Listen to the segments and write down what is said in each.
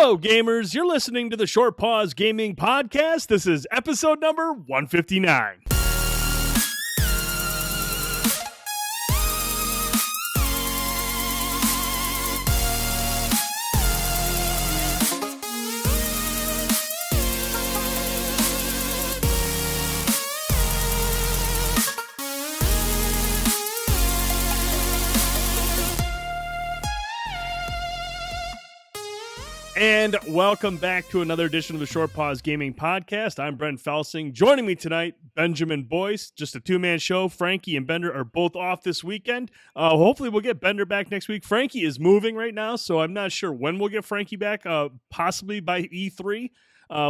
Hello, gamers. You're listening to the Short Pause Gaming Podcast. This is episode number 159. And welcome back to another edition of the Short Pause Gaming Podcast. I'm Brent Felsing. Joining me tonight, Benjamin Boyce. Just a two-man show. Frankie and Bender are both off this weekend. Hopefully we'll get Bender back next week. Frankie is moving right now, so I'm not sure when we'll get Frankie back. Possibly by E3.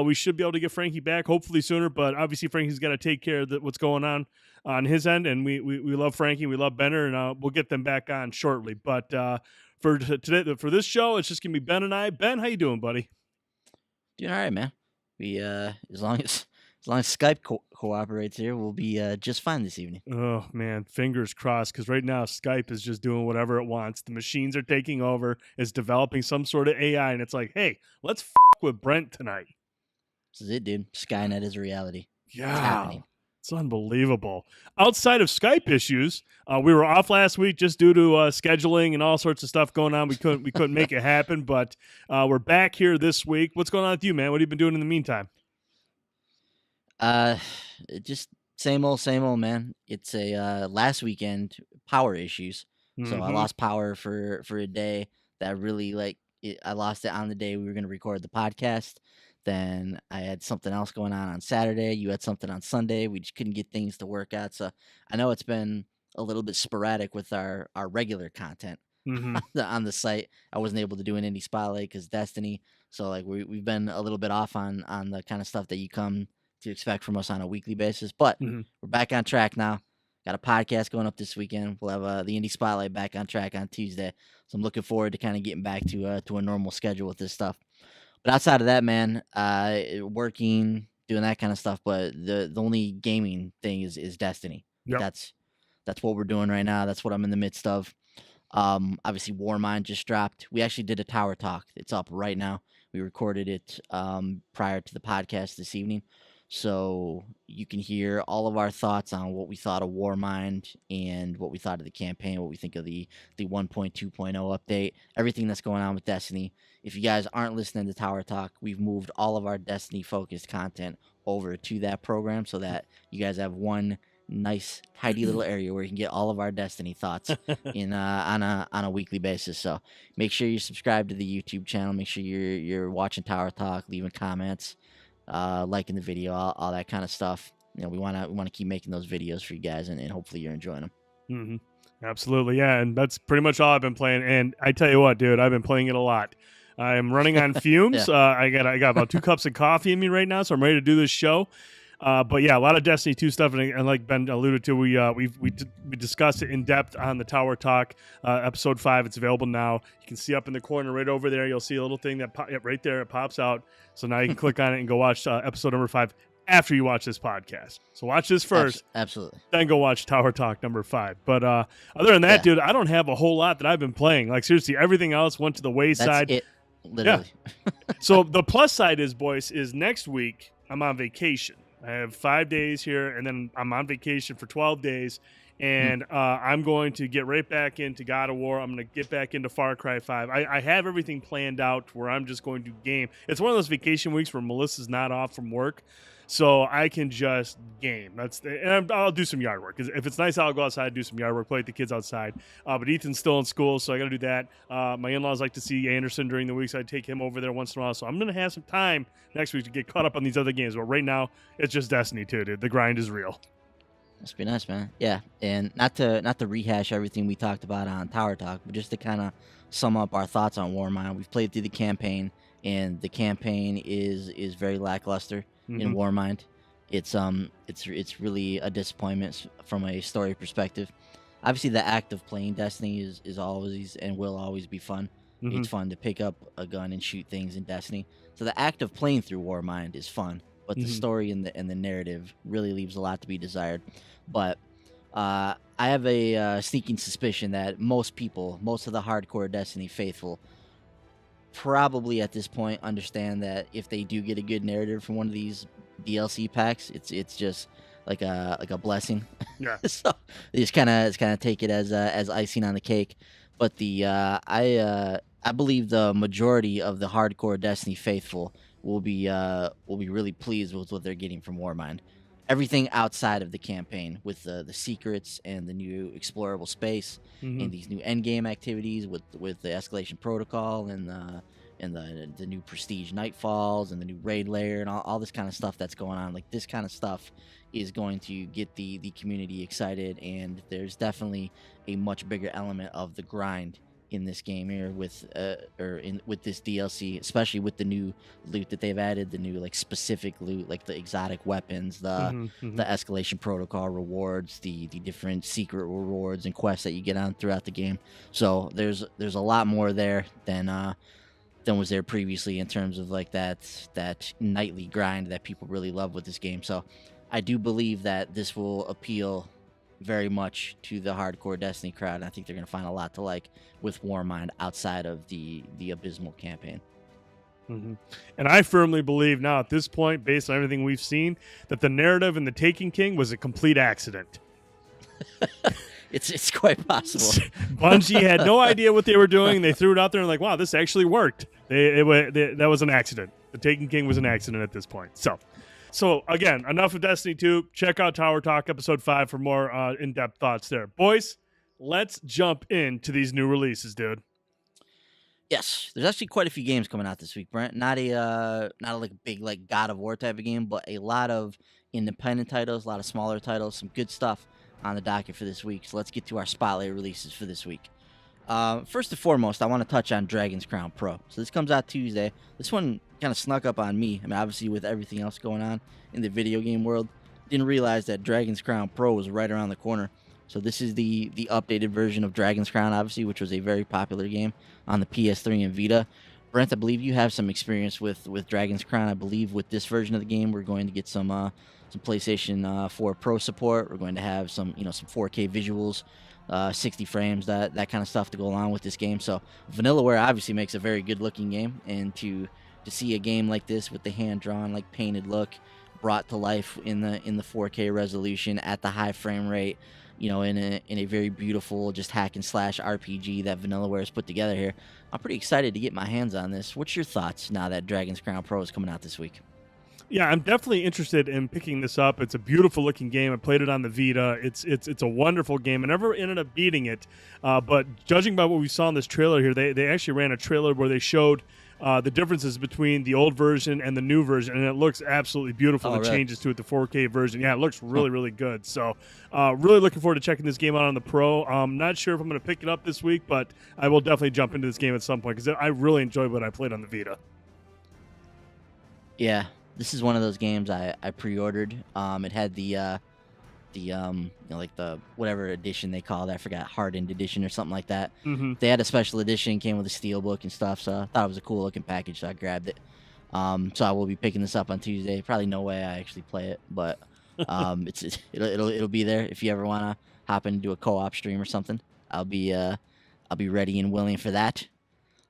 We should be able to get Frankie back, hopefully sooner, but obviously Frankie's got to take care of what's going on his end, and we love Frankie, we love Bender, and we'll get them back on shortly. But for today, for this show, it's just gonna be Ben and I. Ben, how you doing, buddy? Doing all right, man. We as long as Skype cooperates here, we'll be just fine this evening. Oh man, fingers crossed, because right now Skype is just doing whatever it wants. The machines are taking over. It's developing some sort of AI, and it's like, hey, let's with Brent tonight. This is it, dude. Skynet is a reality. Yeah, it's happening. It's unbelievable. Outside of Skype issues, we were off last week just due to scheduling and all sorts of stuff going on. We couldn't make it happen, but we're back here this week. What's going on with you, man? What have you been doing in the meantime? Just same old, man. It's a last weekend power issues. Mm-hmm. So I lost power for a day. That really I lost it on the day we were going to record the podcast. Then I had something else going on Saturday. You had something on Sunday. We just couldn't get things to work out. So I know it's been a little bit sporadic with our regular content on the site. I wasn't able to do an indie spotlight because Destiny. So we've been a little bit off on the kind of stuff that you come to expect from us on a weekly basis. But we're back on track now. Got a podcast going up this weekend. We'll have the indie spotlight back on track on Tuesday. So I'm looking forward to kind of getting back to a normal schedule with this stuff. But outside of that, man, working, doing that kind of stuff. But the only gaming thing is Destiny. Yep. That's what we're doing right now. That's what I'm in the midst of. Obviously, Warmind just dropped. We actually did a tower talk. It's up right now. We recorded it prior to the podcast this evening. So you can hear all of our thoughts on what we thought of Warmind and what we thought of the campaign, what we think of the 1.2.0 update, everything that's going on with Destiny. If you guys aren't listening to Tower Talk, we've moved all of our Destiny-focused content over to that program so that you guys have one nice, tidy little area where you can get all of our Destiny thoughts on a weekly basis. So make sure you subscribe to the YouTube channel. Make sure you're watching Tower Talk, leaving comments. Liking the video, all that kind of stuff. You know, we want to keep making those videos for you guys, and hopefully you're enjoying them. Mm-hmm. Absolutely, yeah. And that's pretty much all I've been playing. And I tell you what, dude, I've been playing it a lot. I'm running on fumes. Yeah. I got about 2 cups of coffee in me right now, so I'm ready to do this show. But yeah, a lot of Destiny 2 stuff, and like Ben alluded to, we discussed it in depth on the Tower Talk episode 5. It's available now. You can see up in the corner right over there. You'll see a little thing that right there. It pops out. So now you can click on it and go watch episode number 5 after you watch this podcast. So watch this first, absolutely. Then go watch Tower Talk number 5. But other than that, dude, I don't have a whole lot that I've been playing. Like seriously, everything else went to the wayside. That's it, literally. Yeah. So the plus side is next week I'm on vacation. I have 5 days here, and then I'm on vacation for 12 days, and I'm going to get right back into God of War. I'm going to get back into Far Cry 5. I have everything planned out where I'm just going to game. It's one of those vacation weeks where Melissa's not off from work, so I can just game. And I'll do some yard work. If it's nice, I'll go outside and do some yard work, play with the kids outside. But Ethan's still in school, so I got to do that. My in-laws like to see Anderson during the week, so I take him over there once in a while. So I'm going to have some time next week to get caught up on these other games. But right now, it's just Destiny 2, dude. The grind is real. Must be nice, man. Yeah, and not to rehash everything we talked about on Tower Talk, but just to kind of sum up our thoughts on Warmind. We've played through the campaign, and the campaign is very lackluster in Warmind. It's really a disappointment from a story perspective. Obviously, the act of playing Destiny is always and will always be fun. It's fun to pick up a gun and shoot things in Destiny. So the act of playing through Warmind is fun. But the story and the narrative really leaves a lot to be desired. But I have a sneaking suspicion that most of the hardcore Destiny faithful probably at this point understand that if they do get a good narrative from one of these DLC packs, it's just like a blessing. Yeah. So they just kind of take it as icing on the cake. But I believe the majority of the hardcore Destiny faithful will be really pleased with what they're getting from Warmind. Everything outside of the campaign, with the secrets and the new explorable space, and these new endgame activities with the escalation protocol and the new prestige nightfalls and the new raid layer and all this kind of stuff that's going on. Like, this kind of stuff is going to get the community excited, and there's definitely a much bigger element of the grind in this game here with this DLC, especially with the new loot that they've added, the new like specific loot, like the exotic weapons, the escalation protocol rewards, the different secret rewards and quests that you get on throughout the game. So there's a lot more there than was there previously in terms of like that nightly grind that people really love with this game. So I do believe that this will appeal very much to the hardcore Destiny crowd, and I think they're going to find a lot to like with Warmind outside of the abysmal campaign. And I firmly believe now at this point, based on everything we've seen, that the narrative in the Taken King was a complete accident. It's quite possible. Bungie had no idea what they were doing. They threw it out there and like, wow, this actually worked. That was an accident. The Taken King was an accident at this point. So again, enough of Destiny 2. Check out Tower Talk episode 5 for more in-depth thoughts there. Boys, let's jump into these new releases, dude. Yes, there's actually quite a few games coming out this week, Brent. Not a like big like God of War type of game, but a lot of independent titles, a lot of smaller titles, some good stuff on the docket for this week. So let's get to our spotlight releases for this week. First and foremost, I want to touch on Dragon's Crown Pro. So this comes out Tuesday. This one kind of snuck up on me. I mean, obviously with everything else going on in the video game world, didn't realize that Dragon's Crown Pro was right around the corner. So this is the updated version of Dragon's Crown, obviously, which was a very popular game on the PS3 and Vita. Brent, I believe you have some experience with Dragon's Crown. I believe with this version of the game, we're going to get some PlayStation 4 Pro support. We're going to have some 4K visuals, 60 frames, that kind of stuff to go along with this game. So Vanillaware obviously makes a very good looking game, and to see a game like this with the hand drawn, like painted look brought to life in the 4K resolution at the high frame rate, in a very beautiful just hack and slash RPG that Vanillaware has put together here, I'm pretty excited to get my hands on this. What's your thoughts now that Dragon's Crown Pro is coming out this week? Yeah, I'm definitely interested in picking this up. It's a beautiful looking game. I played it on the Vita. It's a wonderful game. I never ended up beating it, but judging by what we saw in this trailer here, they actually ran a trailer where they showed the differences between the old version and the new version, and it looks absolutely beautiful. The really? changes to it, the 4K version. Yeah, it looks really, really good. So really looking forward to checking this game out on the Pro. I'm not sure if I'm going to pick it up this week, but I will definitely jump into this game at some point because I really enjoyed what I played on the Vita. Yeah. This is one of those games I pre-ordered. It had the like the whatever edition they call it. I forgot, hardened edition or something like that. They had a special edition, came with a steelbook and stuff. So I thought it was a cool looking package, so I grabbed it. So I will be picking this up on Tuesday. Probably no way I actually play it, but it'll be there if you ever want to hop in and do a co-op stream or something. I'll be ready and willing for that.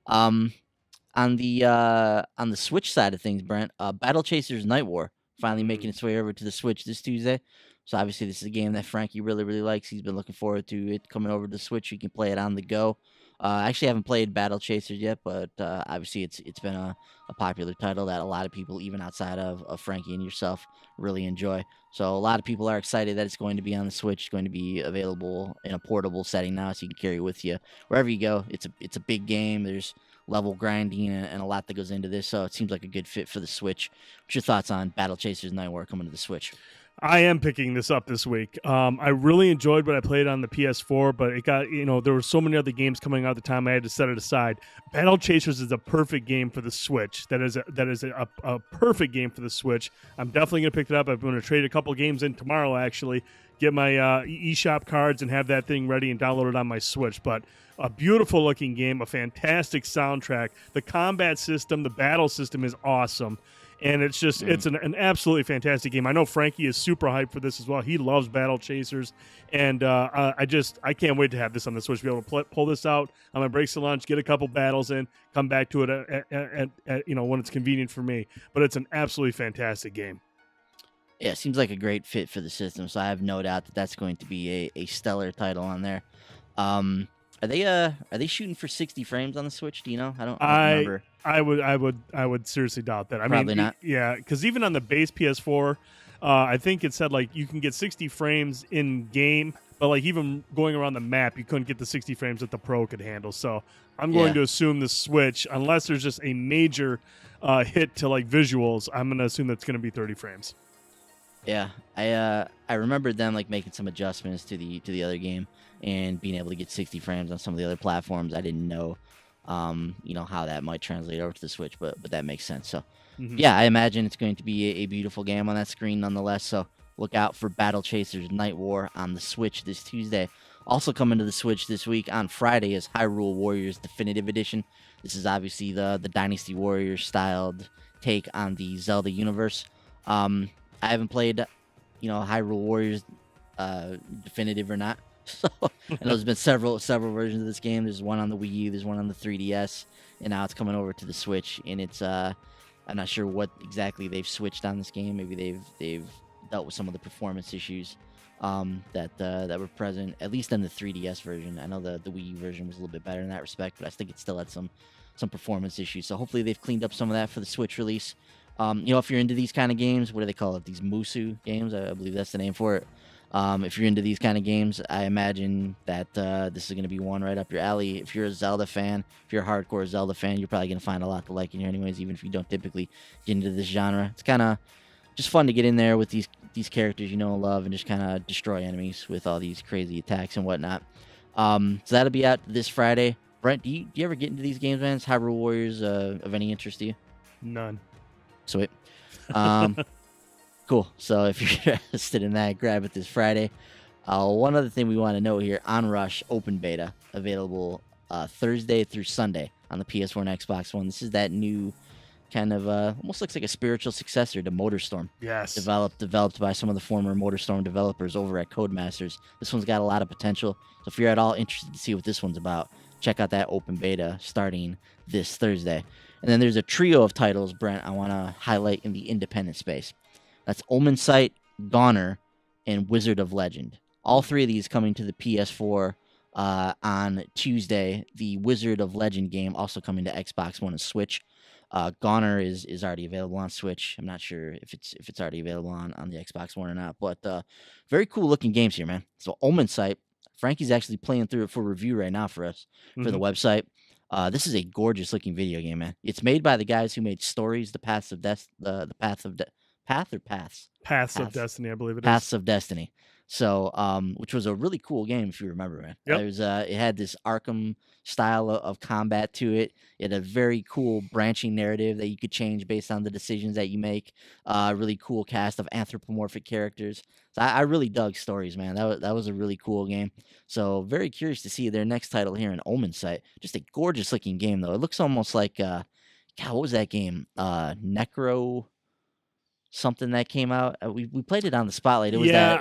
On the Switch side of things, Brent, Battle Chasers Night War finally making its way over to the Switch this Tuesday. So obviously this is a game that Frankie really, really likes. He's been looking forward to it coming over to the Switch. You can play it on the go. I actually haven't played Battle Chasers yet, but obviously it's been a popular title that a lot of people, even outside of Frankie and yourself, really enjoy. So a lot of people are excited that it's going to be on the Switch. It's going to be available in a portable setting now, so you can carry it with you wherever you go. It's a big game. There's level grinding and a lot that goes into this, so it seems like a good fit for the Switch. What's your thoughts on Battle Chasers Night War coming to the Switch? I am picking this up this week. I really enjoyed what I played on the PS4, but it got, there were so many other games coming out at the time I had to set it aside. Battle Chasers is a perfect game for the Switch. That is a perfect game for the Switch. I'm definitely going to pick it up. I'm going to trade a couple games in tomorrow, actually, get my eShop cards and have that thing ready and download it on my Switch. But a beautiful looking game, a fantastic soundtrack. The combat system, the battle system is awesome. And it's just, it's an absolutely fantastic game. I know Frankie is super hyped for this as well. He loves Battle Chasers. And I can't wait to have this on the Switch, be able to pull this out. I'm going to break some lunch, get a couple battles in, come back to it at when it's convenient for me. But it's an absolutely fantastic game. Yeah, it seems like a great fit for the system. So I have no doubt that that's going to be a stellar title on there. Are they shooting for 60 frames on the Switch? Do you know? I don't remember. I would seriously doubt that. Probably not. Yeah, because even on the base PS4, I think it said like you can get 60 frames in game, but like even going around the map, you couldn't get the 60 frames that the Pro could handle. So I'm going to assume the Switch, unless there's just a major hit to like visuals, I'm going to assume that's going to be 30 frames. Yeah, I remember them like making some adjustments to the other game and being able to get 60 frames on some of the other platforms. I didn't know, how that might translate over to the Switch, but that makes sense. So, yeah, I imagine it's going to be a beautiful game on that screen nonetheless. So look out for Battle Chasers Night War on the Switch this Tuesday. Also coming to the Switch this week on Friday is Hyrule Warriors Definitive Edition. This is obviously the Dynasty Warriors styled take on the Zelda universe. I haven't played, Hyrule Warriors Definitive or not. So I know there's been several versions of this game. There's one on the Wii U, there's one on the 3DS, and now it's coming over to the Switch. And it's I'm not sure what exactly they've switched on this game. Maybe they've dealt with some of the performance issues that were present, at least in the 3DS version. I know the Wii U version was a little bit better in that respect, but I think it still had some performance issues. So hopefully they've cleaned up some of that for the Switch release. If you're into these kind of games, what do they call it? These Musu games, I believe that's the name for it. If you're into these kind of games, I imagine that this is going to be one right up your alley. If you're a Zelda fan, if you're a hardcore Zelda fan, you're probably going to find a lot to like in here anyways, even if you don't typically get into this genre. It's kind of just fun to get in there with these characters you know and love and just kind of destroy enemies with all these crazy attacks and whatnot. So that'll be out this Friday. Brent, do you ever get into these games, man? Is Hyrule Warriors of any interest to you? None. Sweet. Cool. So if you're interested in that, grab it this Friday. One other thing we want to know here, Onrush Open Beta, available Thursday through Sunday on the PS4 and Xbox One. This is that new kind of almost looks like a spiritual successor to MotorStorm. Yes. Developed by some of the former MotorStorm developers over at Codemasters. This one's got a lot of potential. So if you're at all interested to see what this one's about, check out that open beta starting this Thursday. And then there's a trio of titles, Brent, I want to highlight in the independent space. That's Omen Sight, Goner, and Wizard of Legend. All three of these coming to the PS4 on Tuesday. The Wizard of Legend game also coming to Xbox One and Switch. Goner is already available on Switch. I'm not sure if it's already available on the Xbox One or not. But very cool looking games here, man. So Omen Sight, Frankie's actually playing through it for review right now for us for the website. This is a gorgeous looking video game, man. It's made by the guys who made Stories, the Paths of Destiny, I believe it is. Paths of Destiny. So, which was a really cool game if you remember, man. Yep. It had this Arkham style of combat to it. It had a very cool branching narrative that you could change based on the decisions that you make. Really cool cast of anthropomorphic characters. So I really dug Stories, man. That was a really cool game. So very curious to see their next title here in Omen Sight. Just a gorgeous looking game though. It looks almost like God, what was that game? Necro something that came out. We played it on the Spotlight. It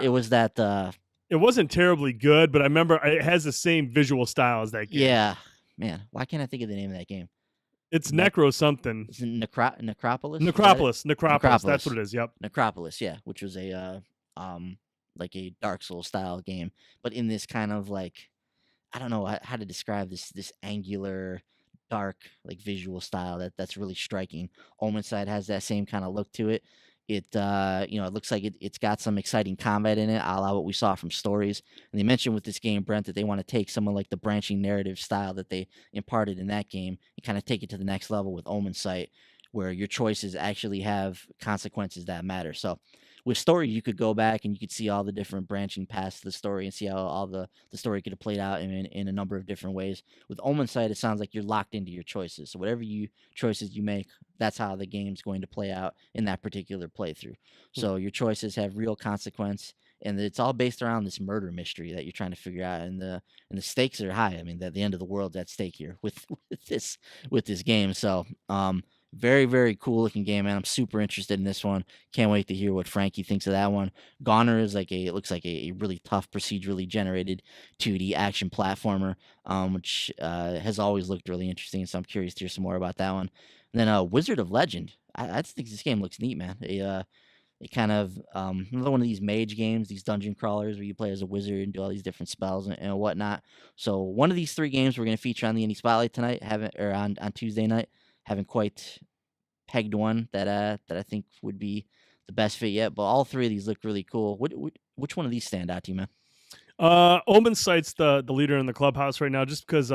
was that. It wasn't terribly good, but I remember it has the same visual style as that game. Yeah, man. Why can't I think of the name of that game? It's Necro something. Is it Necropolis? Necropolis. That's what it is. Yep. Necropolis. Yeah, which was a like a Dark Souls style game, but in this kind of like, I don't know how to describe this angular, dark like visual style that's really striking. Omen Sight has that same kind of look to it. It it looks like it's got some exciting combat in it, a la what we saw from Stories. And they mentioned with this game, Brent, that they want to take some of like the branching narrative style that they imparted in that game and kind of take it to the next level with Omen Sight, where your choices actually have consequences that matter. So with Story, you could go back and you could see all the different branching paths to the story and see how all the story could have played out in a number of different ways. With Omen Sight, it sounds like you're locked into your choices. So whatever choices you make, that's how the game's going to play out in that particular playthrough. So your choices have real consequence, and it's all based around this murder mystery that you're trying to figure out, and the stakes are high. I mean, the end of the world's at stake here with with this game. So, very very cool looking game, man. I'm super interested in this one. Can't wait to hear what Frankie thinks of that one. Goner is like it looks like a really tough procedurally generated 2D action platformer, which has always looked really interesting. So I'm curious to hear some more about that one. And then Wizard of Legend. I just think this game looks neat, man. It kind of another one of these mage games, these dungeon crawlers where you play as a wizard and do all these different spells and whatnot. So one of these three games we're going to feature on the Indie Spotlight tonight, haven't or on Tuesday night. Haven't quite pegged one that I think would be the best fit yet, but all three of these look really cool. Which one of these stand out to you, man? Omen Sight's the leader in the clubhouse right now, just because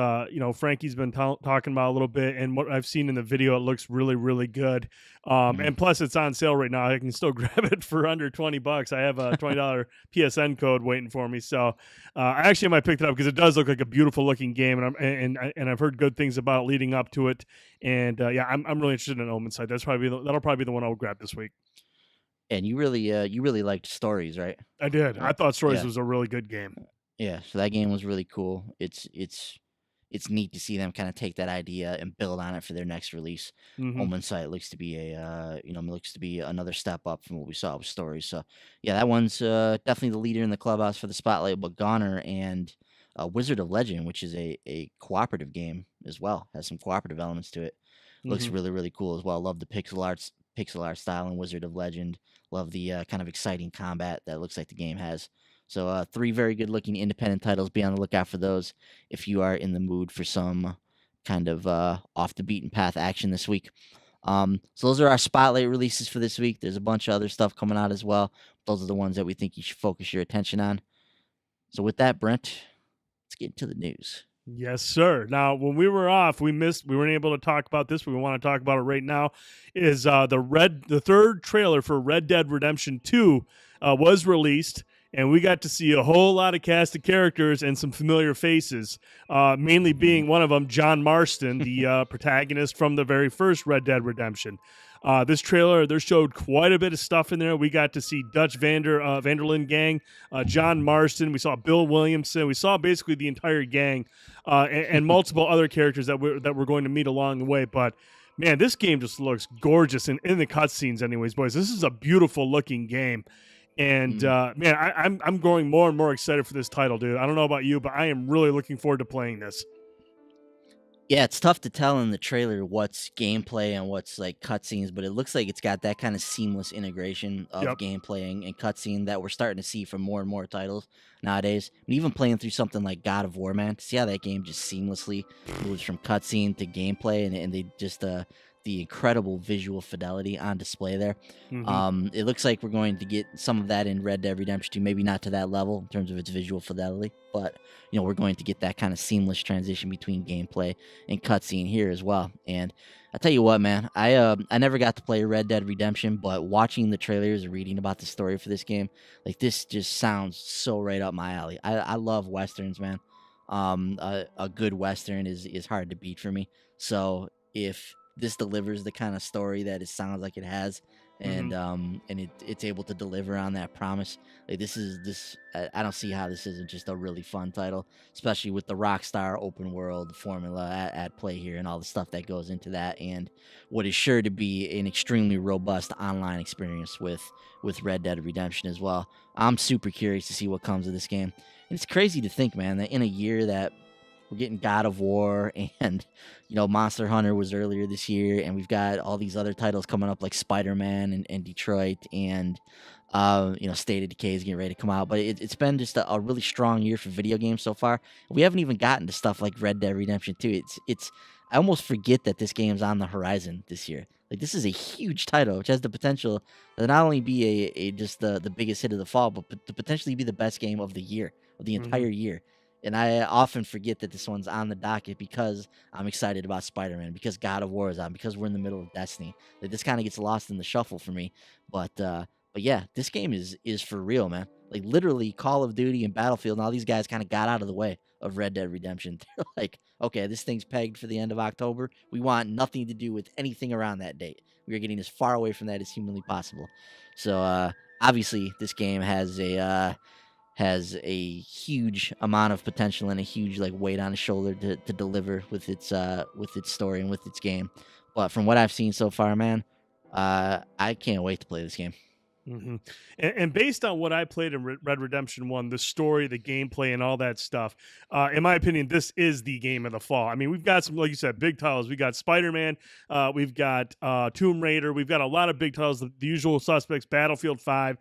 Frankie's been talking about a little bit, and what I've seen in the video, it looks really really good. And plus it's on sale right now. I can still grab it for under $20. I have a $20 PSN code waiting for me, so I actually might pick it up because it does look like a beautiful looking game, and I've heard good things about it leading up to it, and I'm really interested in Omen Sight. That'll probably be the one I'll grab this week. And you really liked Stories, right? I did. I thought Stories Yeah. was a really good game. Yeah, so that game was really cool. It's neat to see them kind of take that idea and build on it for their next release. Omen Sight looks to be another step up from what we saw with Stories. So yeah, that one's definitely the leader in the clubhouse for the spotlight. But Goner and Wizard of Legend, which is a cooperative game as well, has some cooperative elements to it. Looks really really cool as well. Love the pixel art style in Wizard of Legend. Love the kind of exciting combat that looks like the game has. So three very good looking independent titles. Be on the lookout for those if you are in the mood for some kind of off the beaten path action this week. So those are our spotlight releases for this week. There's a bunch of other stuff coming out as well. Those are the ones that we think you should focus your attention on. So with that, Brent, let's get into the news. Yes, sir. Now, when we were off, we weren't able to talk about this, but we want to talk about it right now. Is the third trailer for Red Dead Redemption 2 was released, and we got to see a whole lot of cast of characters and some familiar faces, mainly being one of them, John Marston, the protagonist from the very first Red Dead Redemption. This trailer, there showed quite a bit of stuff in there. We got to see Dutch Vanderlyn gang, John Marston. We saw Bill Williamson. We saw basically the entire gang, and multiple other characters that we're going to meet along the way. But man, this game just looks gorgeous in the cutscenes. Anyways, boys, this is a beautiful looking game. And man, I'm growing more and more excited for this title, dude. I don't know about you, but I am really looking forward to playing this. Yeah, it's tough to tell in the trailer what's gameplay and what's like cutscenes, but it looks like it's got that kind of seamless integration of gameplay and cutscene that we're starting to see from more and more titles nowadays. And even playing through something like God of War, man, to see how that game just seamlessly moves from cutscene to gameplay, and they just the incredible visual fidelity on display there. It looks like we're going to get some of that in Red Dead Redemption 2, maybe not to that level in terms of its visual fidelity, but we're going to get that kind of seamless transition between gameplay and cutscene here as well. And I tell you what, man, I never got to play Red Dead Redemption, but watching the trailers and reading about the story for this game, like this just sounds so right up my alley. I love westerns, man. A good western is hard to beat for me. So if this delivers the kind of story that it sounds like it has, and it's able to deliver on that promise, like I don't see how this isn't just a really fun title, especially with the Rockstar open world formula at play here and all the stuff that goes into that, and what is sure to be an extremely robust online experience with Red Dead Redemption as well. I'm super curious to see what comes of this game. And it's crazy to think, man, that in a year that we're getting God of War, and Monster Hunter was earlier this year, and we've got all these other titles coming up like Spider-Man and Detroit, and State of Decay is getting ready to come out. But it's been just a really strong year for video games so far. We haven't even gotten to stuff like Red Dead Redemption 2. I almost forget that this game's on the horizon this year. Like, this is a huge title, which has the potential to not only be just the biggest hit of the fall, but to potentially be the best game of the year, of the entire year. And I often forget that this one's on the docket because I'm excited about Spider-Man, because God of War is on, because we're in the middle of Destiny. Like, this kind of gets lost in the shuffle for me. But yeah, this game is for real, man. Like, literally, Call of Duty and Battlefield and all these guys kind of got out of the way of Red Dead Redemption. They're like, okay, this thing's pegged for the end of October. We want nothing to do with anything around that date. We are getting as far away from that as humanly possible. So obviously this game has a huge amount of potential and a huge like weight on its shoulder to deliver with its story and with its game. But from what I've seen so far, man, I can't wait to play this game. hmm and based on what I played in Red Redemption 1, the story, the gameplay, and all that stuff, in my opinion, this is the game of the fall. I mean, we've got some, like you said, big titles. We got Spider-Man, we've got Tomb Raider, we've got a lot of big titles, the usual suspects, Battlefield 5,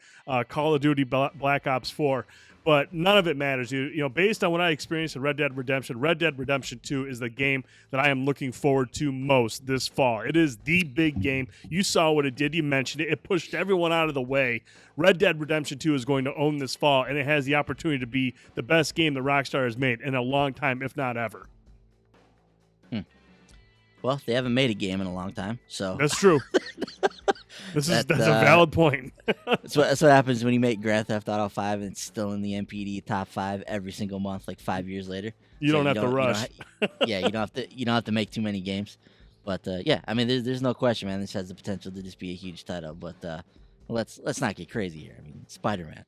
Call of Duty, Black Ops 4. But none of it matters. You know, based on what I experienced in Red Dead Redemption 2 is the game that I am looking forward to most this fall. It is the big game. You saw what it did. You mentioned it. It pushed everyone out of the way. Red Dead Redemption 2 is going to own this fall, and it has the opportunity to be the best game that Rockstar has made in a long time, if not ever. Well, they haven't made a game in a long time, so that's true. That's a valid point. that's what happens when you make Grand Theft Auto 5 and it's still in the NPD top 5 every single month, like 5 years later. You don't have to rush. You don't have to make too many games. But yeah, I mean, there's no question, man. This has the potential to just be a huge title. But let's not get crazy here. I mean, Spider-Man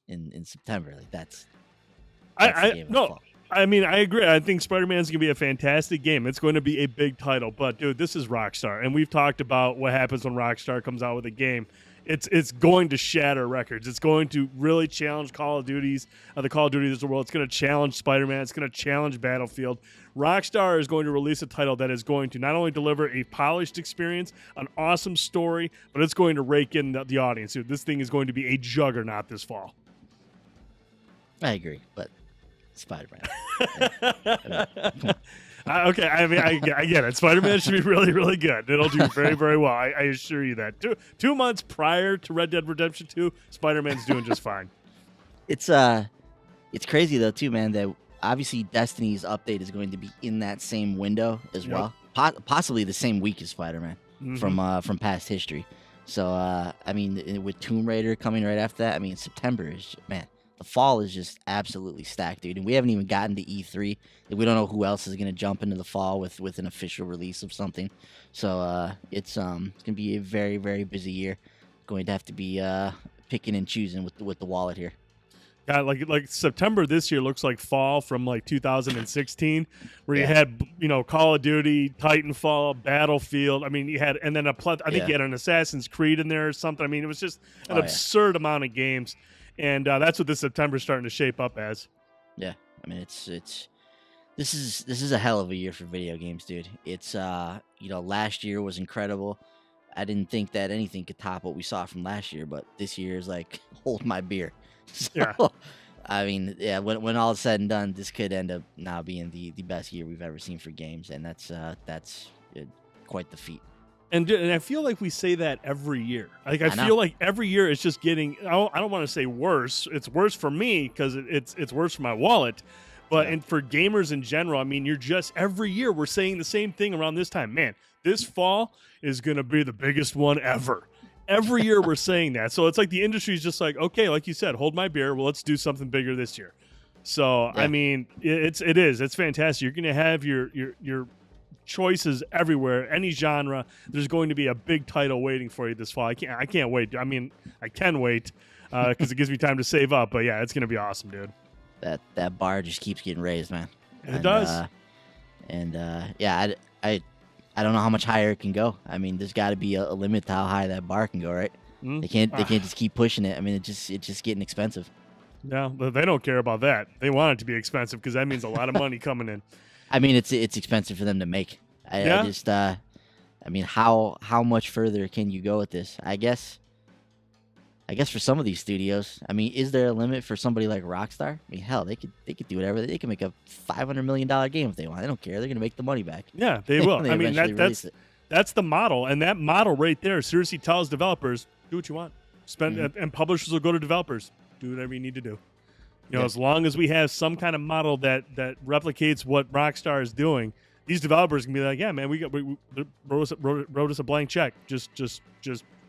in September, like that's the game of the fall. I mean, I agree. I think Spider-Man's going to be a fantastic game. It's going to be a big title. But, dude, this is Rockstar. And we've talked about what happens when Rockstar comes out with a game. It's going to shatter records. It's going to really challenge Call of Duties, the Call of Duty of the world. It's going to challenge Spider-Man. It's going to challenge Battlefield. Rockstar is going to release a title that is going to not only deliver a polished experience, an awesome story, but it's going to rake in the audience. Dude, this thing is going to be a juggernaut this fall. I agree, but Spider-Man. Okay, I mean, I get it. Spider-Man should be really, really good. It'll do very, very well. I assure you that. Two months prior to Red Dead Redemption 2, Spider-Man's doing just fine. It's crazy though too, man. That obviously Destiny's update is going to be in that same window as well, possibly the same week as Spider-Man from past history. So I mean, with Tomb Raider coming right after that, I mean September is the fall is just absolutely stacked, dude. And we haven't even gotten to E3. We don't know who else is going to jump into the fall with an official release of something. So it's going to be a very, very busy year. Going to have to be picking and choosing with the wallet here. Yeah, like September this year looks like fall from like 2016, where you had Call of Duty, Titanfall, Battlefield. I mean, you had and then I think you had an Assassin's Creed in there or something. I mean, it was just an absurd amount of games. And that's what this September's starting to shape up as. Yeah, I mean this is a hell of a year for video games, dude. It's last year was incredible. I didn't think that anything could top what we saw from last year, but this year is like hold my beer. So, yeah. I mean, yeah, when all is said and done, this could end up now being the best year we've ever seen for games, and that's quite the feat. And I feel like we say that every year. Like I feel like every year it's just getting. I don't want to say worse. It's worse for me because it's worse for my wallet. But and for gamers in general, I mean, you're just every year we're saying the same thing around this time. Man, this fall is going to be the biggest one ever. Every year we're saying that. So it's like the industry is just like, okay, like you said, hold my beer. Well, let's do something bigger this year. So I mean, it's fantastic. You're going to have your choices everywhere, any genre. There's going to be a big title waiting for you this fall. I can't wait. I mean, I can wait because it gives me time to save up. But yeah, it's going to be awesome, dude. That bar just keeps getting raised, man. It does. I don't know how much higher it can go. I mean, there's got to be a limit to how high that bar can go, right? They can't just keep pushing it. I mean, it's just getting expensive. No, they don't care about that. They want it to be expensive because that means a lot of money coming in. I mean, it's expensive for them to make. I mean, how much further can you go with this? I guess for some of these studios, I mean, is there a limit for somebody like Rockstar? I mean, hell, they could do whatever. They can make a $500 million game if they want. They don't care. They're gonna make the money back. Yeah, they will. I mean, that's the model, and that model right there seriously tells developers, do what you want. And publishers will go to developers, do whatever you need to do. As long as we have some kind of model that replicates what Rockstar is doing, these developers can be like, yeah, man, we wrote us a blank check. Just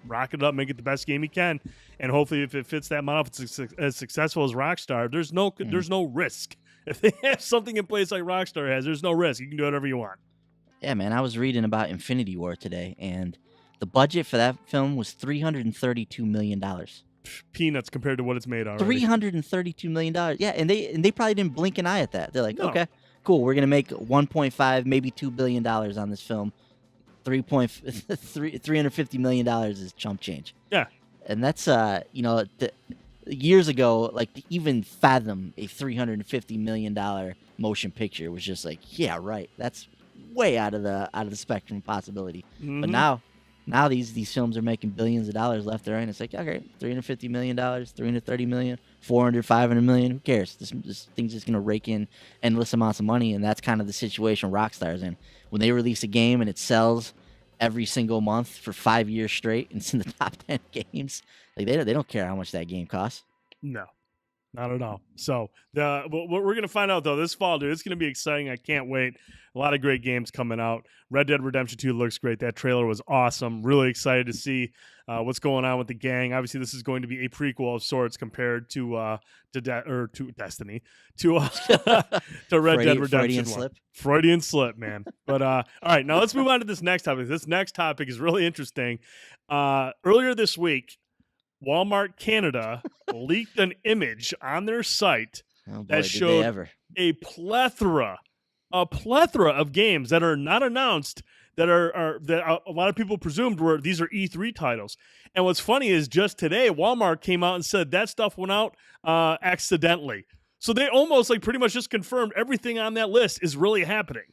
rock it up, make it the best game you can, and hopefully, if it fits that model, if it's as successful as Rockstar, there's no risk. If they have something in place like Rockstar has, there's no risk. You can do whatever you want. Yeah, man, I was reading about Infinity War today, and the budget for that film was $332 million. peanuts compared to what it's made already. $332 million. Yeah, and they probably didn't blink an eye at that. They're like, No. okay, cool. We're gonna make 1.5, maybe $2 billion on this film. $350 million is chump change. Yeah, and that's years ago, like to even fathom a $350 million motion picture was just like, yeah, right. That's way out of the spectrum of possibility. Mm-hmm. But now these films are making billions of dollars left and right. And it's like, okay, $350 million, $330 million, 400, 500 million. Who cares? This thing's just gonna rake in endless amounts of money, and that's kind of the situation Rockstar's in. When they release a game and it sells every single month for 5 years straight, and it's in the top 10 games, like they don't care how much that game costs. No, not at all. So what we're gonna find out though this fall, dude, it's gonna be exciting. I can't wait. A lot of great games coming out. Red Dead Redemption 2 looks great. That trailer was awesome. Really excited to see what's going on with the gang. Obviously, this is going to be a prequel of sorts compared to Destiny, to Red Dead Redemption. Freudian slip. Freudian slip, man. But all right, now let's move on to this next topic. This next topic is really interesting. Earlier this week, Walmart Canada leaked an image on their site that showed a plethora of games that are not announced, that a lot of people presumed were these are E3 titles. And what's funny is just today, Walmart came out and said that stuff went out accidentally. So they almost like pretty much just confirmed everything on that list is really happening.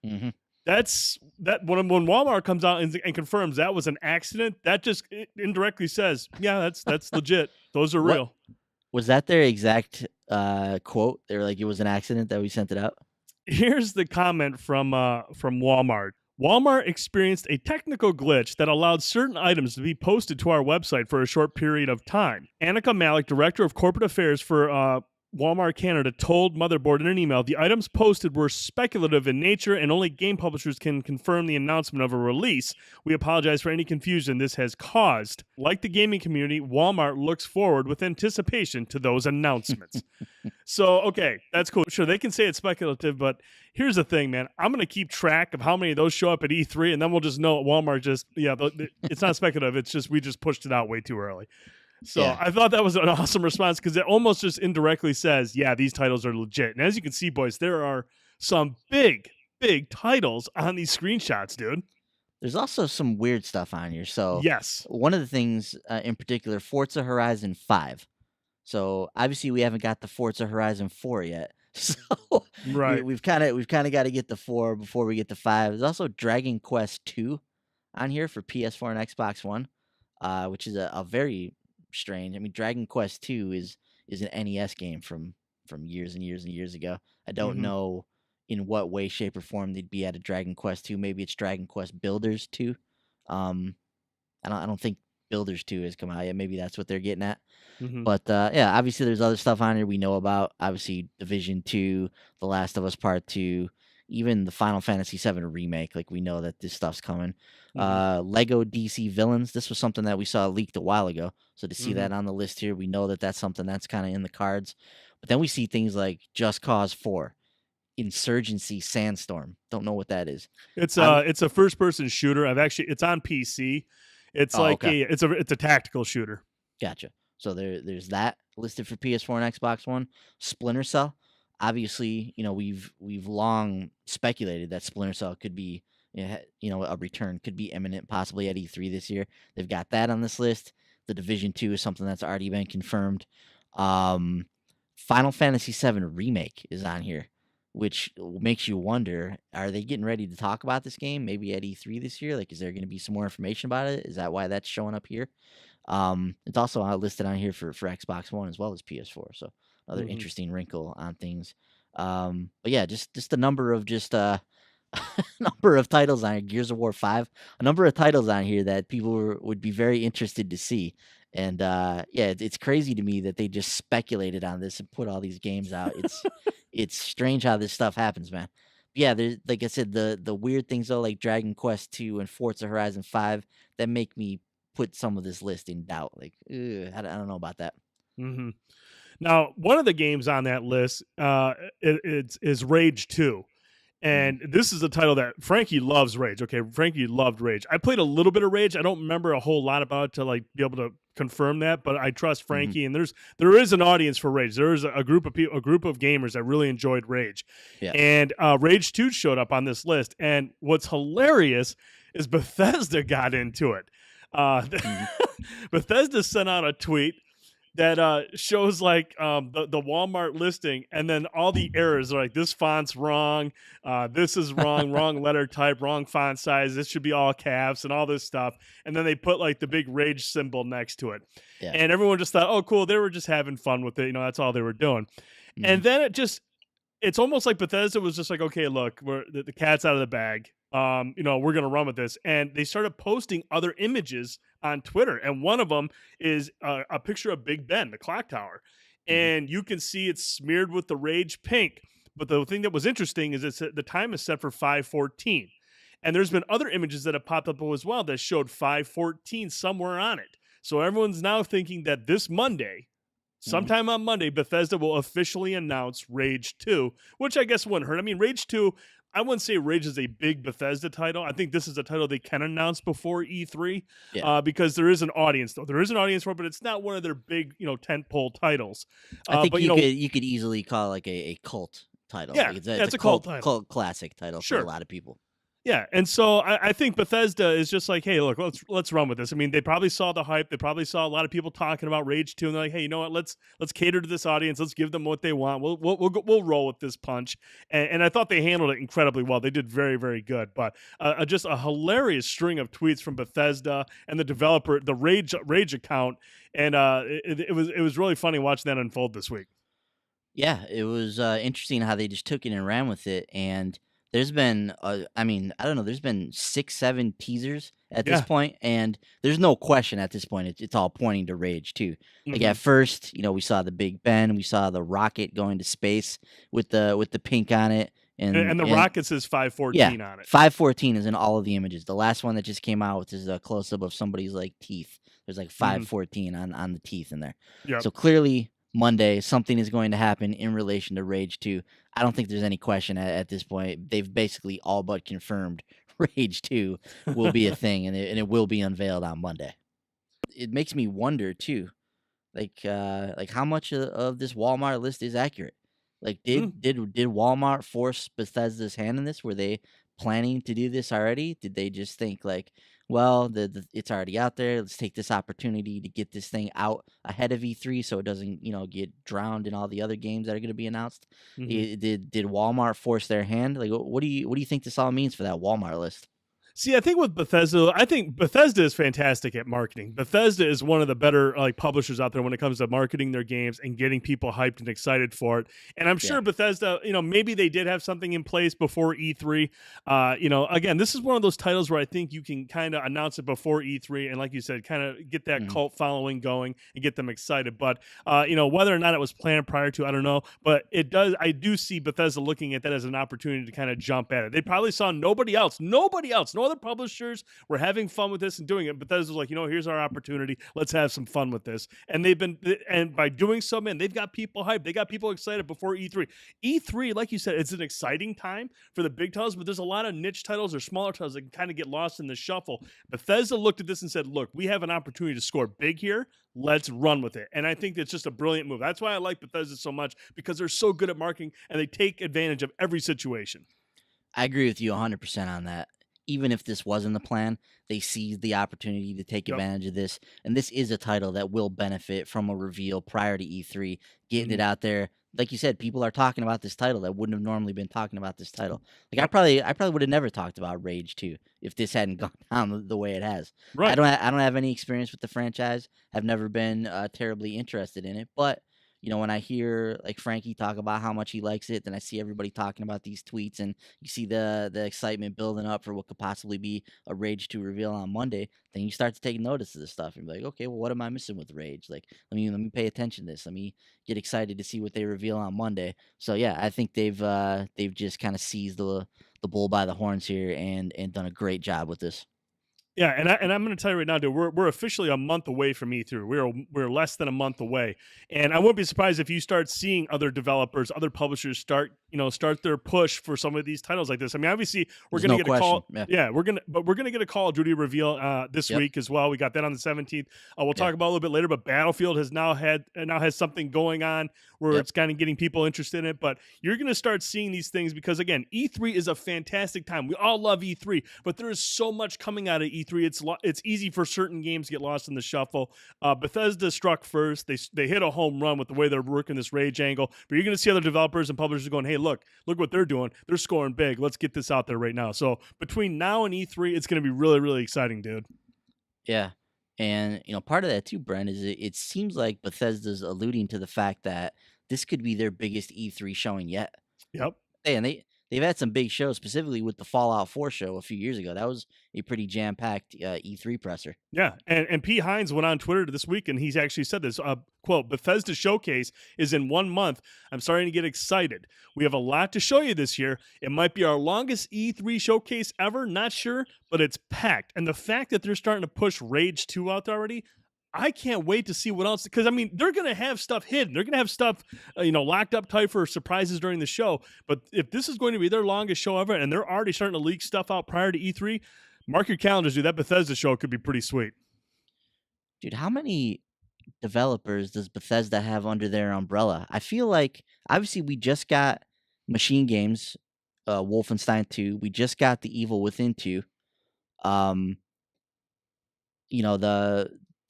Mm-hmm. That's that when Walmart comes out and confirms that was an accident, that just indirectly says, yeah, that's legit. Those are real. Was that their exact quote? They were like, it was an accident that we sent it out. Here's the comment from Walmart. Walmart experienced a technical glitch that allowed certain items to be posted to our website for a short period of time. Annika Malik, Director of Corporate Affairs for Walmart Canada, told Motherboard in an email, the items posted were speculative in nature and only game publishers can confirm the announcement of a release. We apologize for any confusion this has caused. Like the gaming community, Walmart looks forward with anticipation to those announcements. So, okay, that's cool. Sure, they can say it's speculative, but here's the thing, man. I'm going to keep track of how many of those show up at E3, and then we'll just know at Walmart it's not speculative. It's just we just pushed it out way too early. So yeah. I thought that was an awesome response because it almost just indirectly says, yeah, these titles are legit. And as you can see, boys, there are some big titles on these screenshots, dude. There's also some weird stuff on here. So yes, one of the things in particular, Forza Horizon 5. So obviously we haven't got the Forza Horizon 4 yet. So right. we've kind of got to get the 4 before we get the 5. There's also Dragon Quest 2 on here for PS4 and Xbox One, which is a very strange. I mean, Dragon Quest 2 is an NES game from years and years and years ago. I don't know in what way, shape, or form they'd be at a Dragon Quest 2. Maybe it's Dragon Quest Builders 2. I don't think Builders 2 has come out yet. Maybe that's what they're getting at. But yeah, obviously there's other stuff on here we know about. Obviously Division 2, The Last of Us Part 2, even the Final Fantasy VII remake. Like we know that this stuff's coming. Lego DC Villains. This was something that we saw leaked a while ago. So to see that on the list here, we know that that's something that's kind of in the cards. But then we see things like Just Cause 4, Insurgency Sandstorm. Don't know what that is. It's a first person shooter. It's on PC. It's it's a tactical shooter. Gotcha. So there's that listed for PS4 and Xbox One. Splinter Cell. Obviously, we've long speculated that Splinter Cell could be, a return could be imminent, possibly at E3 this year. They've got that on this list. The Division 2 is something that's already been confirmed. Final Fantasy VII Remake is on here, which makes you wonder, are they getting ready to talk about this game maybe at E3 this year? Like, is there going to be some more information about it? Is that why that's showing up here? It's also listed on here for Xbox One as well as PS4. So another interesting wrinkle on things. But yeah, just a number of number of titles on here. Gears of War 5, a number of titles on here that people would be very interested to see. And yeah, it's crazy to me that they just speculated on this and put all these games out. It's strange how this stuff happens, man. But yeah, there's, like I said, the weird things though, like Dragon Quest 2 and Forza Horizon 5, that make me put some of this list in doubt. Like, I don't know about that. Now, one of the games on that list is Rage 2. And this is a title that Frankie loves. Rage. Okay, Frankie loved Rage. I played a little bit of Rage. I don't remember a whole lot about it to like be able to confirm that, but I trust Hmm. Frankie. And there is an audience for Rage. There is a group of people, a group of gamers that really enjoyed Rage, Yeah. and Rage 2 showed up on this list. And what's hilarious is Bethesda got into it. Hmm. Bethesda sent out a tweet that shows like the Walmart listing, and then all the errors are like, this font's wrong, this is wrong, wrong letter type, wrong font size, this should be all caps and all this stuff. And then they put like the big Rage symbol next to it. Yeah. And everyone just thought, oh cool, they were just having fun with it, that's all they were doing. And then it's almost like Bethesda was just like, okay, look, the cat's out of the bag. We're gonna run with this, and they started posting other images on Twitter, and one of them is a picture of Big Ben, the clock tower, and you can see it's smeared with the Rage pink. But the thing that was interesting is the time is set for 5:14, and there's been other images that have popped up as well that showed 5:14 somewhere on it. So everyone's now thinking that this Monday, sometime on Monday, Bethesda will officially announce Rage 2, which I guess wouldn't hurt. I mean, Rage 2, I wouldn't say Rage is a big Bethesda title. I think this is a title they can announce before E3, because there is an audience, though. There is an audience for it, but it's not one of their big, tentpole titles. I think you could easily call it like a cult title. Yeah, Like, it's a cult title. Cult classic title Sure. for a lot of people. Yeah, and so I think Bethesda is just like, hey, look, let's run with this. I mean, they probably saw the hype. They probably saw a lot of people talking about Rage 2, and they're like, hey, you know what? Let's cater to this audience. Let's give them what they want. We'll roll with this punch. And I thought they handled it incredibly well. They did very, very good. But just a hilarious string of tweets from Bethesda and the developer, the Rage account, and it was really funny watching that unfold this week. Yeah, it was interesting how they just took it and ran with it. And there's been, I don't know, there's been 6, 7 teasers at this point, and there's no question at this point. It's all pointing to Rage 2. Like at first, we saw the Big Ben, we saw the rocket going to space with the pink on it, and the rocket says 5:14 on it. 5:14 is in all of the images. The last one that just came out is a close up of somebody's like teeth. There's like 5:14 on the teeth in there. Yep. So clearly, Monday, something is going to happen in relation to Rage 2. I don't think there's any question at this point. They've basically all but confirmed Rage 2 will be a thing, and it will be unveiled on Monday. It makes me wonder too, like how much of this Walmart list is accurate? Like, did Walmart force Bethesda's hand in this? Were they planning to do this already? Did they just think like, well, it's already out there. Let's take this opportunity to get this thing out ahead of E3 so it doesn't, get drowned in all the other games that are going to be announced. Did Walmart force their hand? Like, what do you think this all means for that Walmart list? See, I think with Bethesda, is fantastic at marketing. Bethesda is one of the better publishers out there when it comes to marketing their games and getting people hyped and excited for it. And I'm sure Bethesda, maybe they did have something in place before E3. Again, this is one of those titles where I think you can kind of announce it before E3, and like you said, kind of get that cult following going and get them excited. But whether or not it was planned prior to, I don't know. But I do see Bethesda looking at that as an opportunity to kind of jump at it. They probably saw nobody else, no other publishers were having fun with this and doing it. Bethesda's like, here's our opportunity. Let's have some fun with this. And by doing so, man, they've got people hyped. They got people excited before E3. E3, like you said, it's an exciting time for the big titles, but there's a lot of niche titles or smaller titles that can kind of get lost in the shuffle. Bethesda looked at this and said, look, we have an opportunity to score big here. Let's run with it. And I think that's just a brilliant move. That's why I like Bethesda so much, because they're so good at marketing and they take advantage of every situation. I agree with you 100% on that. Even if this wasn't the plan, they seized the opportunity to take advantage of this. And this is a title that will benefit from a reveal prior to E3, getting it out there. Like you said, people are talking about this title that wouldn't have normally been talking about this title. Like I probably would have never talked about Rage 2 if this hadn't gone down the way it has. Right. I don't have any experience with the franchise. I've never been terribly interested in it, but when I hear like Frankie talk about how much he likes it, then I see everybody talking about these tweets, and you see the excitement building up for what could possibly be a Rage 2 reveal on Monday. Then you start to take notice of this stuff and be like, okay, well, what am I missing with Rage? Like, let me pay attention to this. Let me get excited to see what they reveal on Monday. So yeah, I think they've just kind of seized the bull by the horns here and done a great job with this. Yeah, and I'm going to tell you right now, dude, we're officially a month away from E3. We're less than a month away, and I wouldn't be surprised if you start seeing other developers, other publishers start their push for some of these titles like this. I mean, obviously, we're There's going to no get a question. call. Yeah. Yeah, we're going to get a Call of Duty reveal this Yep. week as well. We got that on the 17th. We'll Yeah. talk about it a little bit later, but Battlefield now has something going on where Yep. it's kind of getting people interested in it. But you're going to start seeing these things because again, E3 is a fantastic time. We all love E3, but there is so much coming out of E3. It's easy for certain games to get lost in the shuffle. Bethesda struck first. They hit a home run with the way they're working this rage angle. But you're going to see other developers and publishers going, hey, look what they're doing. They're scoring big. Let's get this out there right now. So between now and E3, it's going to be really, really exciting, dude. Yeah. And part of that too, Brent, is it seems like Bethesda's alluding to the fact that this could be their biggest E3 showing yet. Yep. Hey, and they've had some big shows, specifically with the Fallout 4 show a few years ago. That was a pretty jam-packed E3 presser. Yeah, and P. Hines went on Twitter this week, and he's actually said this, quote, Bethesda Showcase is in 1 month. I'm starting to get excited. We have a lot to show you this year. It might be our longest E3 showcase ever, not sure, but it's packed. And the fact that they're starting to push Rage 2 out there already, I can't wait to see what else, because I mean, they're going to have stuff hidden. They're going to have stuff, locked up tight for surprises during the show. But if this is going to be their longest show ever, and they're already starting to leak stuff out prior to E3, mark your calendars, dude. That Bethesda show could be pretty sweet. Dude, how many developers does Bethesda have under their umbrella? I feel like, obviously, we just got Machine Games, Wolfenstein 2. We just got The Evil Within 2.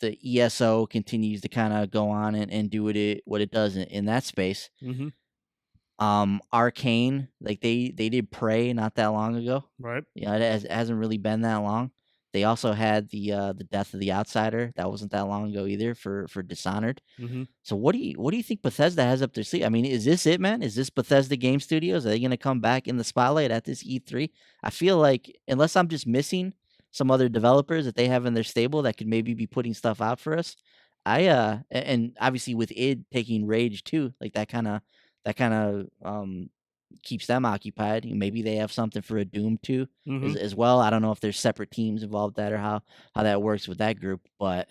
The ESO continues to kind of go on and do what it does in that space. Mm-hmm. Arcane, like they did Prey not that long ago. Right. Yeah, it hasn't really been that long. They also had the Death of the Outsider. That wasn't that long ago either for Dishonored. Mm-hmm. So what do you think Bethesda has up their sleeve? I mean, is this it, man? Is this Bethesda Game Studios? Are they going to come back in the spotlight at this E3? I feel like, unless I'm just missing some other developers that they have in their stable that could maybe be putting stuff out for us, and obviously with id taking Rage too, like that kind of keeps them occupied. Maybe they have something for a Doom 2 as well. I don't know if there's separate teams involved that or how that works with that group, but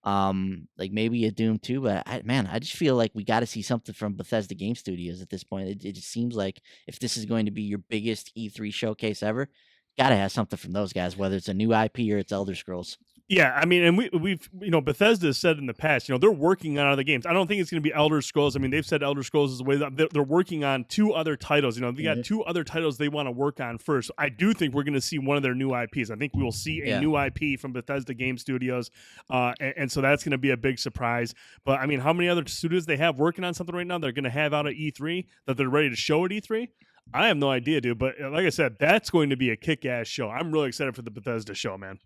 like maybe a Doom 2. But I just feel like we got to see something from Bethesda Game Studios at this point. It just seems like if this is going to be your biggest E3 showcase ever, got to have something from those guys, whether it's a new IP or it's Elder Scrolls. Yeah, I mean, and we've Bethesda has said in the past, they're working on other games. I don't think it's going to be Elder Scrolls. I mean, they've said Elder Scrolls is the way that they're working on 2 other titles. They got 2 other titles they want to work on first. I do think we're going to see one of their new IPs. I think we will see a new IP from Bethesda Game Studios, and so that's going to be a big surprise. But I mean, how many other studios they have working on something right now they're going to have out at E3 that they're ready to show at E3? I have no idea, dude. But like I said, that's going to be a kick-ass show. I'm really excited for the Bethesda show, man.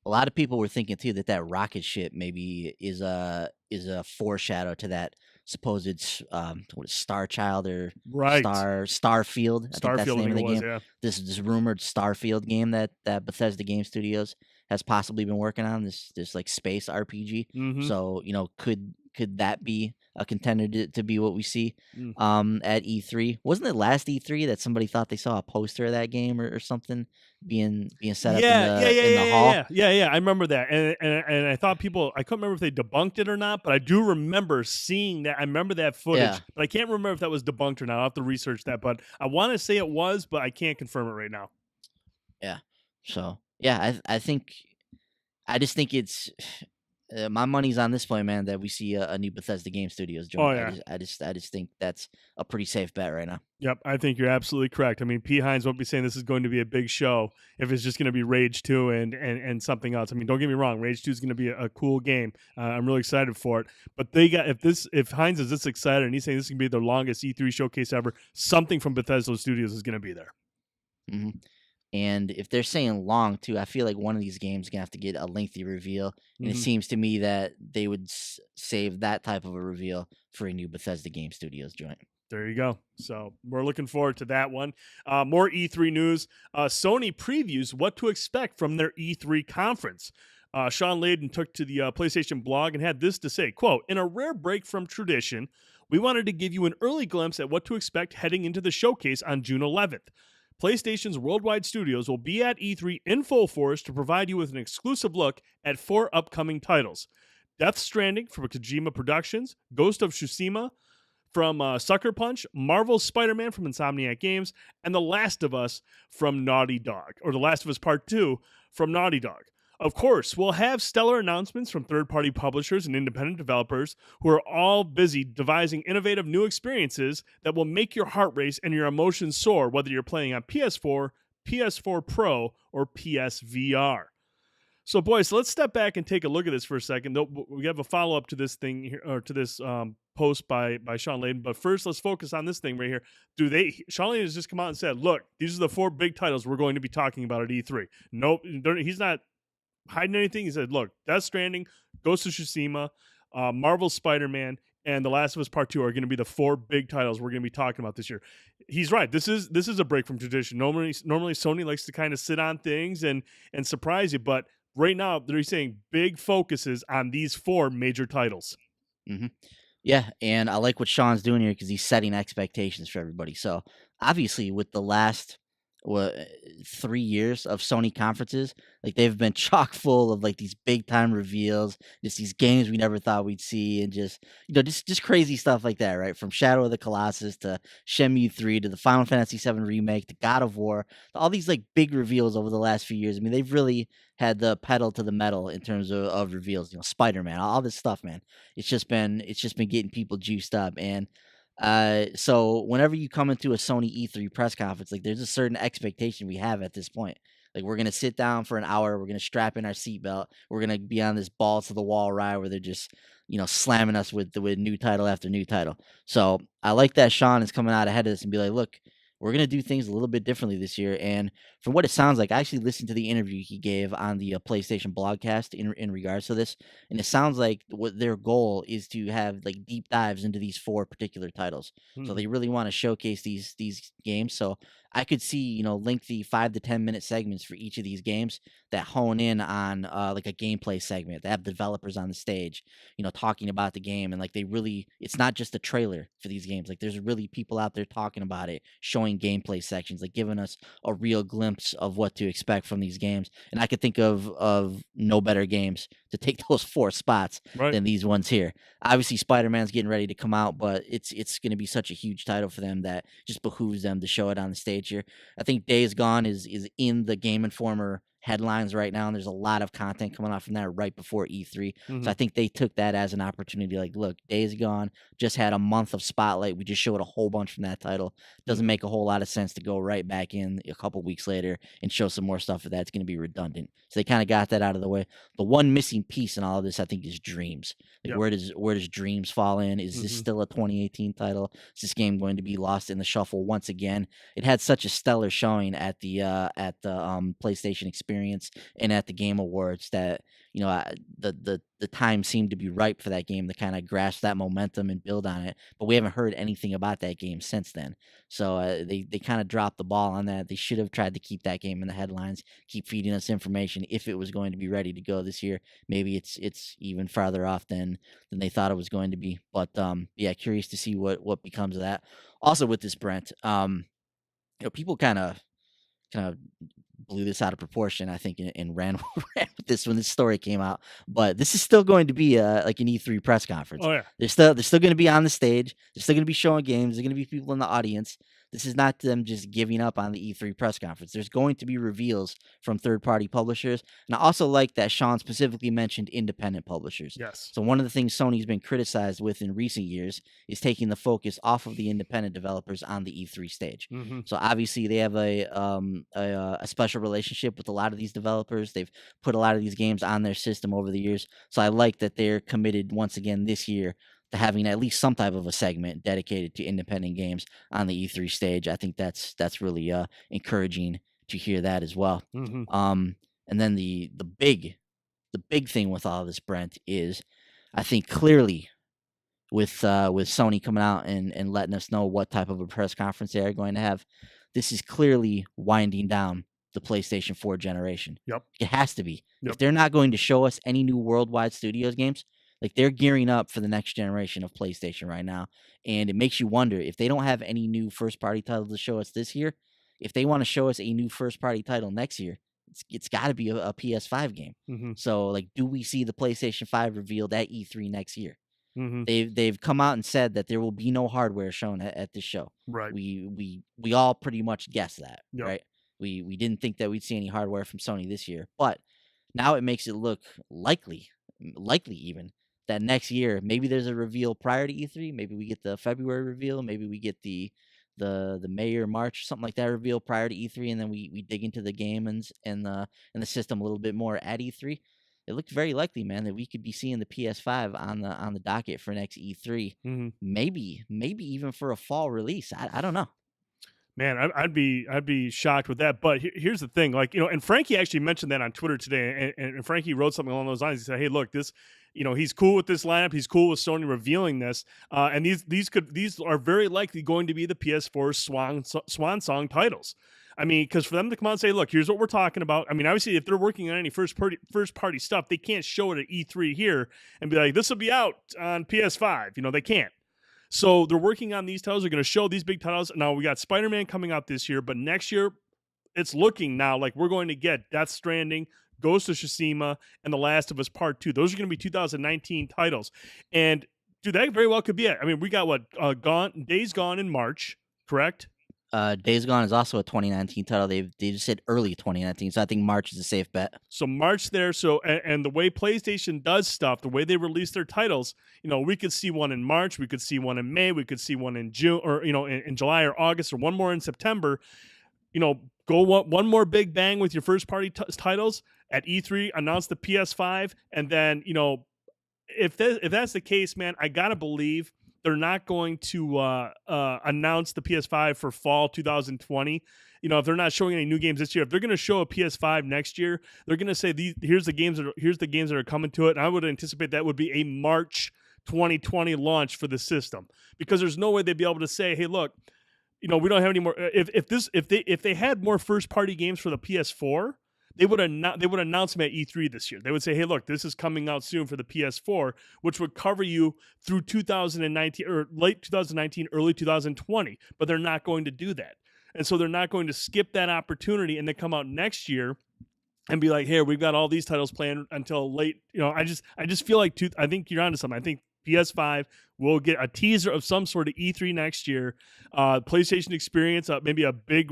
A lot of people were thinking too that rocket ship maybe is a foreshadow to that supposed Star Child or Starfield. I think that's the name of the game. Yeah. This rumored Starfield game that Bethesda Game Studios has possibly been working on. This like space RPG. Mm-hmm. So could that be a contender to be what we see at E3? Wasn't it last E3 that somebody thought they saw a poster of that game or something being set up in the hall? Yeah. I remember that, and I thought I couldn't remember if they debunked it or not, but I do remember seeing that. I remember that footage, but I can't remember if that was debunked or not. I'll have to research that, but I want to say it was, but I can't confirm it right now. Yeah. So yeah, I just think it's. My money's on this point, man, that we see a new Bethesda Game Studios join. Oh, yeah. I just think that's a pretty safe bet right now. Yep, I think you're absolutely correct. I mean, P. Hines won't be saying this is going to be a big show if it's just going to be Rage 2 and something else. I mean, don't get me wrong, Rage 2 is going to be a cool game. I'm really excited for it. But if Hines is this excited and he's saying this is going to be their longest E3 showcase ever, something from Bethesda Studios is going to be there. Mm-hmm. And if they're saying long too, I feel like one of these games is gonna have to get a lengthy reveal, and it seems to me that they would save that type of a reveal for a new Bethesda Game Studios joint. There you go. So we're looking forward to that one. More E3 news. Sony previews what to expect from their E3 conference. Sean Layden took to the PlayStation blog and had this to say, quote, "In a rare break from tradition, we wanted to give you an early glimpse at what to expect heading into the showcase on June 11th. PlayStation's worldwide studios will be at E3 in full force to provide you with an exclusive look at 4 upcoming titles. Death Stranding from Kojima Productions, Ghost of Tsushima from Sucker Punch, Marvel's Spider-Man from Insomniac Games, and The Last of Us from Naughty Dog, or The Last of Us Part 2 from Naughty Dog. Of course, we'll have stellar announcements from third-party publishers and independent developers who are all busy devising innovative new experiences that will make your heart race and your emotions soar, whether you're playing on PS4, PS4 Pro, or PSVR. So, boys, let's step back and take a look at this for a second. We have a follow-up to this thing here, or to this post by Sean Layden. But first, let's focus on this thing right here. Sean Layden has just come out and said, look, these are the 4 big titles we're going to be talking about at E3. Nope, he's not hiding anything. He said, look, Death Stranding, Ghost of Tsushima, Marvel's Spider-Man, and The Last of Us Part 2 are going to be the 4 big titles we're going to be talking about this year. He's right. This is a break from tradition. Normally Sony likes to kind of sit on things and surprise you, but right now they're saying big focuses on these 4 major titles. Mm-hmm. Yeah, and I like what Sean's doing here because he's setting expectations for everybody. So obviously, with the last 3 years of Sony conferences, like they've been chock full of like these big time reveals, just these games we never thought we'd see, and just just crazy stuff like that, right? From Shadow of the Colossus to Shenmue 3 to the Final Fantasy 7 remake to God of War, all these like big reveals over the last few years. I mean, they've really had the pedal to the metal in terms of reveals. Spider-Man, all this stuff, man. It's just been getting people juiced up. And so whenever you come into a Sony E3 press conference, like there's a certain expectation we have at this point. Like we're gonna sit down for an hour, we're gonna strap in our seatbelt, we're gonna be on this balls to the wall ride where they're just slamming us with new title after new title. So I like that Sean is coming out ahead of this and be like, look, we're gonna do things a little bit differently this year. And from what it sounds like, I actually listened to the interview he gave on the PlayStation blogcast in regards to this, and it sounds like what their goal is to have like deep dives into these 4 particular titles. So they really want to showcase these games. So I could see lengthy 5 to 10 minute segments for each of these games that hone in on like a gameplay segment. They have developers on the stage, talking about the game, and like it's not just a trailer for these games. Like there's really people out there talking about it, showing gameplay sections, like giving us a real glimpse of what to expect from these games. And I could think of no better games to take those 4 spots than these ones here. Obviously, Spider-Man's getting ready to come out, but it's going to be such a huge title for them that just behooves them to show it on the stage here. I think Days Gone is in the Game Informer headlines right now, and there's a lot of content coming out from that right before E3. So I think they took that as an opportunity. Like, look, Days Gone just had a month of spotlight. We just showed a whole bunch from that title. Doesn't make a whole lot of sense to go right back in a couple weeks later and show some more stuff for that. It's going to be redundant. So they kind of got that out of the way. The one missing piece in all of this, I think, is Dreams. Like, where does Dreams fall in? Is this still a 2018 title? Is this game going to be lost in the shuffle once again? It had such a stellar showing at the PlayStation Experience and at the Game Awards that the time seemed to be ripe for that game to kind of grasp that momentum and build on it. But we haven't heard anything about that game since then. So they kind of dropped the ball on that. They should have tried to keep that game in the headlines, keep feeding us information if it was going to be ready to go this year. Maybe it's even farther off than they thought it was going to be. But yeah, curious to see what becomes of that. Also with this, Brent, people kind of blew this out of proportion, I think, and ran with this when this story came out. But this is still going to be like an E3 press conference. Oh yeah, they're still going to be on the stage. They're still going to be showing games. There's going to be people in the audience. This is not them just giving up on the E3 press conference. There's going to be reveals from third-party publishers. And I also like that Sean specifically mentioned independent publishers. Yes. So one of the things Sony's been criticized with in recent years is taking the focus off of the independent developers on the E3 stage. So obviously they have a special relationship with a lot of these developers. They've put a lot of these games on their system over the years. So I like that they're committed once again this year to having at least some type of a segment dedicated to independent games on the E3 stage. I think that's really encouraging to hear that as well. And then the big thing with all of this, Brent, is I think clearly with Sony coming out and letting us know what type of a press conference they are going to have, this is clearly winding down the PlayStation 4 generation. It has to be. If they're not going to show us any new worldwide studios games, like they're gearing up for the next generation of PlayStation right now. And it makes you wonder, if they don't have any new first-party titles to show us this year, if they want to show us a new first party title next year, it's got to be a PS5 game. Mm-hmm. So like, do we see the PlayStation 5 revealed at E3 next year? Mm-hmm. They've come out and said that there will be no hardware shown at this show. Right. We all pretty much guessed that, Yep. right? We didn't think that we'd see any hardware from Sony this year, but now it makes it look likely even that next year maybe there's a reveal prior to E3. Maybe we get the February reveal. Maybe we get the May or March, something like that, reveal prior to E3, and then we dig into the game and the system a little bit more at E3. It looked very likely, man, that we could be seeing the PS5 on the docket for next E3. Mm-hmm. Maybe even for a fall release. I don't know. Man, I'd be shocked with that. But here's the thing, like, and Frankie actually mentioned that on Twitter today, and Frankie wrote something along those lines. He said, "Hey, look, this, he's cool with this lineup. He's cool with Sony revealing this, and these are very likely going to be the PS4's swan song titles. I mean, because for them to come out and say, look, here's what we're talking about. I mean, obviously, if they're working on any first party stuff, they can't show it at E3 here and be like, this will be out on PS5. They can't." So they're working on these titles. They're going to show these big titles. Now, we got Spider-Man coming out this year, but next year, it's looking now like we're going to get Death Stranding, Ghost of Tsushima, and The Last of Us Part 2. Those are going to be 2019 titles. And, dude, that very well could be it. I mean, we got Days Gone in March, correct? Days Gone is also a 2019 title. They just said early 2019, so I think March is a safe bet. So March there. So and the way PlayStation does stuff, the way they release their titles, we could see one in March, we could see one in May, we could see one in June, or in July or August, or one more in September. Go one more big bang with your first party titles at E3. Announce the PS5, and then if that's the case, man, I gotta believe they're not going to announce the PS5 for fall 2020. If they're not showing any new games this year, if they're going to show a PS5 next year, they're going to say here's the games that are coming to it. And I would anticipate that would be a March 2020 launch for the system, because there's no way they'd be able to say, hey, look, we don't have any more. If they had more first party games for the PS4. They would announce them at E3 this year. They would say, hey, look, this is coming out soon for the PS4, which would cover you through 2019 or late 2019, early 2020. But they're not going to do that. And so they're not going to skip that opportunity and then come out next year and be like, hey, we've got all these titles planned until late. I just feel like I think you're onto something. I think PS5 will get a teaser of some sort of E3 next year. PlayStation Experience, maybe a big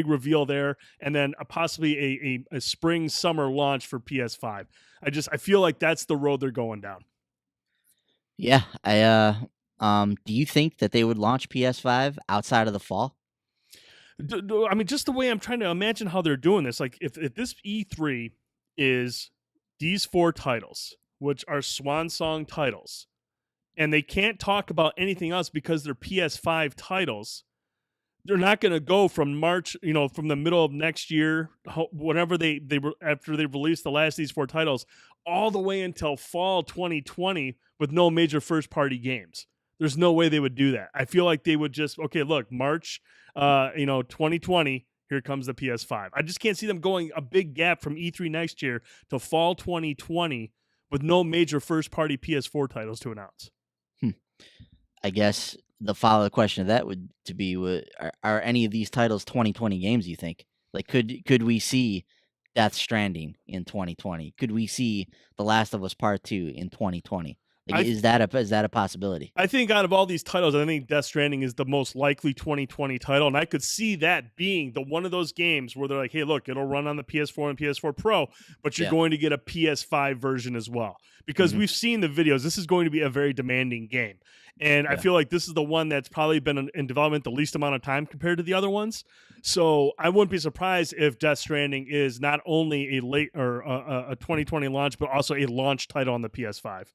reveal there, and then possibly a spring summer launch for PS5. I feel like that's the road they're going down. Yeah, do you think that they would launch PS5 outside of the fall? I mean, just the way I'm trying to imagine how they're doing this. Like, if this E3 is these 4 titles, which are swan song titles, and they can't talk about anything else because they're PS5 titles, they're not going to go from March, from the middle of next year, whenever after they release the last of these 4 titles, all the way until fall 2020 with no major first party games. There's no way they would do that. I feel like they would just, okay, look, March, 2020, here comes the PS5. I just can't see them going a big gap from E3 next year to fall 2020 with no major first-party PS4 titles to announce. I guess the follow-up question of that would to be: are any of these titles 2020 games? You think? Like, could we see Death Stranding in 2020? Could we see The Last of Us Part 2 in 2020? Like, is that a possibility? I think out of all these titles, I think Death Stranding is the most likely 2020 title, and I could see that being the one of those games where they're like, hey, look, it'll run on the PS4 and PS4 Pro, but you're going to get a PS5 version as well. Because we've seen the videos. This is going to be a very demanding game. And I feel like this is the one that's probably been in development the least amount of time compared to the other ones. So I wouldn't be surprised if Death Stranding is not only a late or a 2020 launch, but also a launch title on the PS5.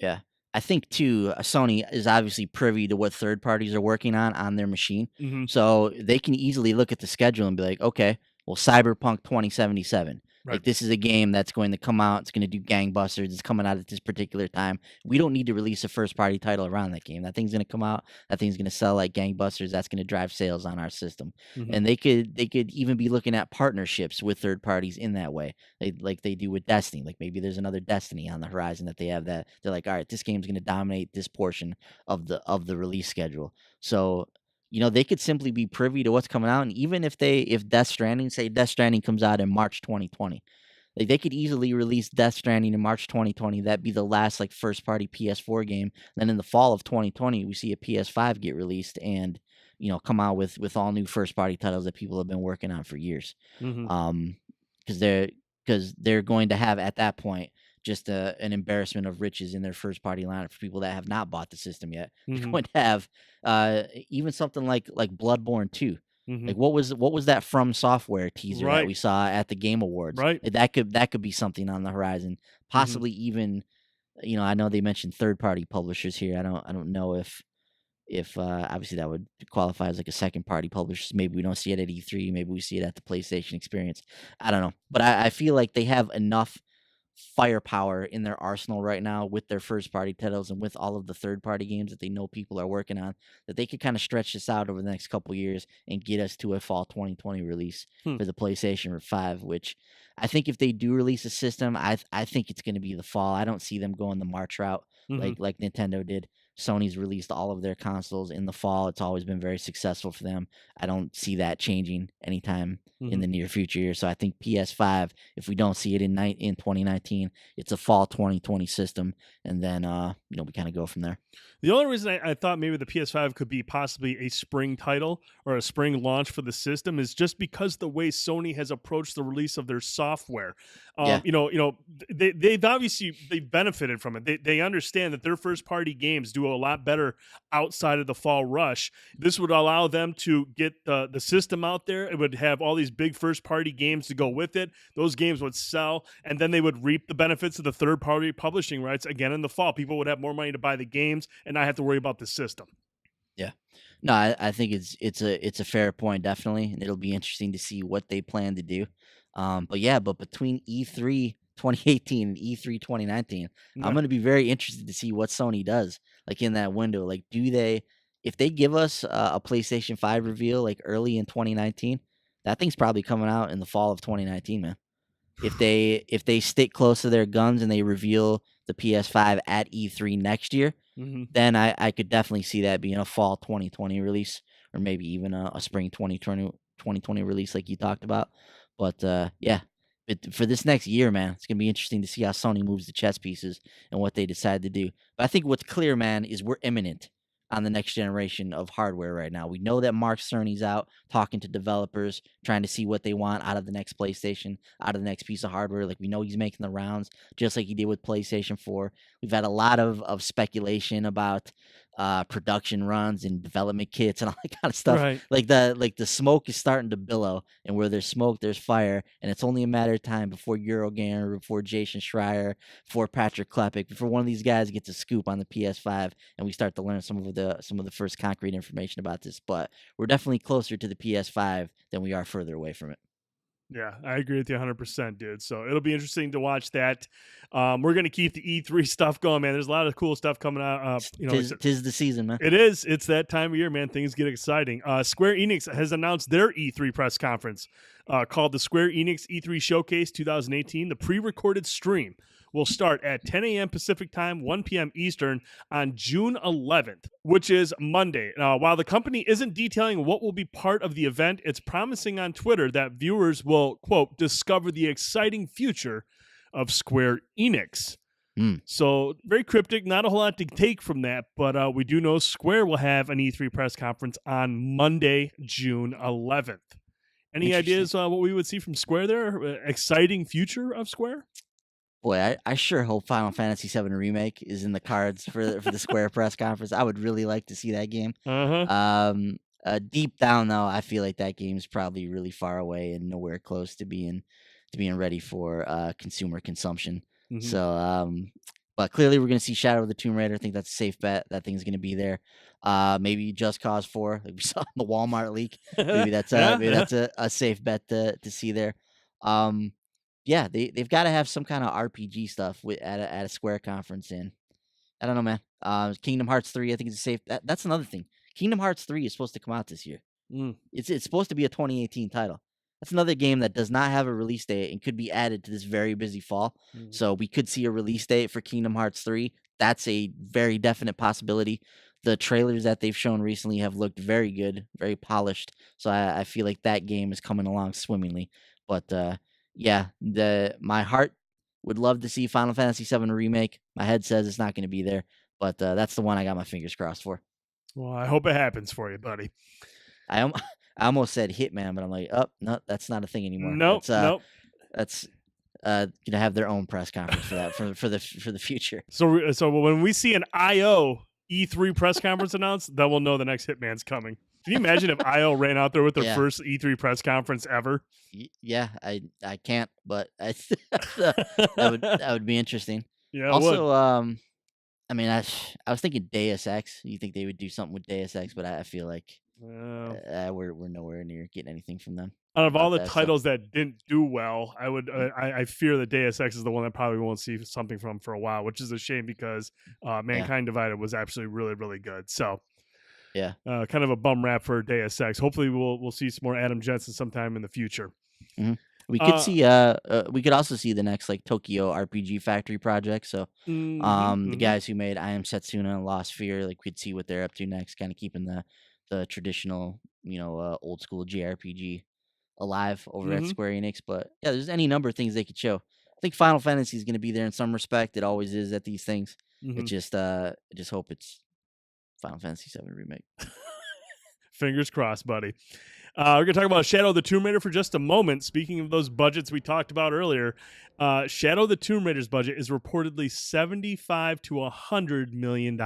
Yeah. I think, too, Sony is obviously privy to what third parties are working on their machine. Mm-hmm. So they can easily look at the schedule and be like, okay, well, Cyberpunk 2077. Right. Like, this is a game that's going to come out. It's going to do gangbusters. It's coming out at this particular time. We don't need to release a first-party title around that game. That thing's going to come out. That thing's going to sell like gangbusters. That's going to drive sales on our system. Mm-hmm. And they could even be looking at partnerships with third parties in that way, like they do with Destiny. Like, maybe there's another Destiny on the horizon that they have that they're like, all right, this game's going to dominate this portion of the release schedule. So they could simply be privy to what's coming out, and even if Death Stranding comes out in March 2020, like they could easily release Death Stranding in March 2020. That'd be the last like first party PS4 game. Then in the fall of 2020, we see a PS5 get released and come out with all new first party titles that people have been working on for years. Hmm. Because they're going to have at that point just an embarrassment of riches in their first party lineup for people that have not bought the system yet. They're Hmm. going to have even something like Bloodborne 2. Hmm. Like what was that From Software teaser that we Right. saw at the Game Awards? Right. Like, that could be something on the horizon. Hmm. Possibly even, I know they mentioned third party publishers here. I don't know if obviously that would qualify as like a second party publisher. Maybe we don't see it at E3. Maybe we see it at the PlayStation Experience. I don't know, but I feel like they have enough firepower in their arsenal right now with their first party titles and with all of the third party games that they know people are working on, that they could kind of stretch this out over the next couple years and get us to a fall 2020 release Hmm. for the PlayStation 5, which I think if they do release a system, I think it's going to be the fall. I don't see them going the March route Hmm. like Nintendo did. Sony's released all of their consoles in the fall. It's always been very successful for them. I don't see that changing anytime in Hmm. the near future here. So I think PS5, if we don't see it in 2019, it's a fall 2020 system, and then we kind of go from there. The only reason I thought maybe the PS5 could be possibly a spring title or a spring launch for the system is just because the way Sony has approached the release of their software. Yeah. They've obviously benefited from it. They understand that their first party games do a lot better outside of the fall rush. This would allow them to get the system out there. It would have all these big first party games to go with it. Those games would sell, and then they would reap the benefits of the third party publishing rights again in the fall. People would have more money to buy the games and not have to worry about the system. Yeah. No, I think it's a fair point, definitely, and it'll be interesting to see what they plan to do. But between E3 2018 and E3 2019, I'm Yeah. going to be very interested to see what Sony does, like in that window. Like, if they give us a PlayStation 5 reveal like early in 2019, that thing's probably coming out in the fall of 2019, man. If they stick close to their guns and they reveal the PS5 at E3 next year, Hmm. then I could definitely see that being a fall 2020 release, or maybe even a spring 2020 release like you talked about. But yeah, but for this next year, man, it's gonna be interesting to see how Sony moves the chess pieces and what they decide to do. But I think what's clear, man, is we're imminent on the next generation of hardware right now. We know that Mark Cerny's out talking to developers, trying to see what they want out of the next PlayStation, out of the next piece of hardware. Like, we know he's making the rounds, just like he did with PlayStation 4. We've had a lot of speculation about production runs and development kits and all that kind of stuff. Right. Like the smoke is starting to billow, and where there's smoke, there's fire, and it's only a matter of time before Eurogamer, before Jason Schreier, before Patrick Klepek, before one of these guys gets a scoop on the PS5, and we start to learn some of the first concrete information about this. But we're definitely closer to the PS5 than we are further away from it. Yeah, I agree with you 100%, dude. So it'll be interesting to watch that. We're going to keep the E3 stuff going, man. There's a lot of cool stuff coming out. Tis the season, man. It is. It's that time of year, man. Things get exciting. Square Enix has announced their E3 press conference called the Square Enix E3 Showcase 2018. The pre-recorded stream will start at 10 a.m. Pacific time, 1 p.m. Eastern on June 11th, which is Monday. While the company isn't detailing what will be part of the event, it's promising on Twitter that viewers will, quote, discover the exciting future of Square Enix. So very cryptic, not a whole lot to take from that, but we do know Square will have an E3 press conference on Monday, June 11th. Any ideas what we would see from Square there? Exciting future of Square? Boy, I sure hope Final Fantasy VII Remake is in the cards for the Square press conference. I would really like to see that game. Deep down though, I feel like that game's probably really far away and nowhere close to being ready for consumer consumption. Mhm. So, but clearly we're gonna see Shadow of the Tomb Raider. I think that's a safe bet. That thing's gonna be there. Maybe Just Cause 4, like we saw in the Walmart leak. Maybe that's a safe bet to see there. Yeah, they've got to have some kind of RPG stuff at a Square conference. And I don't know, man. Kingdom Hearts 3, I think it's a safe. That's another thing. Kingdom Hearts 3 is supposed to come out this year. It's supposed to be a 2018 title. That's another game that does not have a release date and could be added to this very busy fall. So we could see a release date for Kingdom Hearts 3. That's a very definite possibility. the trailers that they've shown recently have looked very good, very polished. So I feel like that game is coming along swimmingly. But yeah, my heart would love to see Final Fantasy VII remake. My head says it's not going to be there, but that's the one I got my fingers crossed for. Well, I hope it happens for you, buddy. I almost said Hitman, but I'm like, oh no, that's not a thing anymore. Nope, nope. That's gonna have their own press conference for that for the future. So when we see an IO E3 press conference announced, then we'll know the next Hitman's coming. Can you imagine if IO ran out there with their first E3 press conference ever? Yeah, I can't, but that would be interesting. Yeah. Also, I mean, I was thinking Deus Ex. You think they would do something with Deus Ex, but I feel like we're nowhere near getting anything from them. Out of all the titles that didn't do well, I fear that Deus Ex is the one that probably won't see something from for a while, which is a shame because Mankind Divided was absolutely really, really good. So yeah, kind of a bum rap for Deus Ex. Hopefully we'll see some more Adam Jensen sometime in the future. Mm-hmm. We could see we could also see the next like Tokyo RPG Factory project. So the guys who made I Am Setsuna and Lost Sphere, like we'd see what they're up to next, kind of keeping the traditional, old school JRPG alive over at Square Enix. But yeah, there's any number of things they could show. I think Final Fantasy is going to be there in some respect. It always is at these things. It just I just hope it's Final Fantasy VII remake. Fingers crossed, buddy. We're going to talk about Shadow of the Tomb Raider for just a moment. Speaking of those budgets we talked about earlier, Shadow of the Tomb Raider's budget is reportedly $75 to $100 million.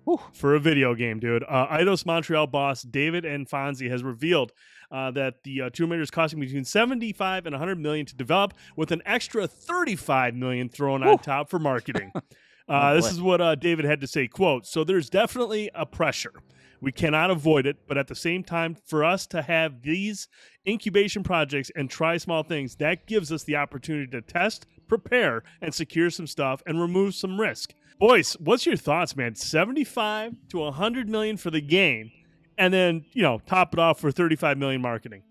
Whew. For a video game, dude. Eidos Montreal boss David N. Fonzie has revealed that the Tomb Raider is costing between $75 and $100 million to develop, with an extra $35 million thrown on top for marketing. This is what David had to say, quote, "So there's definitely a pressure. We cannot avoid it, but at the same time, for us to have these incubation projects and try small things, that gives us the opportunity to test, prepare, and secure some stuff and remove some risk." Boys, what's your thoughts, man? $75 to $100 million for the game, and then, top it off for $35 million marketing.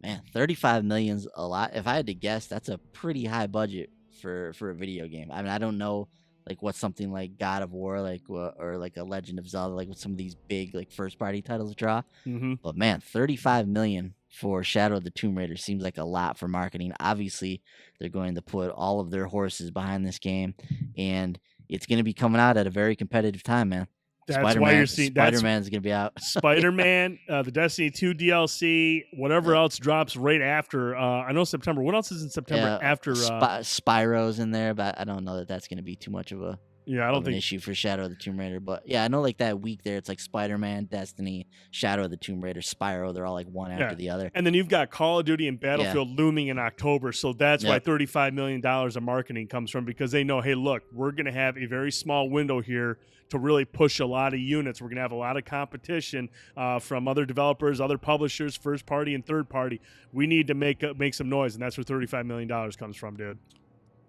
Man, $35 million's a lot. If I had to guess, that's a pretty high budget for a video game. I mean, I don't know like what something like God of War, or like a Legend of Zelda, like what some of these big like first party titles draw. But man, $35 million for Shadow of the Tomb Raider seems like a lot for marketing. Obviously, they're going to put all of their horses behind this game, and it's going to be coming out at a very competitive time, man. That's why you're seeing Spider-Man's going to be out. Spider-Man, the Destiny 2 DLC, whatever else drops right after. I know September. What else is in September after? Spyro's in there, but I don't know that that's going to be too much of a an issue for Shadow of the Tomb Raider. But yeah, I know like that week there, it's like Spider-Man, Destiny, Shadow of the Tomb Raider, Spyro. They're all like one after the other. And then you've got Call of Duty and Battlefield looming in October. So that's why $35 million of marketing comes from, because they know, hey, look, we're going to have a very small window here to really push a lot of units. We're going to have a lot of competition from other developers, other publishers, first party and third party. We need to make some noise, and that's where $35 million comes from, dude.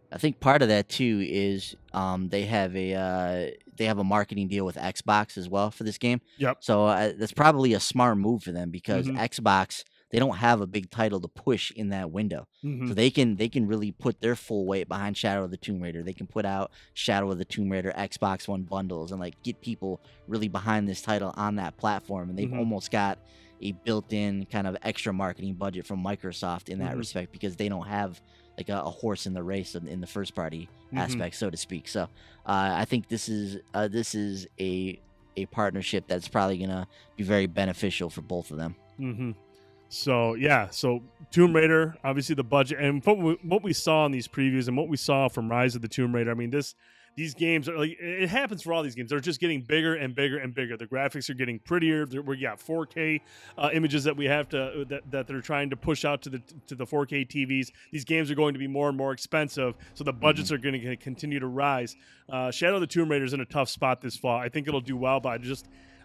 I think part of that too is they have a marketing deal with Xbox as well for this game. Yep. So that's probably a smart move for them, because Xbox, they don't have a big title to push in that window. So they can really put their full weight behind Shadow of the Tomb Raider. They can put out Shadow of the Tomb Raider Xbox One bundles and like get people really behind this title on that platform. And they've almost got a built-in kind of extra marketing budget from Microsoft in that respect, because they don't have like a horse in the race in the first party aspect, so to speak. So I think this is a partnership that's probably gonna be very beneficial for both of them. So Tomb Raider, obviously the budget, and what we saw in these previews and what we saw from Rise of the Tomb Raider. I mean, these games are like, it happens for all these games. They're just getting bigger and bigger and bigger. The graphics are getting prettier. We got 4K images that we have that they're trying to push out to the 4K TVs. These games are going to be more and more expensive, so the budgets are going to continue to rise. Shadow of the Tomb Raider is in a tough spot this fall. I think it'll do well, but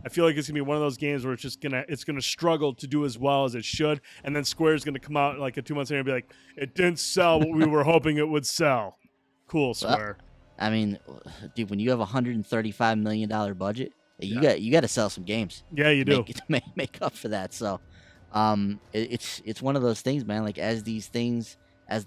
I feel like it's gonna be one of those games where it's gonna struggle to do as well as it should, and then Square's gonna come out like 2 months later and be like, it didn't sell what we were hoping it would sell. Cool, Square. Well, I mean, dude, when you have $135 million budget, you got to sell some games. Yeah, you do. Make up for that. So, it's one of those things, man. Like as the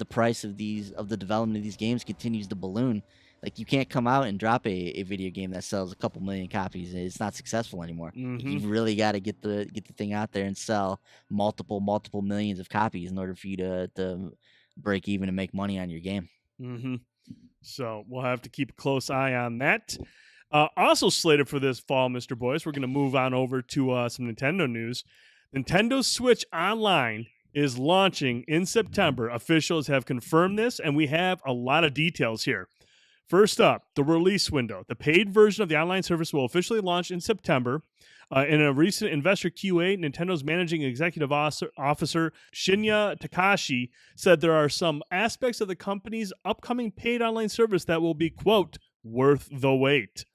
price of the development of these games continues to balloon, Like you can't come out and drop a video game that sells a couple million copies. It's not successful anymore. Like Mm-hmm. you've really got to get the thing out there and sell multiple millions of copies in order for you to break even and make money on your game. Mm-hmm. So we'll have to keep a close eye on that. Also slated for this fall, Mr. Boyce, we're going to move on over to some Nintendo news. Nintendo Switch Online is launching in September. Officials have confirmed this, and we have a lot of details here. First up, the release window. The paid version of the online service will officially launch in September. In a recent investor QA, Nintendo's managing executive officer Shinya Takashi said there are some aspects of the company's upcoming paid online service that will be, quote, worth the wait.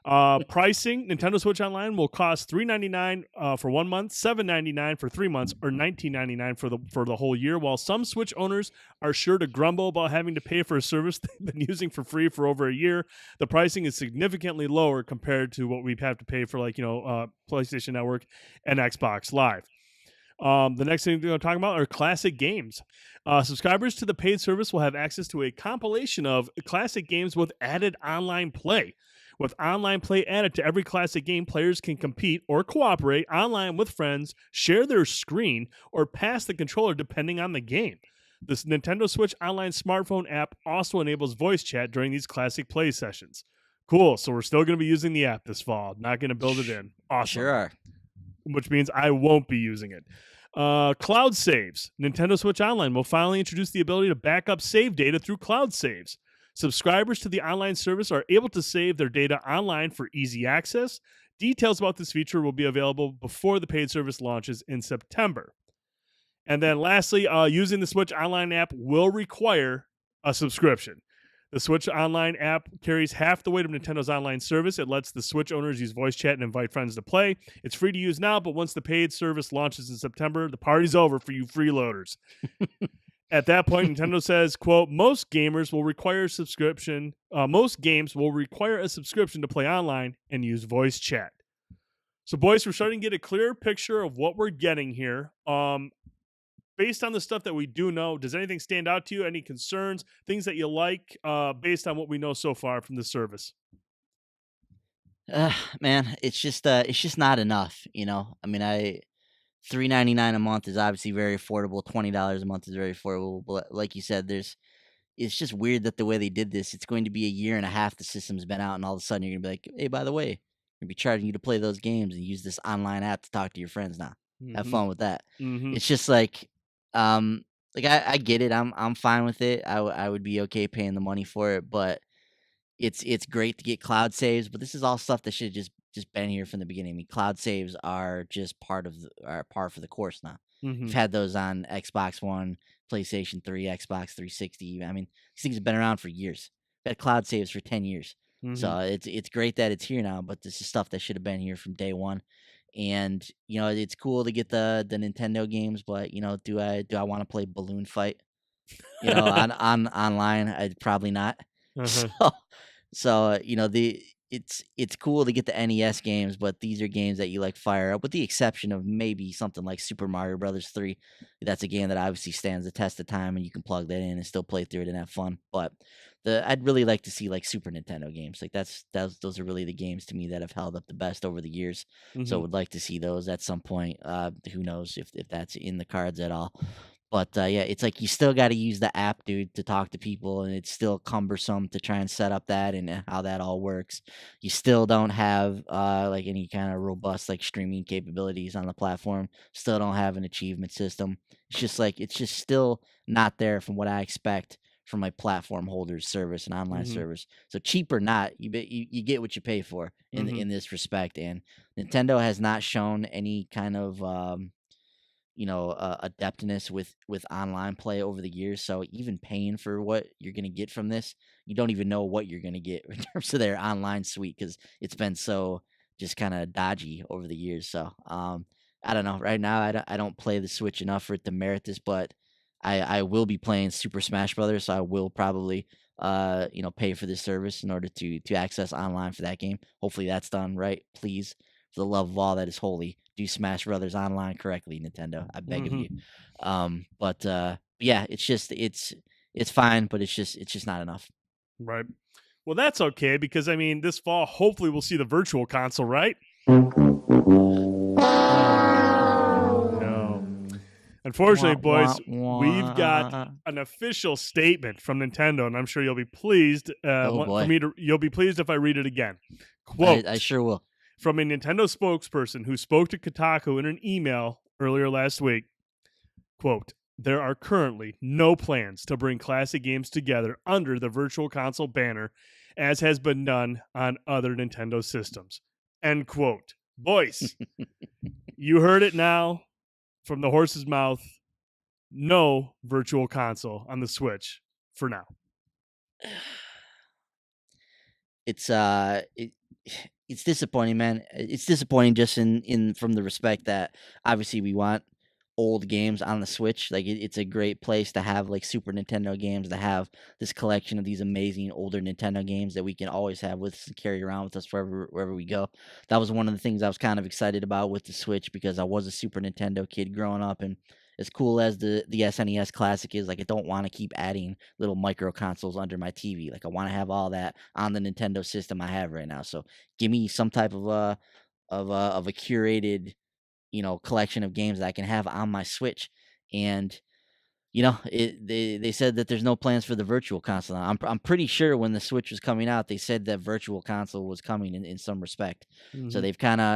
Pricing: Nintendo Switch Online will cost $3.99 for 1 month, $7.99 for 3 months, or $19.99 for the whole year. While some Switch owners are sure to grumble about having to pay for a service they've been using for free for over a year, the pricing is significantly lower compared to what we have to pay for, PlayStation Network and Xbox Live. The next thing we're going to talk about are classic games. Subscribers to the paid service will have access to a compilation of classic games with added online play. With online play added to every classic game, players can compete or cooperate online with friends, share their screen, or pass the controller depending on the game. This Nintendo Switch Online smartphone app also enables voice chat during these classic play sessions. Cool, so we're still going to be using the app this fall. Not going to build it in. Awesome. Sure are. Which means I won't be using it. Cloud saves. Nintendo Switch Online will finally introduce the ability to back up save data through cloud saves. Subscribers to the online service are able to save their data online for easy access. Details about this feature will be available before the paid service launches in September. And then lastly, using the Switch Online app will require a subscription. The Switch Online app carries half the weight of Nintendo's online service. It lets the Switch owners use voice chat and invite friends to play. It's free to use now, but once the paid service launches in September, the party's over for you freeloaders. At that point, Nintendo says, quote, most gamers will require a subscription. Most games will require a subscription to play online and use voice chat. So, boys, we're starting to get a clearer picture of what we're getting here. Based on the stuff that we do know, does anything stand out to you? Any concerns, things that you like, based on what we know so far from the service? Man, it's just not enough. I mean, $3.99 a month is obviously very affordable. $20 a month is very affordable. But like you said, it's just weird that the way they did this. It's going to be a year and a half the system's been out, and all of a sudden you're gonna be like, hey, by the way, we're gonna be charging you to play those games and use this online app to talk to your friends now. Have fun with that. It's just um, I get it. I'm fine with it. I would be okay paying the money for it, but it's great to get cloud saves. But this is all stuff that should just been here from the beginning. I mean, cloud saves are just are par for the course now. We've had those on Xbox One, PlayStation 3, Xbox 360. I mean, these things have been around for years. We've had cloud saves for 10 years. So it's great that it's here now, but this is stuff that should have been here from day one. And it's cool to get the Nintendo games, but do I want to play Balloon Fight? On online, I'd probably not. So it's cool to get the NES games, but these are games that you fire up, with the exception of maybe something like Super Mario Brothers 3. That's a game that obviously stands the test of time, and you can plug that in and still play through it and have fun. But I'd really like to see Super Nintendo games. Those are really the games to me that have held up the best over the years. So would like to see those at some point. Who knows if that's in the cards at all. But yeah, it's you still got to use the app, dude, to talk to people, and it's still cumbersome to try and set up that and how that all works. You still don't have any kind of robust streaming capabilities on the platform. Still don't have an achievement system. It's just still not there from what I expect from my platform holders service and online service. So cheap or not, you get what you pay for in this respect. And Nintendo has not shown any kind of adeptness with online play over the years. So even paying for what you're going to get from this, you don't even know what you're going to get in terms of their online suite, because it's been so just kind of dodgy over the years. So I don't know. Right now, I don't play the Switch enough for it to merit this, but I will be playing Super Smash Brothers, so I will probably pay for this service in order to access online for that game. Hopefully that's done right. Please, for the love of all that is holy, do Smash Brothers online correctly, Nintendo. I beg of you. But yeah, it's fine, but it's just not enough. Right. Well, that's okay because I mean, this fall, hopefully, we'll see the virtual console, right? Oh no! Unfortunately, Wah, wah, boys, we've got wah. an official statement from Nintendo, and I'm sure you'll be pleased. Oh boy, You'll be pleased if I read it again. I Quote sure will. from a Nintendo spokesperson who spoke to Kotaku in an email earlier last week. Quote, there are currently no plans to bring classic games together under the Virtual Console banner, as has been done on other Nintendo systems. End quote. Boys, you heard it now from the horse's mouth. No Virtual Console on the Switch for now. It's it's disappointing, man. It's disappointing just in from the respect that obviously we want old games on the Switch. Like it's a great place to have like Super Nintendo games, to have this collection of these amazing older Nintendo games that we can always have with us and carry around with us wherever we go. That was one of the things I was kind of excited about with the Switch because I was a Super Nintendo kid growing up, and as cool as the SNES Classic is, like I don't want to keep adding little micro consoles under my TV. Like I want to have all that on the Nintendo system I have right now. So give me some type of a curated, collection of games that I can have on my Switch. And they said that there's no plans for the virtual console. I'm pretty sure when the Switch was coming out, they said that virtual console was coming in some respect. So Mm-hmm.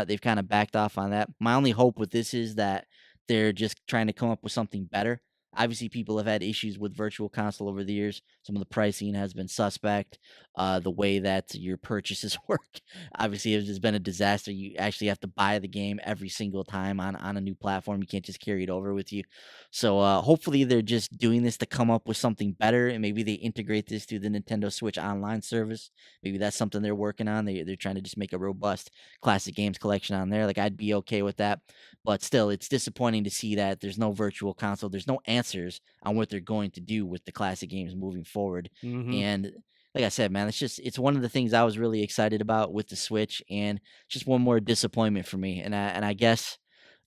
they've kind of backed off on that. My only hope with this is that they're just trying to come up with something better. Obviously, people have had issues with virtual console over the years. Some of the pricing has been suspect. The way that your purchases work, obviously, it has been a disaster. You actually have to buy the game every single time on a new platform. You can't just carry it over with you. So hopefully they're just doing this to come up with something better, and maybe they integrate this through the Nintendo Switch Online service. Maybe that's something they're working on. They're trying to just make a robust classic games collection on there. Like I'd be okay with that, but still, it's disappointing to see that there's no virtual console. There's no answers on what they're going to do with the classic games moving forward. Mm-hmm. And like I said, man, it's one of the things I was really excited about with the Switch, and just one more disappointment for me. And I guess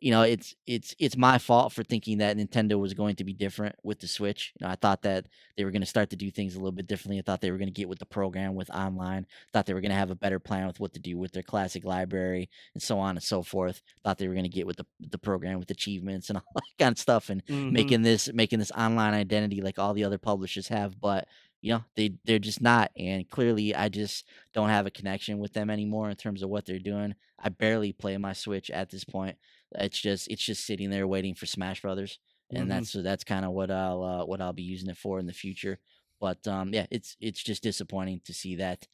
it's my fault for thinking that Nintendo was going to be different with the Switch. I thought that they were going to start to do things a little bit differently. I thought they were going to get with the program with online. Thought they were going to have a better plan with what to do with their classic library and so on and so forth. Thought they were going to get with the program with achievements and all that kind of stuff, and Mm-hmm. making this online identity like all the other publishers have. But they're just not, and clearly I just don't have a connection with them anymore in terms of what they're doing. I barely play my Switch at this point. It's just sitting there waiting for Smash Brothers, and Mm-hmm. that's kind of what I'll be using it for in the future. But yeah, it's just disappointing to see that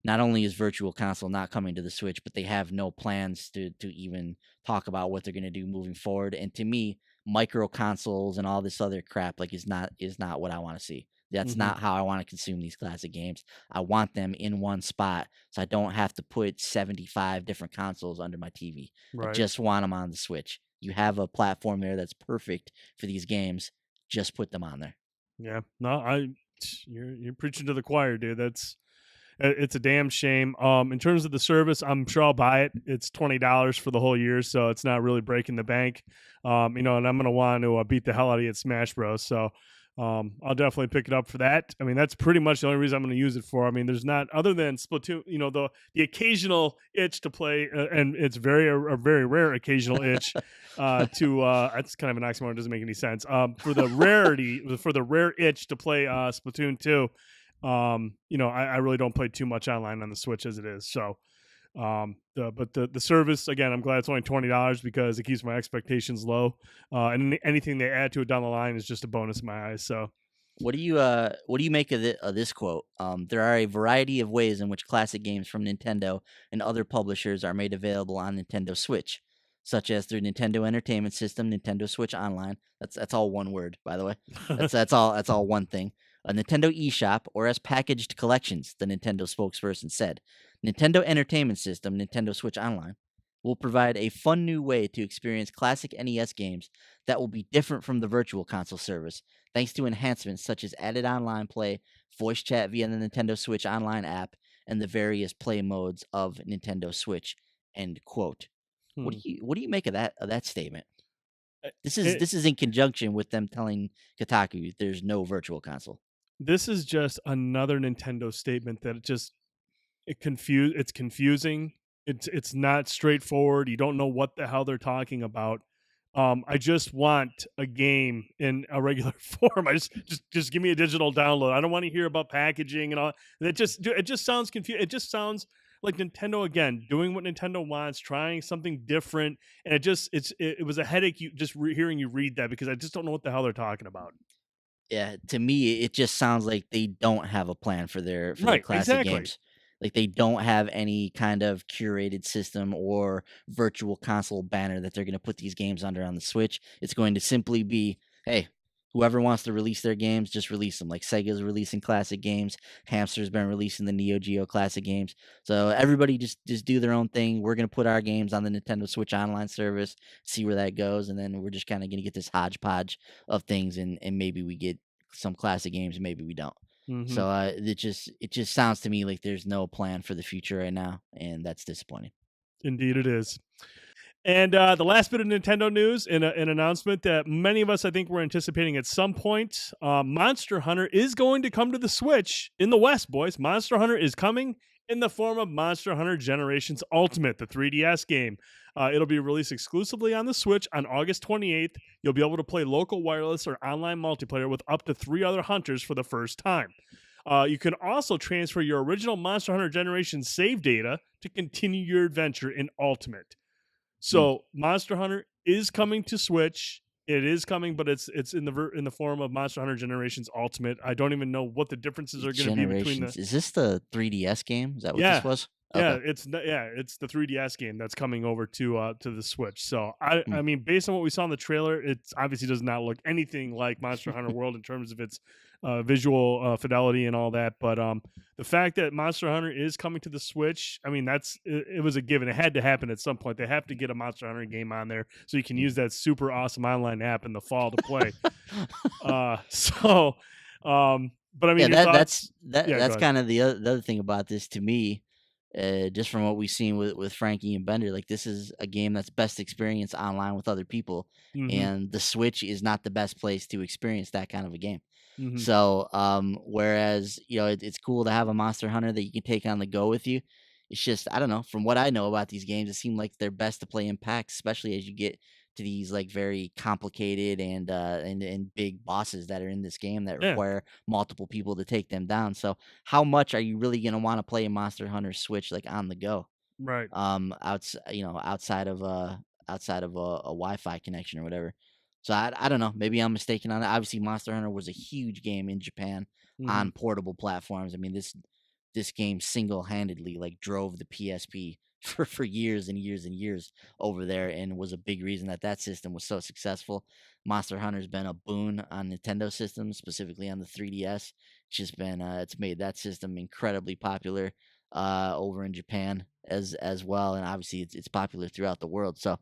not only is Virtual Console not coming to the Switch, but they have no plans to even talk about what they're going to do moving forward. And to me, micro consoles and all this other crap like is not what I want to see. That's Mm-hmm. not how I want to consume these classic games. I want them in one spot so I don't have to put 75 different consoles under my TV. I Right. just want them on the Switch. You have a platform there that's perfect for these games. Just put them on there. Yeah. No, you're preaching to the choir, dude. It's a damn shame. In terms of the service, I'm sure I'll buy it. It's $20 for the whole year, so it's not really breaking the bank. And I'm gonna want to beat the hell out of you at Smash Bros. So, I'll definitely pick it up for that. I mean, that's pretty much the only reason I'm gonna use it for. I mean, there's not other than Splatoon. The occasional itch to play, and it's a very rare occasional itch. It's kind of an oxymoron. It doesn't make any sense. For the rare itch to play Splatoon 2. I really don't play too much online on the Switch as it is. So, the service again, I'm glad it's only $20 because it keeps my expectations low. And anything they add to it down the line is just a bonus in my eyes. So, What do you make of this quote? There are a variety of ways in which classic games from Nintendo and other publishers are made available on Nintendo Switch, such as through Nintendo Entertainment System, Nintendo Switch Online. That's all one word, by the way. That's all one thing. A Nintendo eShop or as packaged collections, the Nintendo spokesperson said. Nintendo Entertainment System, Nintendo Switch Online will provide a fun new way to experience classic NES games that will be different from the Virtual Console service, thanks to enhancements such as added online play, voice chat via the Nintendo Switch Online app, and the various play modes of Nintendo Switch. End quote. What hmm. do you make of that statement? This is It, this is in conjunction with them telling Kotaku there's no Virtual Console. This is just another Nintendo statement that it's confusing. It's not straightforward. You don't know what the hell they're talking about. I just want a game in a regular form. I just give me a digital download. I don't want to hear about packaging and all. It just sounds confused. It just sounds like Nintendo again doing what Nintendo wants, trying something different, and it was a headache. Hearing you read that because I just don't know what the hell they're talking about. Yeah, to me, it just sounds like they don't have a plan for their Right? classic Exactly. games. Like they don't have any kind of curated system or virtual console banner that they're going to put these games under on the Switch. It's going to simply be, hey, whoever wants to release their games, just release them. Like Sega's releasing classic games, Hamster's been releasing the Neo Geo classic games. So everybody just do their own thing. We're going to put our games on the Nintendo Switch online service, see where that goes, and then we're just kind of going to get this hodgepodge of things, and maybe we get some classic games and maybe we don't. Hmm. So it just sounds to me like there's no plan for the future right now, and that's disappointing. Indeed, it is. And the last bit of Nintendo news, an announcement that many of us, I think, were anticipating at some point. Monster Hunter is going to come to the Switch in the West, boys. Monster Hunter is coming in the form of Monster Hunter Generations Ultimate, the 3DS game. It'll be released exclusively on the Switch on August 28th. You'll be able to play local wireless or online multiplayer with up to 3 other hunters for the first time. You can also transfer your original Monster Hunter Generations save data to continue your adventure in Ultimate. Mm. So Monster Hunter is coming to Switch. It is coming, but it's in the form of Monster Hunter Generations Ultimate. I don't even know what the differences are going to be between the. Generations. Is this the 3DS game? Is that what this Yeah, was? yeah, Okay. it's the 3DS game that's coming over to the Switch. So I Mm. I mean, based on what we saw in the trailer, it obviously does not look anything like Monster Hunter World in terms of its visual fidelity and all that. But the fact that Monster Hunter is coming to the Switch, I mean, it was a given. It had to happen at some point. They have to get a Monster Hunter game on there so you can use that super awesome online app in the fall to play. So, but I mean, Yeah, your that thoughts? that's that Yeah, go that's ahead. kind of the other thing about this to me, just from what we've seen with Frankie and Bender. Like this is a game that's best experienced online with other people, Mm-hmm. and the Switch is not the best place to experience that kind of a game. Mm-hmm. So, whereas it's cool to have a Monster Hunter that you can take on the go with you. It's just I don't know. From what I know about these games, it seems like they're best to play in packs, especially as you get to these like very complicated and big bosses that are in this game that Yeah. require multiple people to take them down. So, how much are you really gonna want to play a Monster Hunter Switch like on the go? Right. Outside of a Wi-Fi connection or whatever. So I don't know. Maybe I'm mistaken on that. Obviously, Monster Hunter was a huge game in Japan Mm-hmm. on portable platforms. I mean, this game single handedly like drove the PSP for years and years and years over there, and was a big reason that that system was so successful. Monster Hunter's been a boon on Nintendo systems, specifically on the 3DS. It's just been it's made that system incredibly popular over in Japan as well, and obviously it's popular throughout the world. So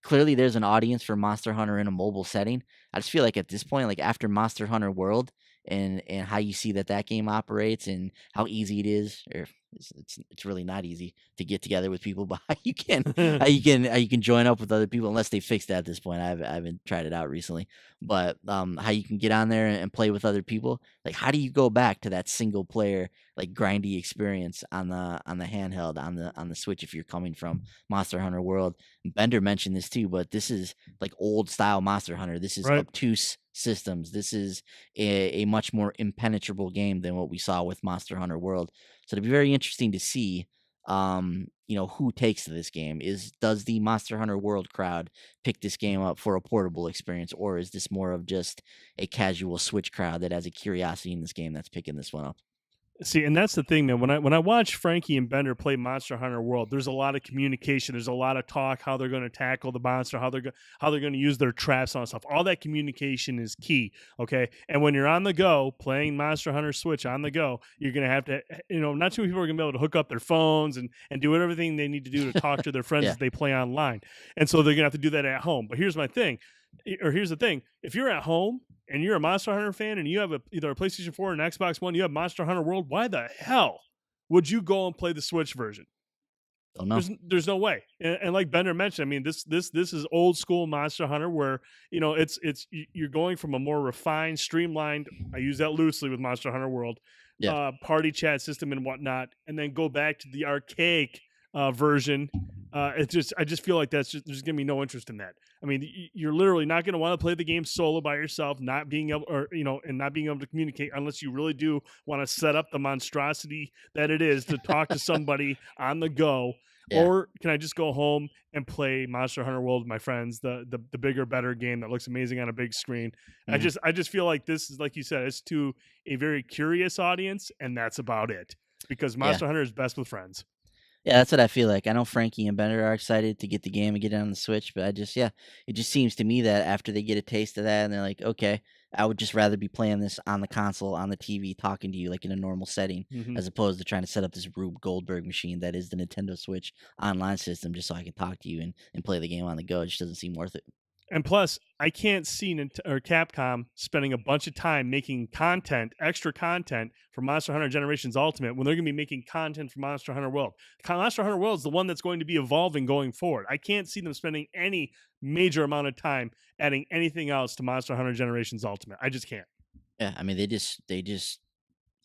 clearly, there's an audience for Monster Hunter in a mobile setting. I just feel like at this point, like after Monster Hunter World and how you see that game operates and how easy it is, or it's really not easy to get together with people, but how you can join up with other people unless they fixed that at this point. I haven't tried it out recently, but how you can get on there and play with other people. Like, how do you go back to that single player like grindy experience on the handheld on the Switch if you're coming from Monster Hunter World? Bender mentioned this too, but this is like old style Monster Hunter. This is Right. obtuse systems. This is a much more impenetrable game than what we saw with Monster Hunter World. So it'll be very interesting to see who takes to this game. Does the Monster Hunter World crowd pick this game up for a portable experience, or is this more of just a casual Switch crowd that has a curiosity in this game that's picking this one up? See, and that's the thing, man. When I watch Frankie and Bender play Monster Hunter World, there's a lot of communication. There's a lot of talk how they're going to tackle the monster, how they're going to use their traps and all that stuff. All that communication is key. Okay, and when you're on the go playing Monster Hunter Switch on the go, you're going to have to, not too many people are going to be able to hook up their phones and do everything they need to do to talk to their friends Yeah. as they play online, and so they're going to have to do that at home. But here's the thing: if you're at home and you're a Monster Hunter fan and you have either a PlayStation 4 or an Xbox One, you have Monster Hunter World, why the hell would you go and play the Switch version? Don't know. There's no way. And like Bender mentioned, I mean, this is old school Monster Hunter where you're going from a more refined, streamlined. I use that loosely with Monster Hunter World, Yeah. party chat system and whatnot, and then go back to the archaic version. I just feel like there's gonna be no interest in that. I mean, you're literally not gonna want to play the game solo by yourself, not being able, or and not being able to communicate unless you really do want to set up the monstrosity that it is to talk to somebody on the go. Yeah. Or can I just go home and play Monster Hunter World with my friends, the bigger, better game that looks amazing on a big screen? Mhm. I just feel like this is, like you said, it's to a very curious audience, and that's about it. Because Yeah. Monster Hunter is best with friends. Yeah, that's what I feel like. I know Frankie and Bender are excited to get the game and get it on the Switch, but yeah, it just seems to me that after they get a taste of that and they're like, okay, I would just rather be playing this on the console, on the TV, talking to you like in a normal setting, Mhm. as opposed to trying to set up this Rube Goldberg machine that is the Nintendo Switch online system just so I can talk to you and play the game on the go. It just doesn't seem worth it. And plus, I can't see or Capcom spending a bunch of time making content, extra content for Monster Hunter Generations Ultimate when they're going to be making content for Monster Hunter World. Monster Hunter World is the one that's going to be evolving going forward. I can't see them spending any major amount of time adding anything else to Monster Hunter Generations Ultimate. I just can't. Yeah, I mean they just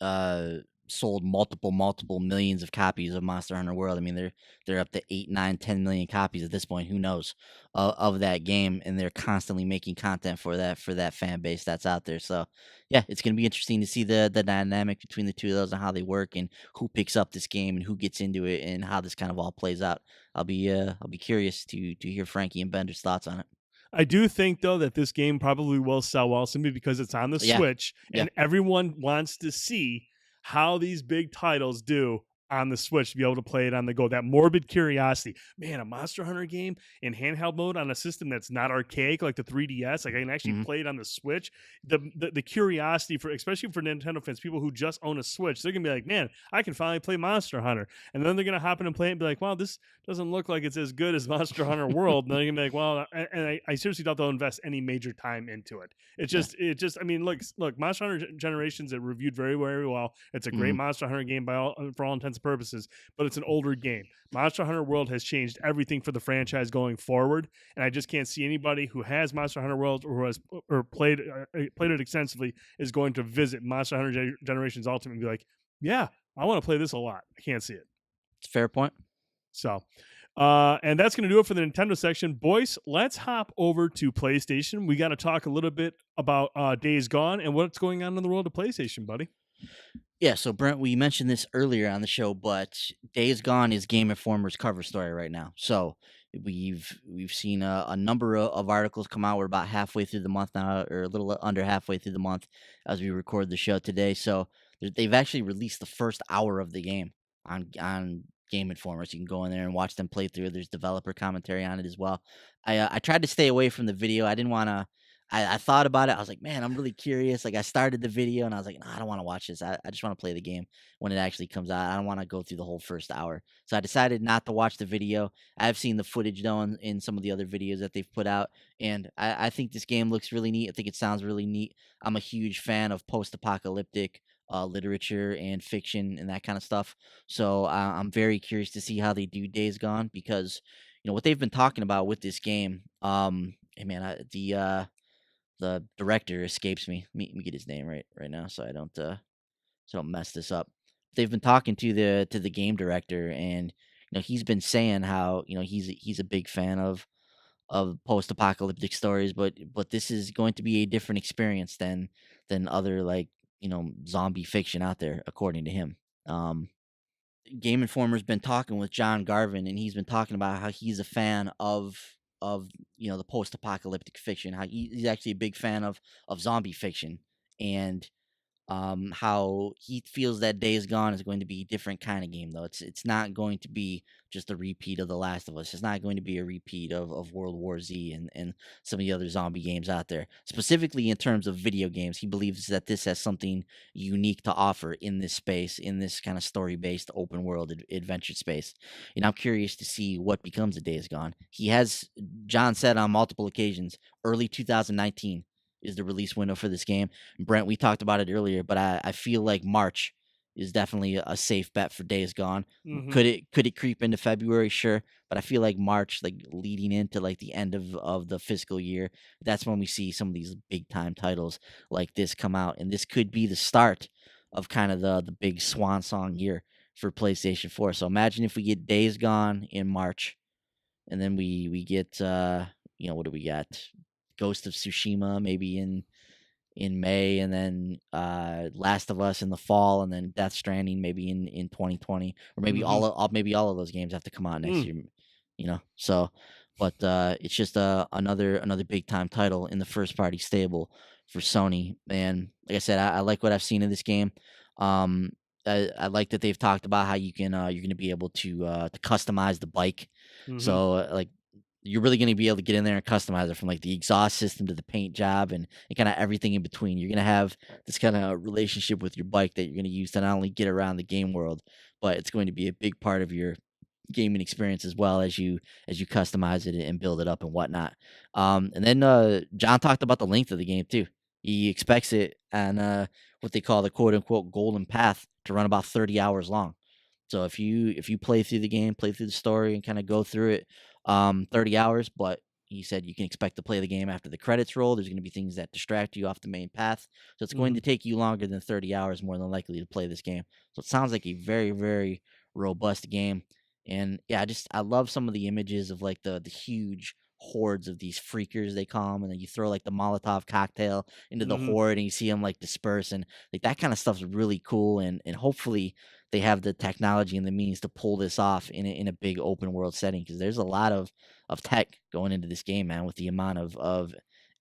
uh sold multiple millions of copies of Monster Hunter World. I mean they're up to 8, 9, 10 million copies at this point. Who knows of that game, and they're constantly making content for that fan base that's out there. So yeah, it's gonna be interesting to see the dynamic between the two of those and how they work and who picks up this game and who gets into it and how this kind of all plays out. I'll be curious to hear Frankie and Bender's thoughts on it. I do think though that this game probably will sell well simply because it's on the Yeah, Switch yeah. and everyone wants to see how these big titles do on the Switch to be able to play it on the go. That morbid curiosity. Man, a Monster Hunter game in handheld mode on a system that's not archaic like the 3DS. Like I can actually Hmm. play it on the Switch. The curiosity for, especially for Nintendo fans, people who just own a Switch, they're gonna be like, man, I can finally play Monster Hunter. And then they're gonna hop in and play it and be like, wow, this doesn't look like it's as good as Monster Hunter World. And they're gonna be like, well, and I seriously doubt they'll invest any major time into it. Yeah. It just, I mean, look, Monster Hunter Generations, it reviewed very, very well. It's a great Hmm. Monster Hunter game for all intents and purposes, but it's an older game. Monster Hunter World has changed everything for the franchise going forward, and I just can't see anybody who has Monster Hunter World or who has or played it extensively is going to visit Monster Hunter Generations Ultimate and be like, yeah, I want to play this a lot. I can't see it. It's a fair point. So, and that's going to do it for the Nintendo section. Boys, let's hop over to PlayStation. We got to talk a little bit about Days Gone and what's going on in the world of PlayStation, buddy. Yeah, so Brent, we mentioned this earlier on the show, but Days Gone is Game Informer's cover story right now. So we've seen a number of articles come out. We're about halfway through the month now, or a little under halfway through the month as we record the show today. So they've actually released the first hour of the game on Game Informer. So you can go in there and watch them play through. There's developer commentary on it as well. I tried to stay away from the video. I didn't want to. I thought about it. I was like, man, I'm really curious. Like, I started the video and I was like, nah, I don't want to watch this. I just want to play the game when it actually comes out. I don't want to go through the whole first hour. So I decided not to watch the video. I've seen the footage though in some of the other videos that they've put out. And I think this game looks really neat. I think it sounds really neat. I'm a huge fan of post apocalyptic literature and fiction and that kind of stuff. So I'm very curious to see how they do Days Gone because, what they've been talking about with this game. Hey man, the director escapes me. Let me get his name right now so I don't mess this up. They've been talking to the game director, and he's been saying how he's a big fan of post apocalyptic stories, but this is going to be a different experience than other like zombie fiction out there, according to him. Um, Game Informer's been talking with John Garvin, and he's been talking about how he's a fan of the post apocalyptic fiction. How he's actually a big fan of zombie fiction, and how he feels that Days Gone is going to be a different kind of game though. It's not going to be just a repeat of The Last of Us. It's not going to be a repeat of World War Z and some of the other zombie games out there. Specifically in terms of video games, he believes that this has something unique to offer in this space, in this kind of story-based open world adventure space. And I'm curious to see what becomes of Days Gone. John said on multiple occasions, early 2019 is the release window for this game. Brent, we talked about it earlier, but I feel like March is definitely a safe bet for Days Gone. Hmm. Could it creep into February? Sure, but I feel like March, like leading into like the end of the fiscal year, that's when we see some of these big time titles like this come out, and this could be the start of kind of the big swan song year for PlayStation 4. So imagine if we get Days Gone in March, and then we get what do we got? Ghost of Tsushima maybe in May, and then Last of Us in the fall, and then Death Stranding maybe in 2020, or maybe Hmm. maybe all of those games have to come out next Mm. year, So, but it's just another big time title in the first party stable for Sony. And like I said, I like what I've seen in this game. Um, I like that they've talked about how you're gonna be able to customize the bike. Hmm. So like you're really going to be able to get in there and customize it from like the exhaust system to the paint job and kind of everything in between. You're going to have this kind of relationship with your bike that you're going to use to not only get around the game world, but it's going to be a big part of your gaming experience as well as you customize it and build it up and whatnot. And then John talked about the length of the game too. He expects it on what they call the quote unquote golden path to run about 30 hours long. So if you play through the game, play through the story, and kind of go through it, 30 hours. But he said you can expect to play the game after the credits roll. There's going to be things that distract you off the main path, so it's going Hmm. to take you longer than 30 hours, more than likely, to play this game. So it sounds like a very very robust game. And yeah, I love some of the images of like the huge hordes of these freakers they call them, and then you throw like the Molotov cocktail into the Hmm. horde and you see them like disperse, and like that kind of stuff's really cool. And hopefully they have the technology and the means to pull this off in a big open world setting, because there's a lot of tech going into this game, man, with the amount of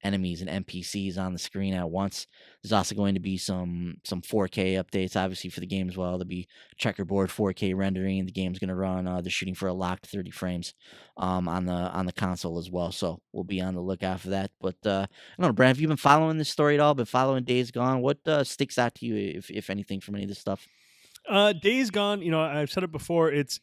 enemies and NPCs on the screen at once. There's also going to be some 4K updates, obviously, for the game as well. There'll be checkerboard 4K rendering. The game's going to run. They're shooting for a locked 30 frames on the console as well. So we'll be on the lookout for that. But I don't know, Brad, have you been following this story at all? Been following Days Gone? What sticks out to you, if anything, from any of this stuff? Days Gone. I've said it before. It's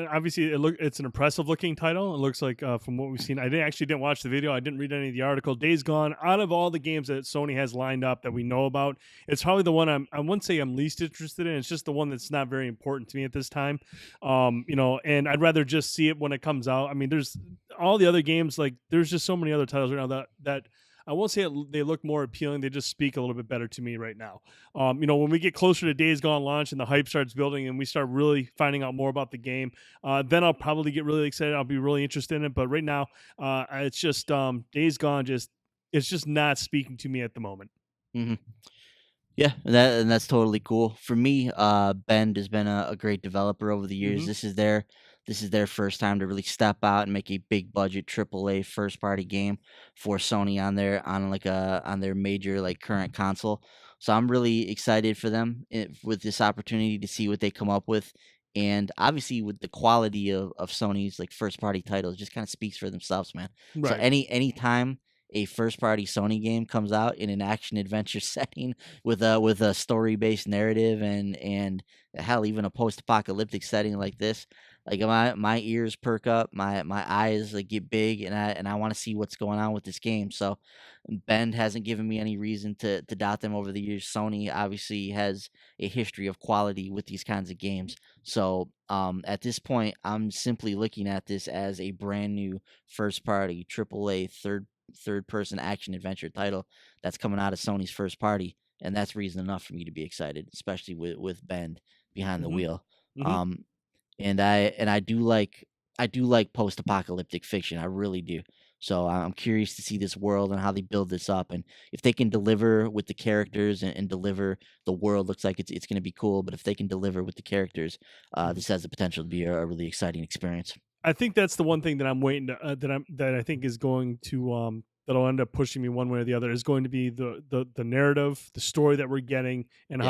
obviously it's an impressive looking title. It looks like from what we've seen. I didn't watch the video. I didn't read any of the article. Days Gone. Out of all the games that Sony has lined up that we know about, it's probably the one I wouldn't say I'm least interested in. It's just the one that's not very important to me at this time. And I'd rather just see it when it comes out. I mean, there's all the other games. Like there's just so many other titles right now that I won't say they look more appealing. They just speak a little bit better to me right now. When we get closer to Days Gone launch and the hype starts building and we start really finding out more about the game, then I'll probably get really excited. I'll be really interested in it. But right now, it's just Days Gone. It's just not speaking to me at the moment. Hmm. Yeah, and that's totally cool. For me, Bend has been a great developer over the years. Hmm. This is their first time to really step out and make a big budget AAA first party game for Sony on their major like current console. So I'm really excited for them with this opportunity to see what they come up with. And obviously with the quality of Sony's like first party titles just kind of speaks for themselves, man. So Right. anytime a first party Sony game comes out in an action adventure setting with a story based narrative and hell, even a post apocalyptic setting like this, like my ears perk up, my eyes like get big, and I want to see what's going on with this game. So Bend hasn't given me any reason to doubt them over the years. Sony obviously has a history of quality with these kinds of games. So at this point, I'm simply looking at this as a brand new first party AAA third person action adventure title that's coming out of Sony's first party, and that's reason enough for me to be excited, especially with Bend behind the Hmm. wheel. Hmm. Um, and I do like post apocalyptic fiction. I really do. So I'm curious to see this world and how they build this up, and if they can deliver with the characters and deliver the world. Looks like it's going to be cool. But if they can deliver with the characters, Hmm. this has the potential to be a really exciting experience. I think that's the one thing that I'm waiting to, that I think is going to that'll end up pushing me one way or the other is going to be the narrative, the story that we're getting, and Yeah.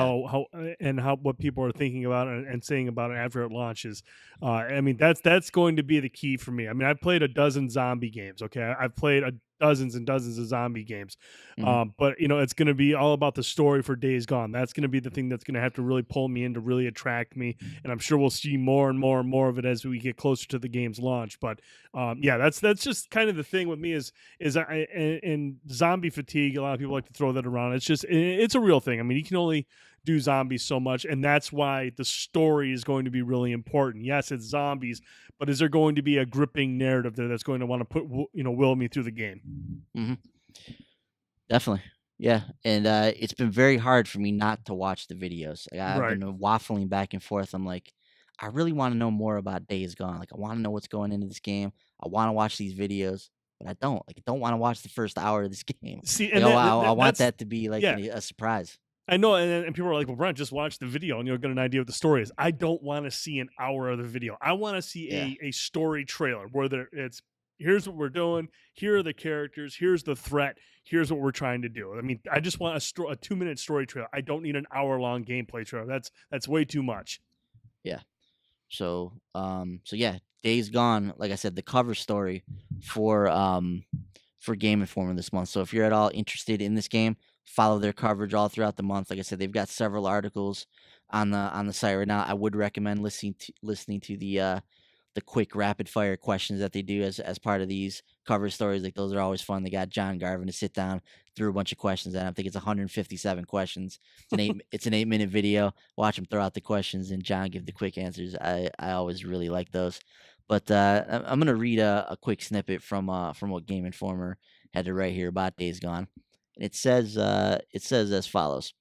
how what people are thinking about and saying about it after it launches. I mean that's going to be the key for me. I mean I've played a dozen zombie games. Okay, I've played dozens and dozens of zombie games, Hmm. but it's going to be all about the story for Days Gone. That's going to be the thing that's going to have to really pull me in to really attract me, and I'm sure we'll see more and more and more of it as we get closer to the game's launch. But yeah, that's just kind of the thing with me is and zombie fatigue. A lot of people like to throw that around. It's a real thing. I mean, you can only do zombies so much, and that's why the story is going to be really important. Yes, it's zombies, but is there going to be a gripping narrative there that's going to want to put will me through the game? Hmm. Definitely. Yeah. And it's been very hard for me not to watch the videos. Like, I've Right. been waffling back and forth. I'm like, I really want to know more about Days Gone. Like, I want to know what's going into this game. I want to watch these videos, but I don't. Like, I don't want to watch the first hour of this game. See, Like, and I want that's that to be like yeah. a surprise. I know, and people are like, "Well, Brent, just watch the video and you'll get an idea what the story is." I don't want to see an hour of the video. I want to see Yeah. a story trailer where it's here's what we're doing, here are the characters, here's the threat, here's what we're trying to do. I mean, I just want a 2-minute story trailer. I don't need an hour-long gameplay trailer. That's way too much. Yeah. So yeah, Days Gone, like I said, the cover story for Game Informer this month. So if you're at all interested in this game, follow their coverage all throughout the month. Like I said, they've got several articles on the site right now. I would recommend listening to the quick rapid fire questions that they do as part of these cover stories. Like, those are always fun. They got John Garvin to sit down through a bunch of questions, and I think it's 157 questions. It's an 8-minute video. Watch him throw out the questions and John give the quick answers. I always really like those. But I'm gonna read a quick snippet from what Game Informer had to write here about Days Gone, and it says as follows: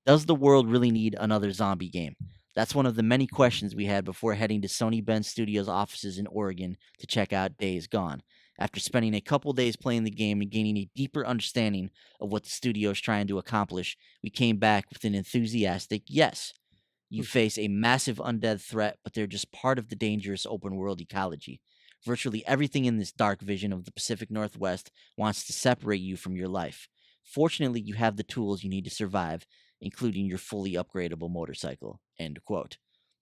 does the world really need another zombie game? That's one of the many questions we had before heading to Sony Bend Studios offices in Oregon to check out Days Gone. After spending a couple days playing the game and gaining a deeper understanding of what the studio is trying to accomplish, we came back with an enthusiastic yes. You face a massive undead threat, but they're just part of the dangerous open world ecology. Virtually everything in this dark vision of the Pacific Northwest wants to separate you from your life. Fortunately, you have the tools you need to survive, including your fully upgradable motorcycle. End quote.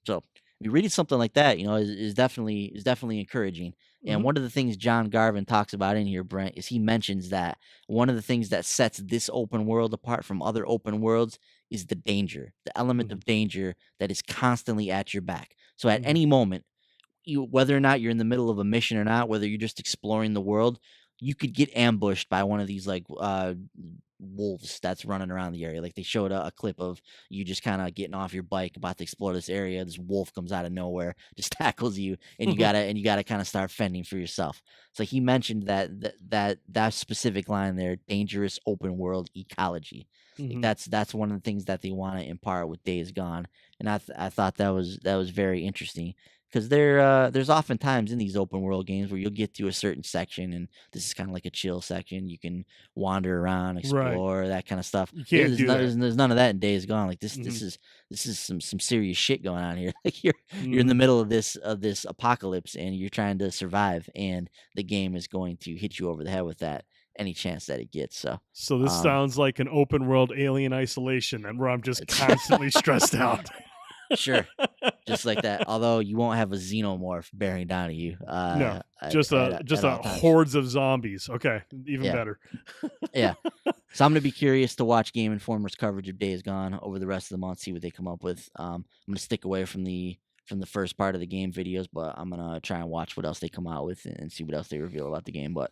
So, reading something like that, is definitely encouraging. And Mhm. one of the things John Garvin talks about in here, Brent, is he mentions that one of the things that sets this open world apart from other open worlds is the danger, the element Mhm. of danger that is constantly at your back. So at Mhm. any moment, whether or not you're in the middle of a mission or not, whether you're just exploring the world, you could get ambushed by one of these like wolves that's running around the area. Like, they showed a clip of you just kind of getting off your bike about to explore this area. This wolf comes out of nowhere, just tackles you, and you gotta kind of start fending for yourself. So he mentioned that specific line there, dangerous open world ecology. Like, Mhm. that's one of the things that they want to impart with Days Gone, and I thought that was very interesting. Because there's often times in these open world games where you'll get to a certain section, and this is kind of like a chill section. You can wander around, Right. explore, that kind of stuff. You can't do that. There's none of that in Days Gone. Like, Mhm. this is some serious shit going on here. Like, you're in the Mhm. middle of this apocalypse, and you're trying to survive, and the game is going to hit you over the head with that any chance that it gets. So, So this um, sounds like an open world Alien Isolation, and where I'm just constantly stressed out. sure, just like that. Although you won't have a xenomorph bearing down at you No, at, just at a all times. hordes of zombies. Okay, even Yeah, better. yeah. So I'm gonna be curious to watch Game Informer's coverage of Days Gone over the rest of the month, see what they come up with. I'm gonna stick away from the first part of the game videos, but I'm gonna try and watch what else they come out with and see what else they reveal about the game. But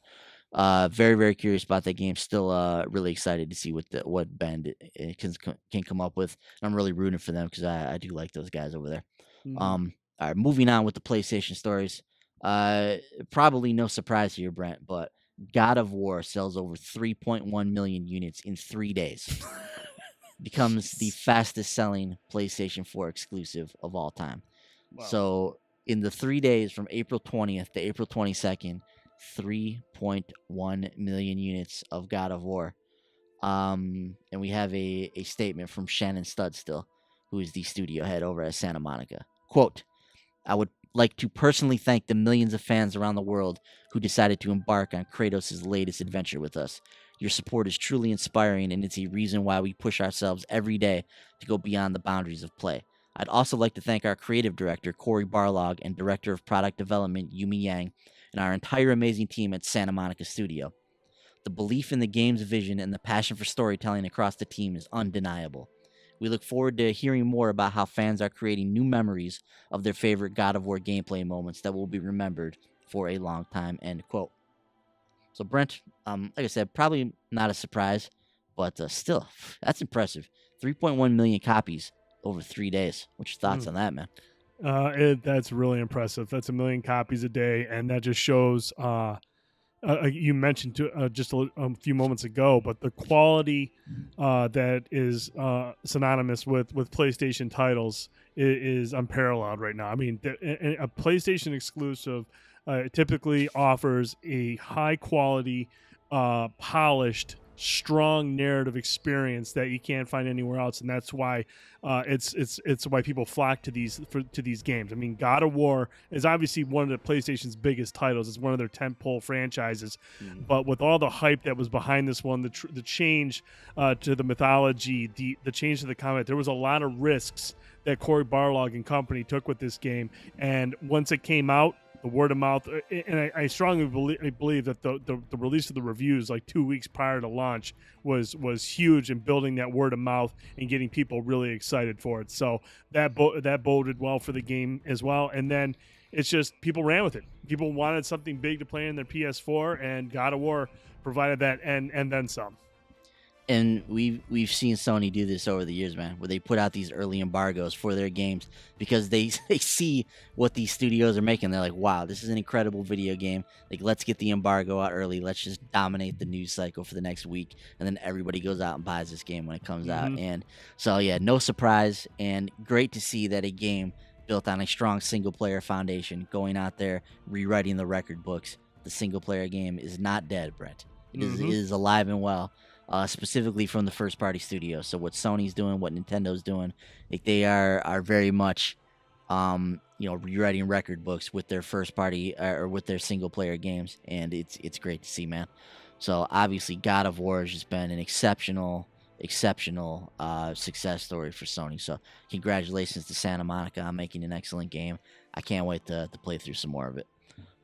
very very curious about that game. Still really excited to see what Bend can come up with. I'm really rooting for them because I do like those guys over there. Mhm. All right, moving on with the PlayStation stories. Uh, Probably no surprise here, Brent, but God of War sells over 3.1 million units in 3 days. Becomes the Jeez. fastest selling PlayStation 4 exclusive of all time. Wow. So, in the 3 days from April 20th to April 22nd, 3.1 million units of God of War. And we have a statement from Shannon Studstill, who is the studio head over at Santa Monica. Quote, I would like to personally thank the millions of fans around the world who decided to embark on Kratos' latest adventure with us. Your support is truly inspiring, and it's a reason why we push ourselves every day to go beyond the boundaries of play. I'd also like to thank our creative director, Corey Barlog, and director of product development, Yumi Yang, and our entire amazing team at Santa Monica Studio. The belief in the game's vision and the passion for storytelling across the team is undeniable. We look forward to hearing more about how fans are creating new memories of their favorite God of War gameplay moments that will be remembered for a long time. End quote. So Brent, like I said, probably not a surprise, but still, that's impressive. 3.1 million copies over 3 days. What's your thoughts Mm. on that, man? That's really impressive. That's 1 million copies a day, and that just shows. You mentioned just a few moments ago, but the quality that is synonymous with PlayStation titles is unparalleled right now. I mean, a PlayStation exclusive typically offers a high quality, polished, strong narrative experience that you can't find anywhere else, and that's why it's why people flock to these games. I mean, God of War is obviously one of the PlayStation's biggest titles. It's one of their tentpole franchises, but with all the hype that was behind this one, the change to the mythology, the change to the combat, there was a lot of risks that Cory Barlog and company took with this game, and once it came out, the word of mouth, and I strongly believe that the release of the reviews like 2 weeks prior to launch was huge in building that word of mouth and getting people really excited for it. So that boded well for the game as well. And then it's just people ran with it. People wanted something big to play in their PS4, and God of War provided that and then some. And we've seen Sony do this over the years, man, where they put out these early embargoes for their games because they see what these studios are making. They're like, wow, this is an incredible video game. Like, let's get the embargo out early. Let's just dominate the news cycle for the next week. And then everybody goes out and buys this game when it comes out. And so, yeah, no surprise. And great to see that a game built on a strong single-player foundation, going out there, rewriting the record books. The single-player game is not dead, Brett. It is alive and well. Specifically from the first-party studio. So what Sony's doing, what Nintendo's doing, like they are very much, rewriting record books with their first-party or with their single-player games, and it's great to see, man. So obviously, God of War has just been an exceptional success story for Sony. So congratulations to Santa Monica on making an excellent game. I can't wait to play through some more of it.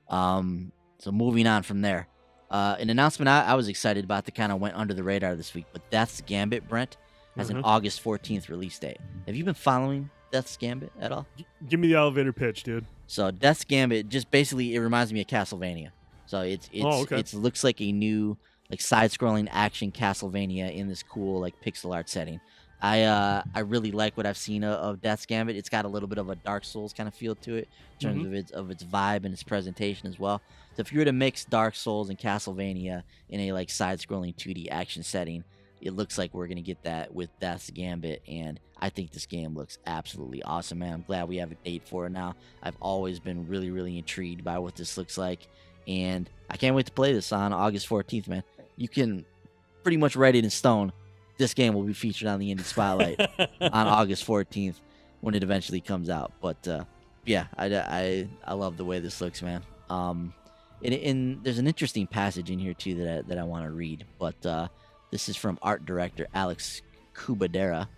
So moving on from there. An announcement I was excited about that kind of went under the radar this week, but Death's Gambit, Brent, has an August 14th release date. Have you been following Death's Gambit at all? Give me the elevator pitch, dude. So Death's Gambit, just basically, it reminds me of Castlevania. So it looks like a new like side-scrolling action Castlevania in this cool like pixel art setting. I really like what I've seen of Death's Gambit. It's got a little bit of a Dark Souls kind of feel to it in terms of its vibe and its presentation as well. So if you were to mix Dark Souls and Castlevania in a like side-scrolling 2D action setting, it looks like we're gonna get that with Death's Gambit, and I think this game looks absolutely awesome, man. I'm glad we have a date for it now. I've always been really, really intrigued by what this looks like, and I can't wait to play this on August 14th, man. You can pretty much write it in stone. This game will be featured on the Indie Spotlight on August 14th when it eventually comes out. But yeah, I love the way this looks, man. And there's an interesting passage in here too that I want to read. But this is from art director Alex Kubadera,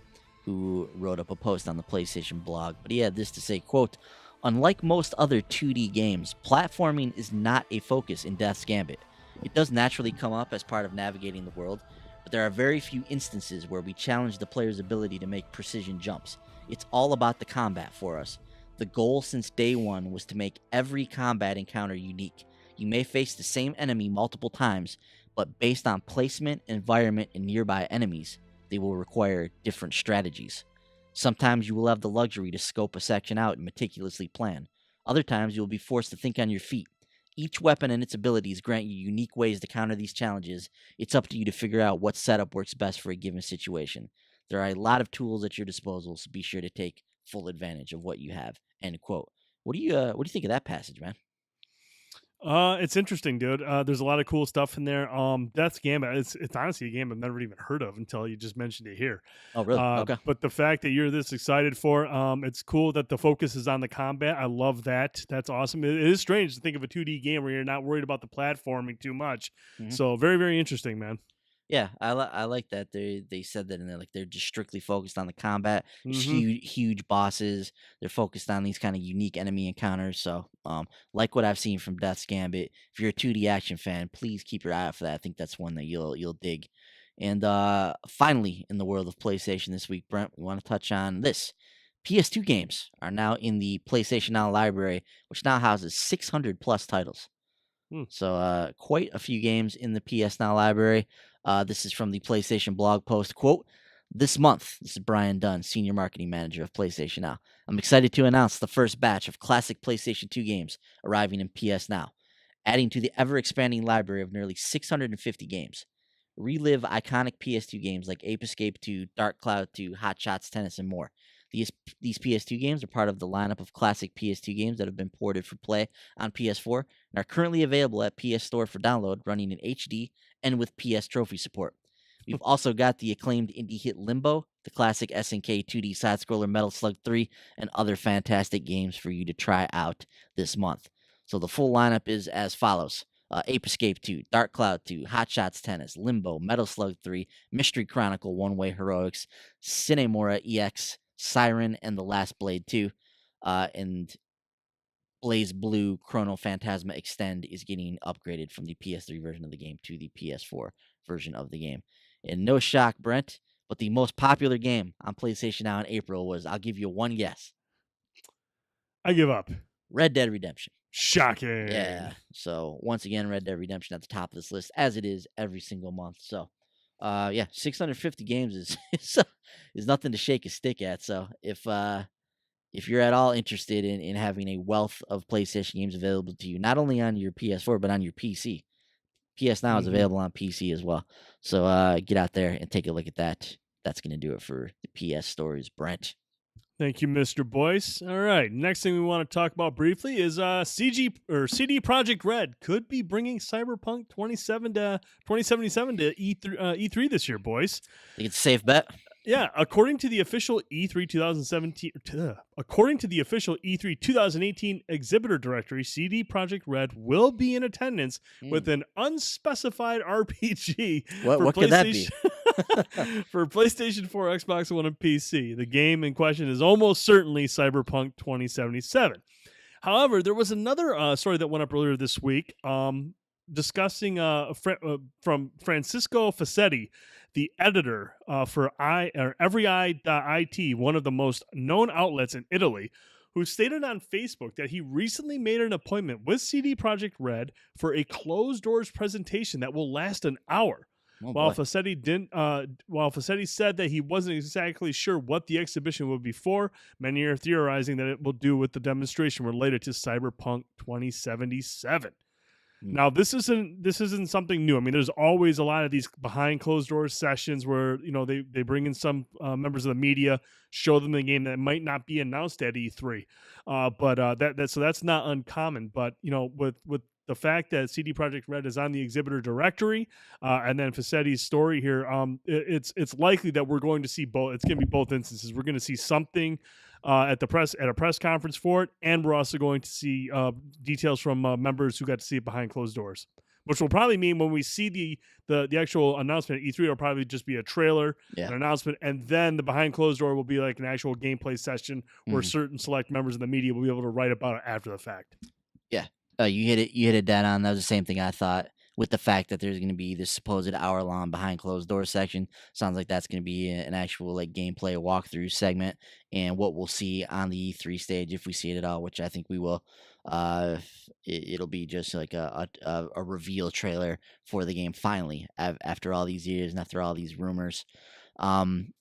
who wrote up a post on the PlayStation blog. But he had this to say, quote, "Unlike most other 2D games, platforming is not a focus in Death's Gambit. It does naturally come up as part of navigating the world, but there are very few instances where we challenge the player's ability to make precision jumps. It's all about the combat for us. The goal since day one was to make every combat encounter unique. You may face the same enemy multiple times, but based on placement, environment, and nearby enemies, they will require different strategies. Sometimes you will have the luxury to scope a section out and meticulously plan. Other times you will be forced to think on your feet. Each weapon and its abilities grant you unique ways to counter these challenges. It's up to you to figure out what setup works best for a given situation. There are a lot of tools at your disposal, so be sure to take full advantage of what you have." End quote. What do you think of that passage, man? It's interesting, dude. There's a lot of cool stuff in there. Death's Gambit. It's honestly a game I've never even heard of until you just mentioned it here. Oh, really? Okay. But the fact that you're this excited for, it's cool that the focus is on the combat. I love that. That's awesome. It is strange to think of a 2D game where you're not worried about the platforming too much. So very, very interesting, man. Yeah, I like that they said that in there. Like they're just strictly focused on the combat. There's huge bosses. They're focused on these kind of unique enemy encounters. So like what I've seen from Death's Gambit. If you're a 2D action fan, please keep your eye out for that. I think that's one that you'll dig. And finally, in the world of PlayStation this week, Brent, we want to touch on this. PS2 games are now in the PlayStation Now library, which now houses 600 plus titles. So quite a few games in the PS Now library. This is from the PlayStation blog post. Quote, This month, this is Brian Dunn, Senior Marketing Manager of PlayStation Now. I'm excited to announce the first batch of classic PlayStation 2 games arriving in PS Now, adding to the ever-expanding library of nearly 650 games. Relive iconic PS2 games like Ape Escape 2, Dark Cloud 2, Hot Shots Tennis, and more. These PS2 games are part of the lineup of classic PS2 games that have been ported for play on PS4 and are currently available at PS Store for download, running in HD and with PS Trophy support. We've also got the acclaimed indie hit Limbo, the classic SNK 2D side-scroller Metal Slug 3, and other fantastic games for you to try out this month. So the full lineup is as follows. Ape Escape 2, Dark Cloud 2, Hot Shots Tennis, Limbo, Metal Slug 3, Mystery Chronicle One Way Heroics, Cinemora EX, Siren, and The Last Blade 2. And Blaze Blue Chrono Phantasma Extend is getting upgraded from the PS3 version of the game to the PS4 version of the game. And no shock, Brent, but the most popular game on PlayStation Now in April was, I'll give you one guess, I give up. Red Dead Redemption. Shocking. Yeah. So once again, Red Dead Redemption at the top of this list, as it is every single month. So, 650 games is nothing to shake a stick at. So if you're at all interested in having a wealth of PlayStation games available to you, not only on your PS4 but on your PC, PS Now is available on PC as well. So get out there and take a look at that. That's going to do it for the PS stories, Brent. Thank you, Mr. Boyce. All right, next thing we want to talk about briefly is CD Projekt Red could be bringing Cyberpunk 2077 to E3 this year, boys. Think it's a safe bet? Yeah, according to the official E3 2018 exhibitor directory, CD Projekt Red will be in attendance with an unspecified RPG. What could that be? For PlayStation 4, Xbox One, and PC. The game in question is almost certainly Cyberpunk 2077. However, there was another story that went up earlier this week discussing from Francisco Facchetti, the editor for EveryEye.it, one of the most known outlets in Italy, who stated on Facebook that he recently made an appointment with CD Projekt Red for a closed-doors presentation that will last an hour. While Facchetti said that he wasn't exactly sure what the exhibition would be for, many are theorizing that it will do with the demonstration related to Cyberpunk 2077. Now, this isn't something new. I mean, there's always a lot of these behind closed doors sessions where they bring in some members of the media, show them the game that might not be announced at E3, but that's not uncommon. But with the fact that CD Projekt Red is on the exhibitor directory, and then Facetti's story here, it's likely that we're going to see both. It's going to be both instances. We're going to see something at a press conference for it, and we're also going to see details from members who got to see it behind closed doors, which will probably mean when we see the actual announcement at E3, it'll probably just be a trailer, an announcement, and then the behind closed door will be like an actual gameplay session where certain select members of the media will be able to write about it after the fact. Yeah. You hit it dead on. That was the same thing I thought. With the fact that there's going to be this supposed hour-long behind closed door section, sounds like that's going to be an actual gameplay walkthrough segment, and what we'll see on the E3 stage, if we see it at all, which I think we will. It'll be just like a reveal trailer for the game finally, after all these years and after all these rumors.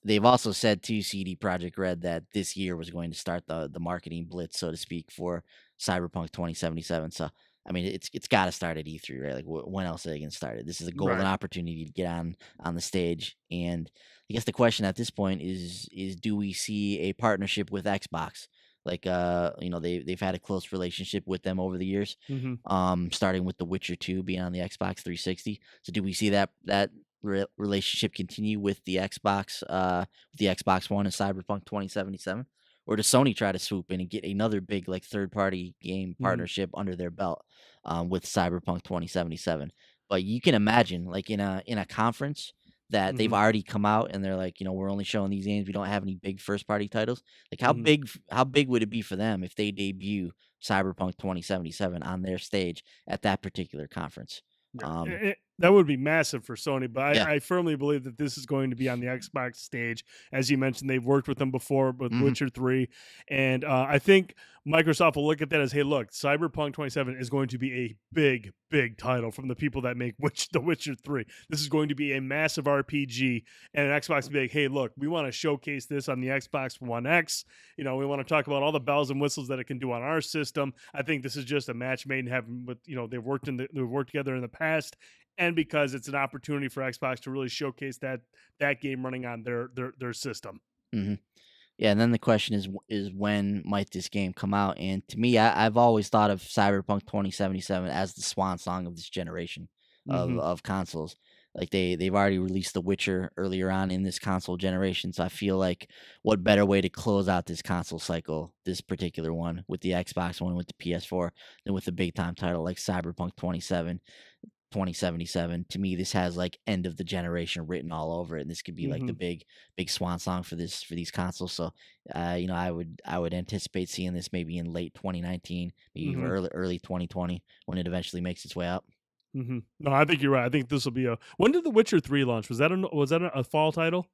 They've also said to CD Projekt Red that this year was going to start the marketing blitz, so to speak, for Cyberpunk 2077. So I mean, it's got to start at E3, right? Like, when else are they going to start it? This is a golden opportunity to get on the stage. And I guess the question at this point is do we see a partnership with Xbox? Like, they've had a close relationship with them over the years, starting with The Witcher 2 being on the Xbox 360. So do we see that relationship continue with the Xbox One and Cyberpunk 2077? Or does Sony try to swoop in and get another big third-party game partnership under their belt with Cyberpunk 2077? But you can imagine, in a conference that they've already come out and they're like, we're only showing these games. We don't have any big first-party titles. Like, how big would it be for them if they debut Cyberpunk 2077 on their stage at that particular conference? That would be massive for Sony, but Yeah. I firmly believe that this is going to be on the Xbox stage. As you mentioned, they've worked with them before with Hmm. Witcher 3. And I think Microsoft will look at that as, hey, look, Cyberpunk 27 is going to be a big, big title from the people that make The Witcher 3. This is going to be a massive RPG. And Xbox will be like, hey, look, we want to showcase this on the Xbox One X. We want to talk about all the bells and whistles that it can do on our system. I think this is just a match made in heaven with, they've worked together in the past, and because it's an opportunity for Xbox to really showcase that game running on their system. Hmm. Yeah, and then the question is when might this game come out? And to me, I've always thought of Cyberpunk 2077 as the swan song of this generation Mm-hmm. of consoles. Like they've already released The Witcher earlier on in this console generation, so I feel like what better way to close out this console cycle, this particular one with the Xbox One, with the PS4, than with a big time title like Cyberpunk 2077. To me, this has like end of the generation written all over it, and this could be like Mm-hmm. the big swan song for these consoles. So I would anticipate seeing this maybe in late 2019, maybe even Mm-hmm. early 2020, when it eventually makes its way out. Mm-hmm. No, I think you're right. I think this will be a. When did The Witcher 3 launch? Was that a fall title?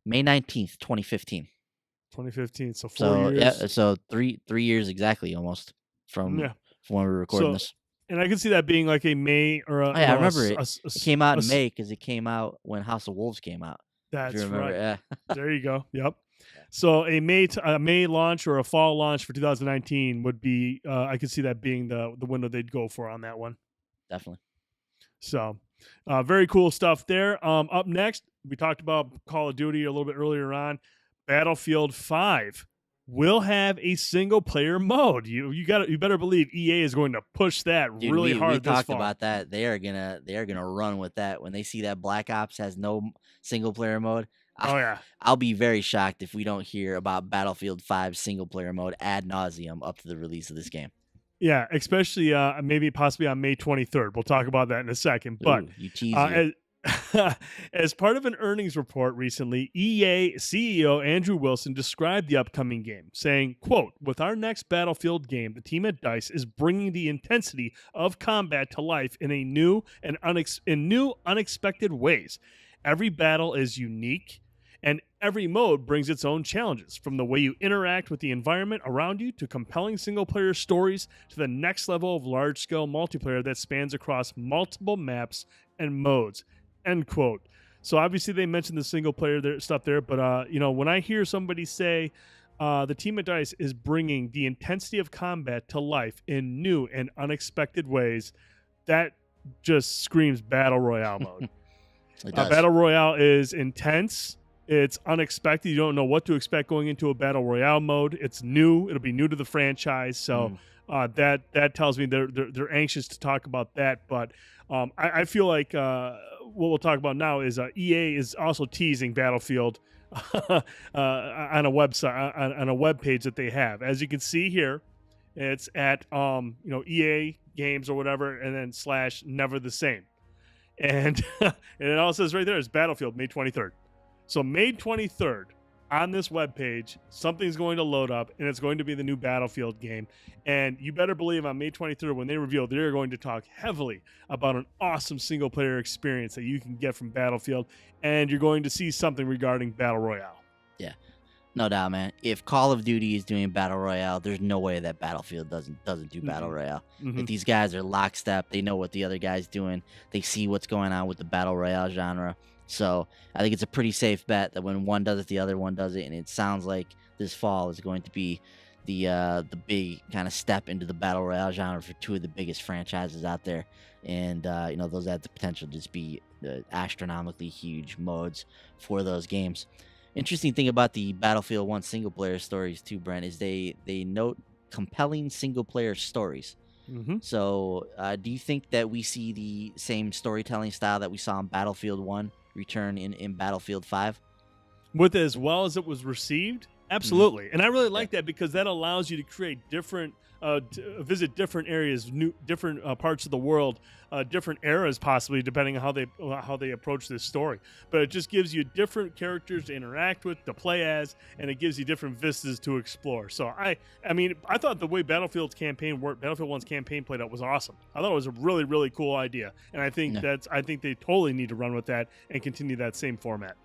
May 19th, 2015. 2015. So four So years. yeah, so three years exactly almost from Yeah. when we were recording So, this. and I can see that being like a May or Oh yeah, I remember a it. s- a It s- came out a in s- May because it came out when House of Wolves came out. If you That's remember, right. yeah. There you go. Yep. Yeah, So a May launch or a fall launch for 2019 would be. I could see that being the window they'd go for on that one. definitely. So, very cool stuff there. Up next, we talked about Call of Duty a little bit earlier on. Battlefield 5 will have a single player mode. You better believe EA is going to push that Dude, really we hard this talked fall. about that. They are gonna run with that when they see that Black Ops has no single player mode. I, Oh yeah. I'll be very shocked if we don't hear about Battlefield 5 single player mode ad nauseum up to the release of this game. Yeah, especially maybe possibly on May 23rd. We'll talk about that in a second. But Ooh, you tease you. as part of an earnings report recently, EA CEO Andrew Wilson described the upcoming game, saying, quote, "With our next Battlefield game, the team at DICE is bringing the intensity of combat to life in a new and unexpected ways. Every battle is unique, and every mode brings its own challenges, from the way you interact with the environment around you to compelling single-player stories to the next level of large-scale multiplayer that spans across multiple maps and modes." End quote. So obviously they mentioned the single-player stuff there, but when I hear somebody say the team at DICE is bringing the intensity of combat to life in new and unexpected ways, that just screams battle royale mode. It does. Battle royale is intense. It's unexpected. You don't know what to expect going into a battle royale mode. It's new. It'll be new to the franchise. So that tells me they're anxious to talk about that. But I feel like what we'll talk about now is EA is also teasing Battlefield on a website on a web page that they have. As you can see here, it's at EA Games or whatever, and then / never the same. And and it all says right there is Battlefield May 23rd. So May 23rd on this webpage, something's going to load up, and it's going to be the new Battlefield game. And you better believe on May 23rd, when they reveal, they're going to talk heavily about an awesome single-player experience that you can get from Battlefield, and you're going to see something regarding Battle Royale. Yeah, no doubt, man. If Call of Duty is doing Battle Royale, there's no way that Battlefield doesn't do Battle Royale. Mhm. Like, these guys are lockstep. They know what the other guy's doing. They see what's going on with the Battle Royale genre. So I think it's a pretty safe bet that when one does it, the other one does it, and it sounds like this fall is going to be the big kind of step into the Battle Royale genre for two of the biggest franchises out there. And those have the potential to just be astronomically huge modes for those games. Interesting thing about the Battlefield 1 single player stories too, Brent, is they note compelling single player stories. Mm-hmm. So do you think that we see the same storytelling style that we saw in Battlefield 1 return in Battlefield 5? With as well as it was received, Hmm. Absolutely, and I really Yeah. like that because that allows you to create different, visit different areas, new different parts of the world, different eras, possibly depending on how they approach this story. But it just gives you different characters to interact with, to play as, and it gives you different vistas to explore. So I mean, I thought the way Battlefield's campaign worked, Battlefield One's campaign played out was awesome. I thought it was a really really cool idea, and Yeah. I think they totally need to run with that and continue that same format.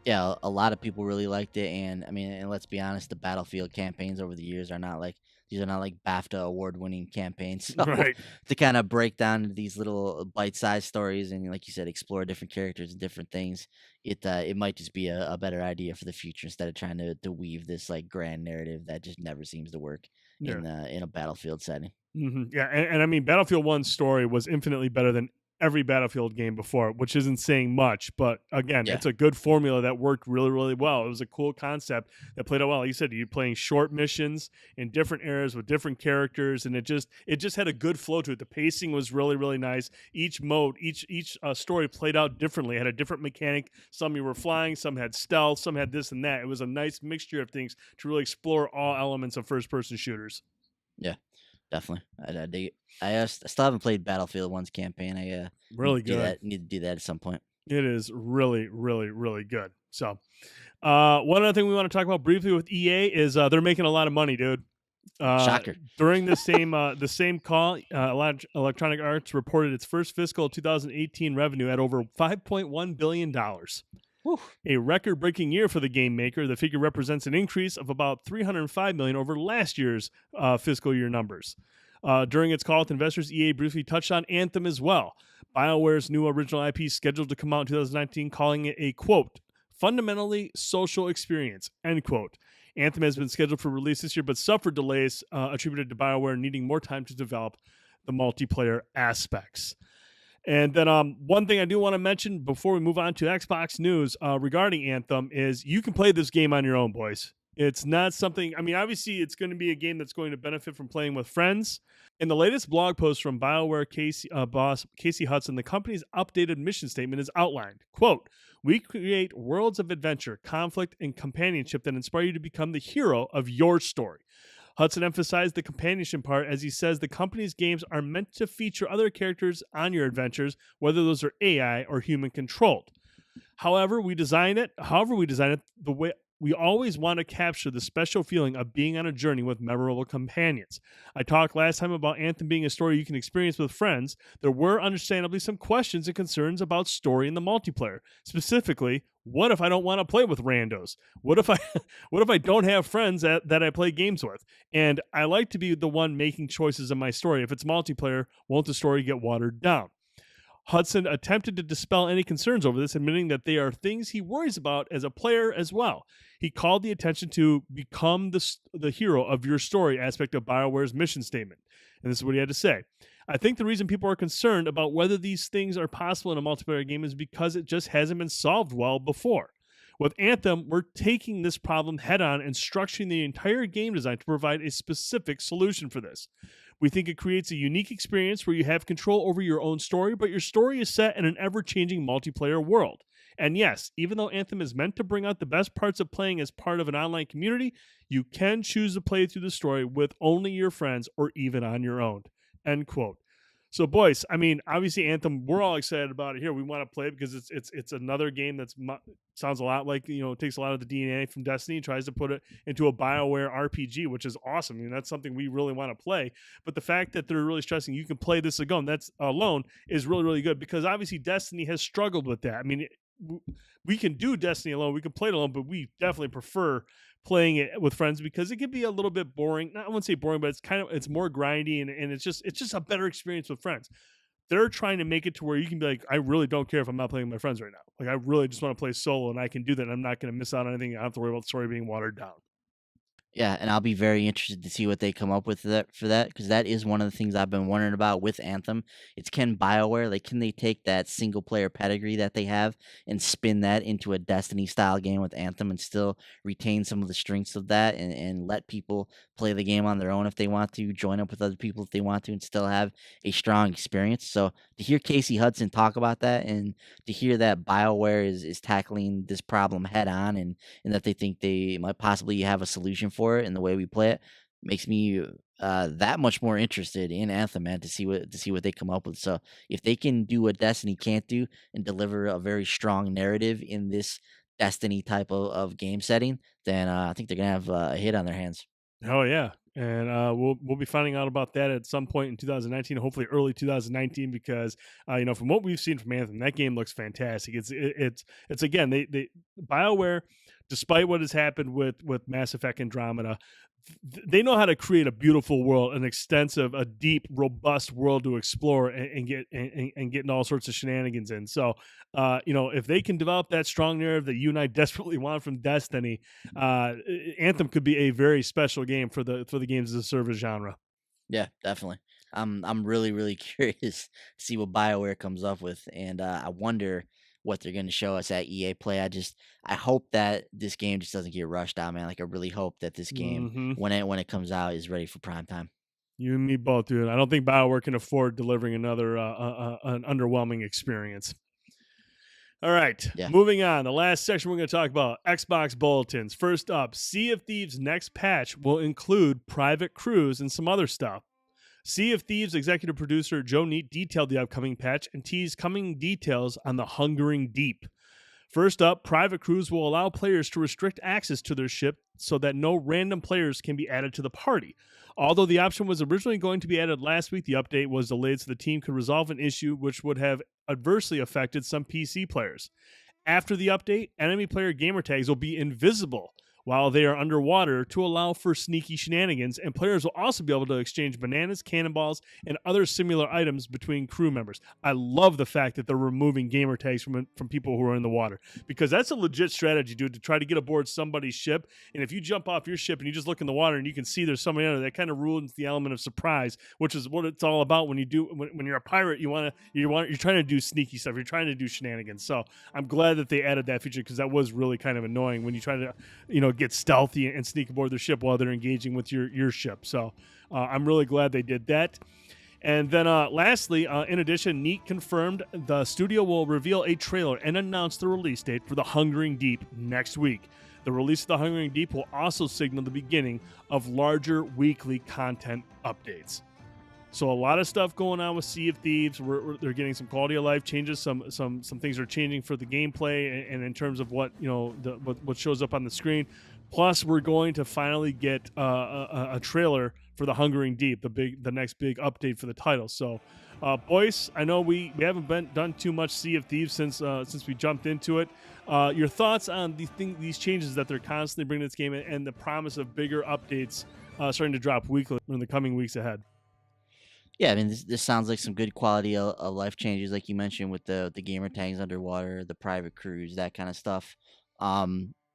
Yeah, a lot of people really liked it, and I mean, and let's be honest, the Battlefield campaigns over the years are not like these are not like BAFTA award-winning campaigns. So Right. to kind of break down these little bite-sized stories and, like you said, explore different characters and different things, it might just be a better idea for the future instead of trying to weave this like grand narrative that just never seems to work Yeah. in a Battlefield setting. Yeah, and I mean, Battlefield One's story was infinitely better than every Battlefield game before, which isn't saying much. But again, Yeah. it's a good formula that worked really, really well. It was a cool concept that played out well. Like you said, you're playing short missions in different eras with different characters, and it just had a good flow to it. The pacing was really, really nice. Each mode, each story played out differently. It had a different mechanic. Some you were flying, some had stealth, some had this and that. It was a nice mixture of things to really explore all elements of first-person shooters. Yeah. Definitely. I dig it. I still haven't played Battlefield One's campaign. I Really good. need to do that at some point. It is really, really, really good. So, one other thing we want to talk about briefly with EA is they're making a lot of money, dude. Uh, Shocker. During the same call, Electronic Arts reported its first fiscal 2018 revenue at over $5.1 billion, Whew. a record-breaking year for the game maker. The figure represents an increase of about 305 million over last year's fiscal year numbers. During its call with investors, EA briefly touched on Anthem as well. BioWare's new original IP is scheduled to come out in 2019, calling it a, quote, fundamentally social experience, end quote. Anthem has been scheduled for release this year, but suffered delays attributed to BioWare needing more time to develop the multiplayer aspects. And then one thing I do want to mention before we move on to Xbox news regarding Anthem is you can play this game on your own, boys. It's not something, I mean, obviously it's going to be a game that's going to benefit from playing with friends. In the latest blog post from BioWare boss Casey Hudson, the company's updated mission statement is outlined. Quote, we create worlds of adventure, conflict, and companionship that inspire you to become the hero of your story. Hudson emphasized the companionship part as he says the company's games are meant to feature other characters on your adventures, whether those are AI or human controlled. However, we design it the way we always want to capture the special feeling of being on a journey with memorable companions. I talked last time about Anthem being a story you can experience with friends. There were understandably some questions and concerns about story in the multiplayer. Specifically, what if I don't want to play with randos? What if I what if I don't have friends that I play games with? And I like to be the one making choices in my story. If it's multiplayer, won't the story get watered down? Hudson attempted to dispel any concerns over this, admitting that they are things he worries about as a player as well. He called the attention to become the hero of your story aspect of BioWare's mission statement. And this is what he had to say. I think the reason people are concerned about whether these things are possible in a multiplayer game is because it just hasn't been solved well before. With Anthem, we're taking this problem head on and structuring the entire game design to provide a specific solution for this. We think it creates a unique experience where you have control over your own story, but your story is set in an ever-changing multiplayer world. And yes, even though Anthem is meant to bring out the best parts of playing as part of an online community, you can choose to play through the story with only your friends or even on your own. End quote. So, boys, I mean, obviously, Anthem, we're all excited about it here. We want to play it because it's another game that's sounds a lot like, you know, it takes a lot of the DNA from Destiny and tries to put it into a BioWare RPG, which is awesome. I mean, that's something we really want to play. But the fact that they're really stressing you can play this alone is really, really good because obviously Destiny has struggled with that. I mean, we can do Destiny alone, we can play it alone, but we definitely prefer playing it with friends because it can be a little bit boring. I wouldn't say boring, but it's more grindy and it's just a better experience with friends. They're trying to make it to where you can be like, I really don't care if I'm not playing with my friends right now. Like I really just want to play solo and I can do that. And I'm not going to miss out on anything. I don't have to worry about the story being watered down. Yeah, and I'll be very interested to see what they come up with for that because that is one of the things I've been wondering about with Anthem. It's can BioWare like can they take that single player pedigree that they have and spin that into a Destiny style game with Anthem and still retain some of the strengths of that and let people play the game on their own if they want to, join up with other people if they want to, and still have a strong experience. So to hear Casey Hudson talk about that and to hear that BioWare is tackling this problem head on and that they think they might possibly have a solution for it in the way we play it makes me that much more interested in Anthem, man, to see what they come up with. So if they can do what Destiny can't do and deliver a very strong narrative in this Destiny type of game setting, then I think they're gonna have a hit on their hands. Oh yeah, and we'll be finding out about that at some point in 2019, hopefully early 2019, because from what we've seen from Anthem, that game looks fantastic. It's again they BioWare, despite what has happened with Mass Effect Andromeda, they know how to create a beautiful world, an extensive, a deep, robust world to explore and getting all sorts of shenanigans in. So, if they can develop that strong narrative that you and I desperately want from Destiny, Anthem could be a very special game for the games as a service genre. Yeah, definitely. I'm really really curious to see what BioWare comes up with, and I wonder what they're going to show us at EA Play. I hope that this game just doesn't get rushed out, man. Like I really hope that this game Hmm. when it comes out is ready for prime time. You and me both, dude. I don't think BioWare can afford delivering another an underwhelming experience. All right, Yeah. moving on. The last section we're going to talk about Xbox Bulletins. First up, Sea of Thieves' next patch will include private crews and some other stuff. Sea of Thieves executive producer Joe Neate detailed the upcoming patch and teased coming details on the Hungering Deep. First up, private crews will allow players to restrict access to their ship so that no random players can be added to the party. Although the option was originally going to be added last week, the update was delayed so the team could resolve an issue which would have adversely affected some PC players. After the update, enemy player gamer tags will be invisible while they are underwater to allow for sneaky shenanigans, and players will also be able to exchange bananas, cannonballs, and other similar items between crew members. I love the fact that they're removing gamer tags from people who are in the water, because that's a legit strategy, dude, to try to get aboard somebody's ship. And if you jump off your ship and you just look in the water and you can see there's somebody under, that kind of ruins the element of surprise, which is what it's all about when you're a pirate. You're trying to do sneaky stuff. You're trying to do shenanigans. So I'm glad that they added that feature, because that was really kind of annoying when you try to get stealthy and sneak aboard their ship while they're engaging with your ship. So I'm really glad they did that. And then lastly, in addition, Neat confirmed the studio will reveal a trailer and announce the release date for The Hungering Deep next week. The release of The Hungering Deep will also signal the beginning of larger weekly content updates. So a lot of stuff going on with Sea of Thieves. They're getting some quality of life changes. Some things are changing for the gameplay and in terms of what what shows up on the screen. Plus, we're going to finally get a trailer for The Hungering Deep, the next big update for the title. So, boys, I know we haven't done too much Sea of Thieves since we jumped into it. Your thoughts on these changes that they're constantly bringing to this game and the promise of bigger updates starting to drop weekly in the coming weeks ahead? Yeah, I mean, this sounds like some good quality of life changes, like you mentioned, with the gamer tags underwater, the private crews, that kind of stuff.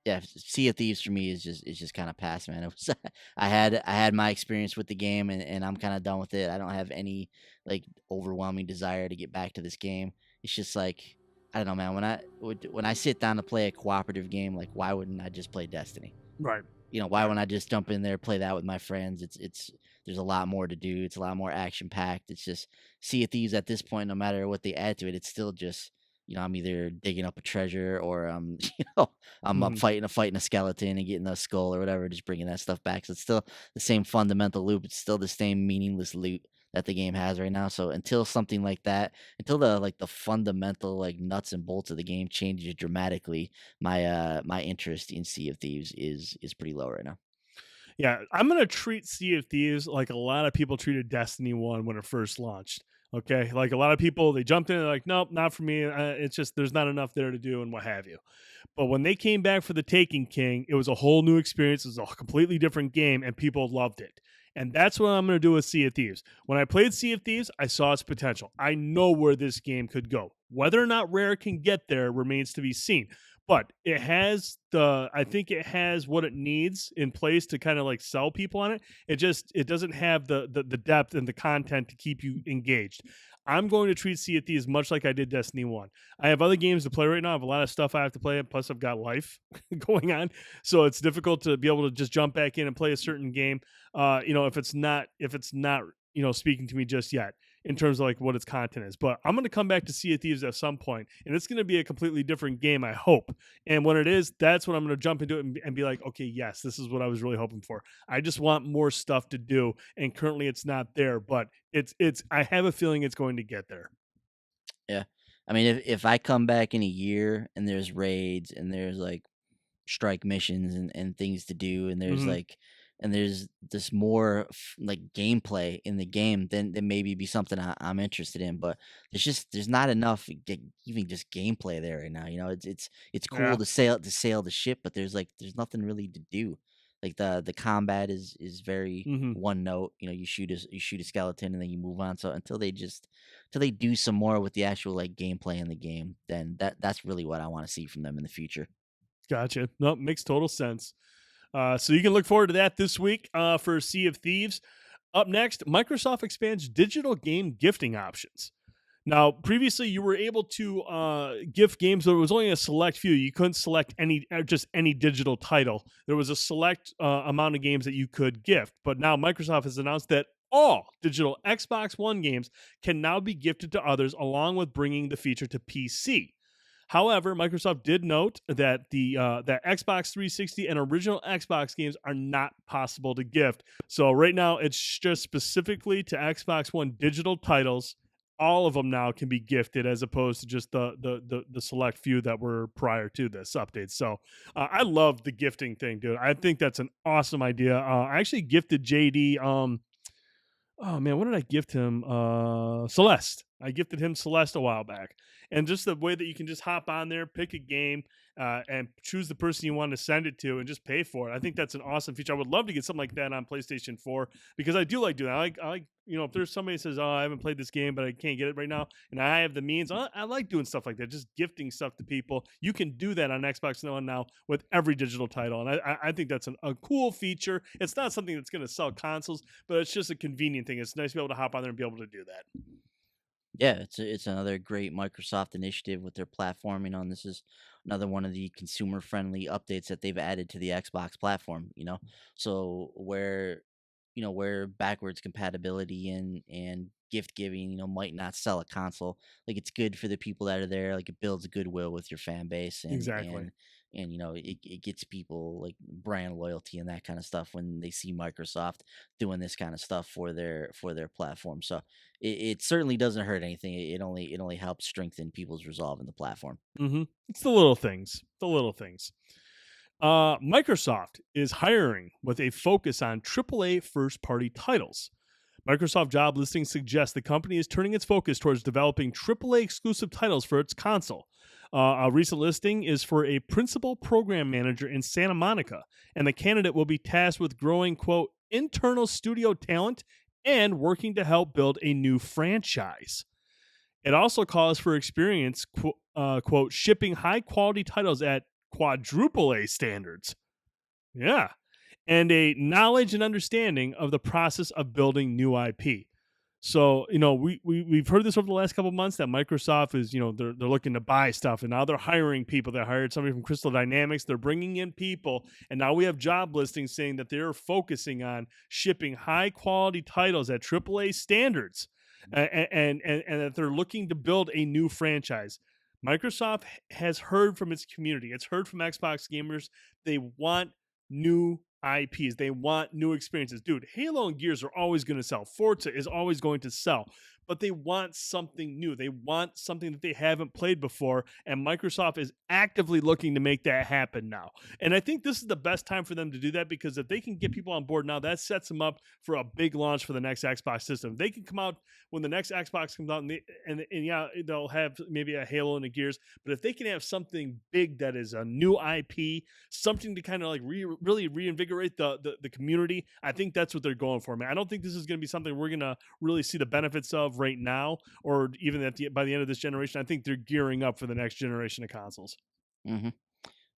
Yeah, Sea of Thieves for me is just kind of past, man. It was I had my experience with the game, and I'm kind of done with it. I don't have any like overwhelming desire to get back to this game. It's just like I don't know, man. When I sit down to play a cooperative game, like why wouldn't I just play Destiny? Right. Why wouldn't I just jump in there, play that with my friends? It's there's a lot more to do. It's a lot more action packed. It's just Sea of Thieves at this point, no matter what they add to it, it's still just I'm either digging up a treasure or I'm Mhm. fighting a skeleton and getting a skull or whatever, just bringing that stuff back. So it's still the same fundamental loop. It's still the same meaningless loot that the game has right now. So until something like that, until the fundamental like nuts and bolts of the game changes dramatically, my interest in Sea of Thieves is pretty low right now. Yeah, I'm gonna treat Sea of Thieves like a lot of people treated Destiny 1 when it first launched. Okay, like a lot of people, they jumped in and like, nope, not for me. It's just there's not enough there to do and what have you. But when they came back for the Taken King, it was a whole new experience. It was a completely different game, and people loved it. And that's what I'm going to do with Sea of Thieves. When I played Sea of Thieves, I saw its potential. I know where this game could go. Whether or not Rare can get there remains to be seen. but I think it has what it needs in place to kind of like sell people on it. It doesn't have the depth and the content to keep you engaged. I'm going to treat Sea of Thieves much like I did Destiny 1. I have other games to play right now. I have a lot of stuff I have to play, plus I've got life going on. So it's difficult to be able to just jump back in and play a certain game. If it's not speaking to me just yet in terms of like what its content is. But I'm going to come back to Sea of Thieves at some point, and it's going to be a completely different game, I hope. And when it is, that's when I'm going to jump into it and be like, okay, yes, this is what I was really hoping for. I just want more stuff to do, and currently it's not there, but it's. I have a feeling it's going to get there. Yeah. I mean, if I come back in a year and there's raids and there's like strike missions and things to do and there's Hmm. like and there's this more like gameplay in the game, then maybe be something I'm interested in. But there's not enough even just gameplay there right now. It's cool Yeah. to sail the ship, but there's nothing really to do. Like the combat is very Hmm. one note. You shoot a skeleton and then you move on. So until they do some more with the actual like gameplay in the game, then that's really what I want to see from them in the future. Gotcha. No, makes total sense. So you can look forward to that this week for Sea of Thieves. Up next, Microsoft expands digital game gifting options. Now, previously, you were able to gift games, but it was only a select few. You couldn't select just any digital title. There was a select amount of games that you could gift. But now Microsoft has announced that all digital Xbox One games can now be gifted to others, along with bringing the feature to PC. However, Microsoft did note that that Xbox 360 and original Xbox games are not possible to gift. So right now, it's just specifically to Xbox One digital titles. All of them now can be gifted, as opposed to just the select few that were prior to this update. So I love the gifting thing, dude. I think that's an awesome idea. I actually gifted JD. Oh man, what did I gift him? Celeste. I gifted him Celeste a while back, and just the way that you can just hop on there, pick a game, and choose the person you want to send it to, and just pay for it. I think that's an awesome feature. I would love to get something like that on PlayStation 4 because I do like doing that. I like if there's somebody who says, "Oh, I haven't played this game, but I can't get it right now," and I have the means, I like doing stuff like that. Just gifting stuff to people. You can do that on Xbox One now with every digital title, and I think that's a cool feature. It's not something that's going to sell consoles, but it's just a convenient thing. It's nice to be able to hop on there and be able to do that. Yeah, it's another great Microsoft initiative with their platform. This is another one of the consumer friendly updates that they've added to the Xbox platform. So where backwards compatibility and gift giving, might not sell a console, like it's good for the people that are there, like it builds goodwill with your fan base and Exactly. and and it gets people like brand loyalty and that kind of stuff when they see Microsoft doing this kind of stuff for their platform. So it certainly doesn't hurt anything. It only helps strengthen people's resolve in the platform. It's the little things. The little things. Microsoft is hiring with a focus on AAA first-party titles. Microsoft job listing suggests the company is turning its focus towards developing AAA exclusive titles for its console. A recent listing is for a principal program manager in Santa Monica, and the candidate will be tasked with growing, quote, internal studio talent and working to help build a new franchise. It also calls for experience, quote, shipping high quality titles at quadruple A standards. Yeah. And a knowledge and understanding of the process of building new IP. So, we've heard this over the last couple of months that Microsoft is, they're looking to buy stuff, and now they're hiring people. They hired somebody from Crystal Dynamics. They're bringing in people, and now we have job listings saying that they're focusing on shipping high quality titles at AAA standards, and that they're looking to build a new franchise. Microsoft has heard from its community. It's heard from Xbox gamers. They want new IPs. They want new experiences. Dude, Halo and Gears are always going to sell. Forza is always going to sell, but they want something new. They want something that they haven't played before, and Microsoft is actively looking to make that happen now. And I think this is the best time for them to do that, because if they can get people on board now, that sets them up for a big launch for the next Xbox system. They can come out when the next Xbox comes out, and yeah, they'll have maybe a Halo and a Gears, but if they can have something big that is a new IP, something to kind of like really reinvigorate the community, I think that's what they're going for, man. I don't think this is going to be something we're going to really see the benefits of right now, or even by the end of this generation. I think they're gearing up for the next generation of consoles. hmm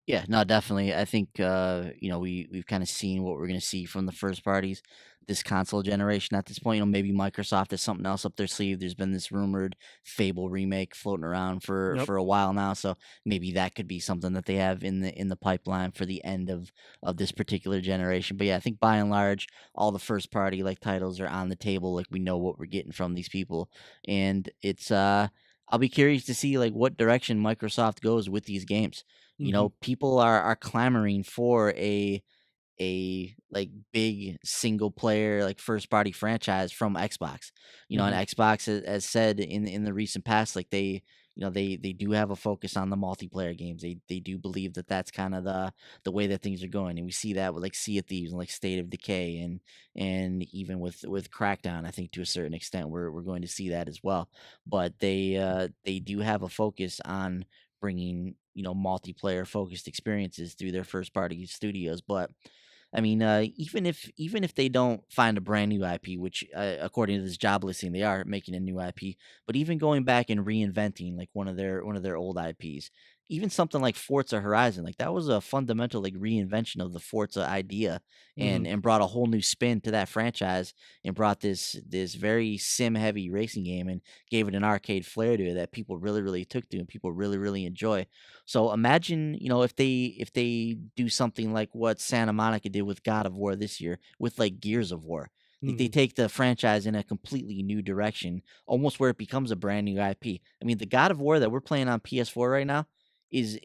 Yeah, no, definitely. I think we've kind of seen what we're gonna see from the first parties this console generation at this point. Maybe Microsoft has something else up their sleeve. There's been this rumored Fable remake floating around for Yep. a while now, so maybe that could be something that they have in the pipeline for the end of this particular generation. But yeah, I think by and large, all the first party like titles are on the table. Like we know what we're getting from these people, and it's I'll be curious to see like what direction Microsoft goes with these games. Hmm. People are clamoring for a big single player like first party franchise from Xbox. And Hmm. Xbox has said in the recent past, like they do have a focus on the multiplayer games. They do believe that that's kind of the way that things are going, and we see that with like Sea of Thieves and like State of Decay, and even with Crackdown. I think to a certain extent we're going to see that as well. But they do have a focus on bringing multiplayer focused experiences through their first party studios. But I mean, even if they don't find a brand new IP, which according to this job listing they are making a new IP, but even going back and reinventing like one of their old IPs, even something like Forza Horizon, like that was a fundamental like reinvention of the Forza idea, Hmm. and brought a whole new spin to that franchise, and brought this very sim heavy racing game, and gave it an arcade flair to it that people really took to and people really enjoy. So imagine, if they do something like what Santa Monica did with God of War this year, with like Gears of War. Like they Hmm. take the franchise in a completely new direction, almost where it becomes a brand new IP. I mean, the God of War that we're playing on PS4 right now is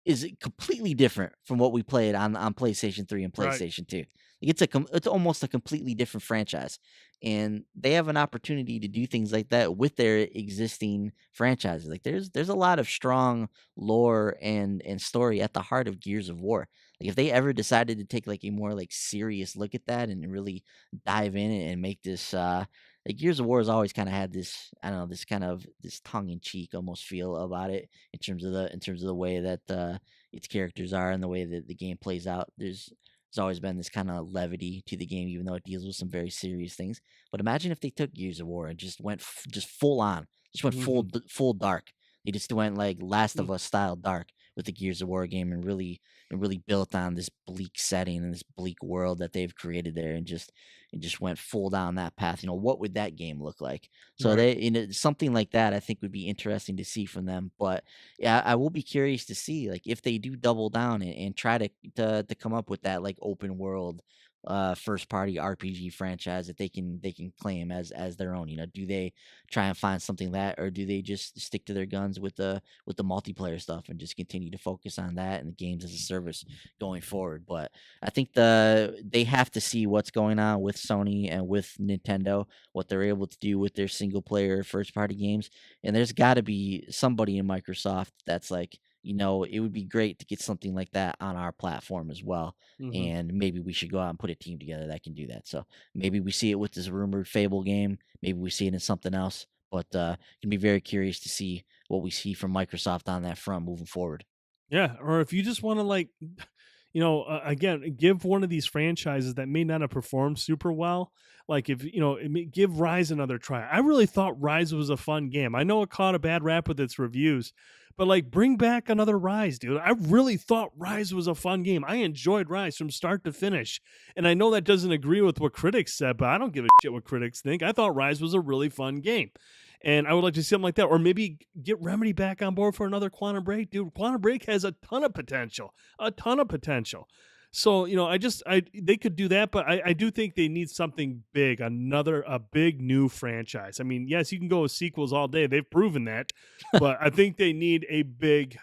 is completely different from what we played on PlayStation 3 and Right. PlayStation 2. Like it's almost a completely different franchise. And they have an opportunity to do things like that with their existing franchises. Like there's a lot of strong lore and story at the heart of Gears of War. Like if they ever decided to take like a more like serious look at that and really dive in and make this like Gears of War has always kind of had this, I don't know, this kind of this tongue in cheek almost feel about it in terms of the way that its characters are and the way that the game plays out. There's always been this kind of levity to the game, even though it deals with some very serious things. But imagine if they took Gears of War and just went just full on, just went full Hmm. full dark. They just went like Last of Us style dark with the Gears of War game, and really built on this bleak setting and this bleak world that they've created there, and just went full down that path. What would that game look like? So Right. something like that I think would be interesting to see from them. But yeah, I will be curious to see like if they do double down and try to come up with that like open world first party RPG franchise that they can claim as their own. Do they try and find something that, or do they just stick to their guns with the multiplayer stuff and just continue to focus on that and the games as a service going forward? But I think they have to see what's going on with Sony and with Nintendo, what they're able to do with their single player first party games. And there's got to be somebody in Microsoft that's like, it would be great to get something like that on our platform as well. Hmm. And maybe we should go out and put a team together that can do that. So maybe we see it with this rumored Fable game. Maybe we see it in something else. But can be very curious to see what we see from Microsoft on that front moving forward. Yeah. Or if you just want to like, again, give one of these franchises that may not have performed super well. Like if give Rise another try. I really thought Rise was a fun game. I know it caught a bad rap with its reviews, but like bring back another Rise, dude. I really thought Rise was a fun game. I enjoyed Rise from start to finish, and I know that doesn't agree with what critics said, but I don't give a shit what critics think. I thought Rise was a really fun game. And I would like to see something like that, or maybe get Remedy back on board for another Quantum Break, dude. Quantum Break has a ton of potential. So they could do that, but I do think they need something big, a big new franchise. I mean, yes, you can go with sequels all day; they've proven that, but I think they need a big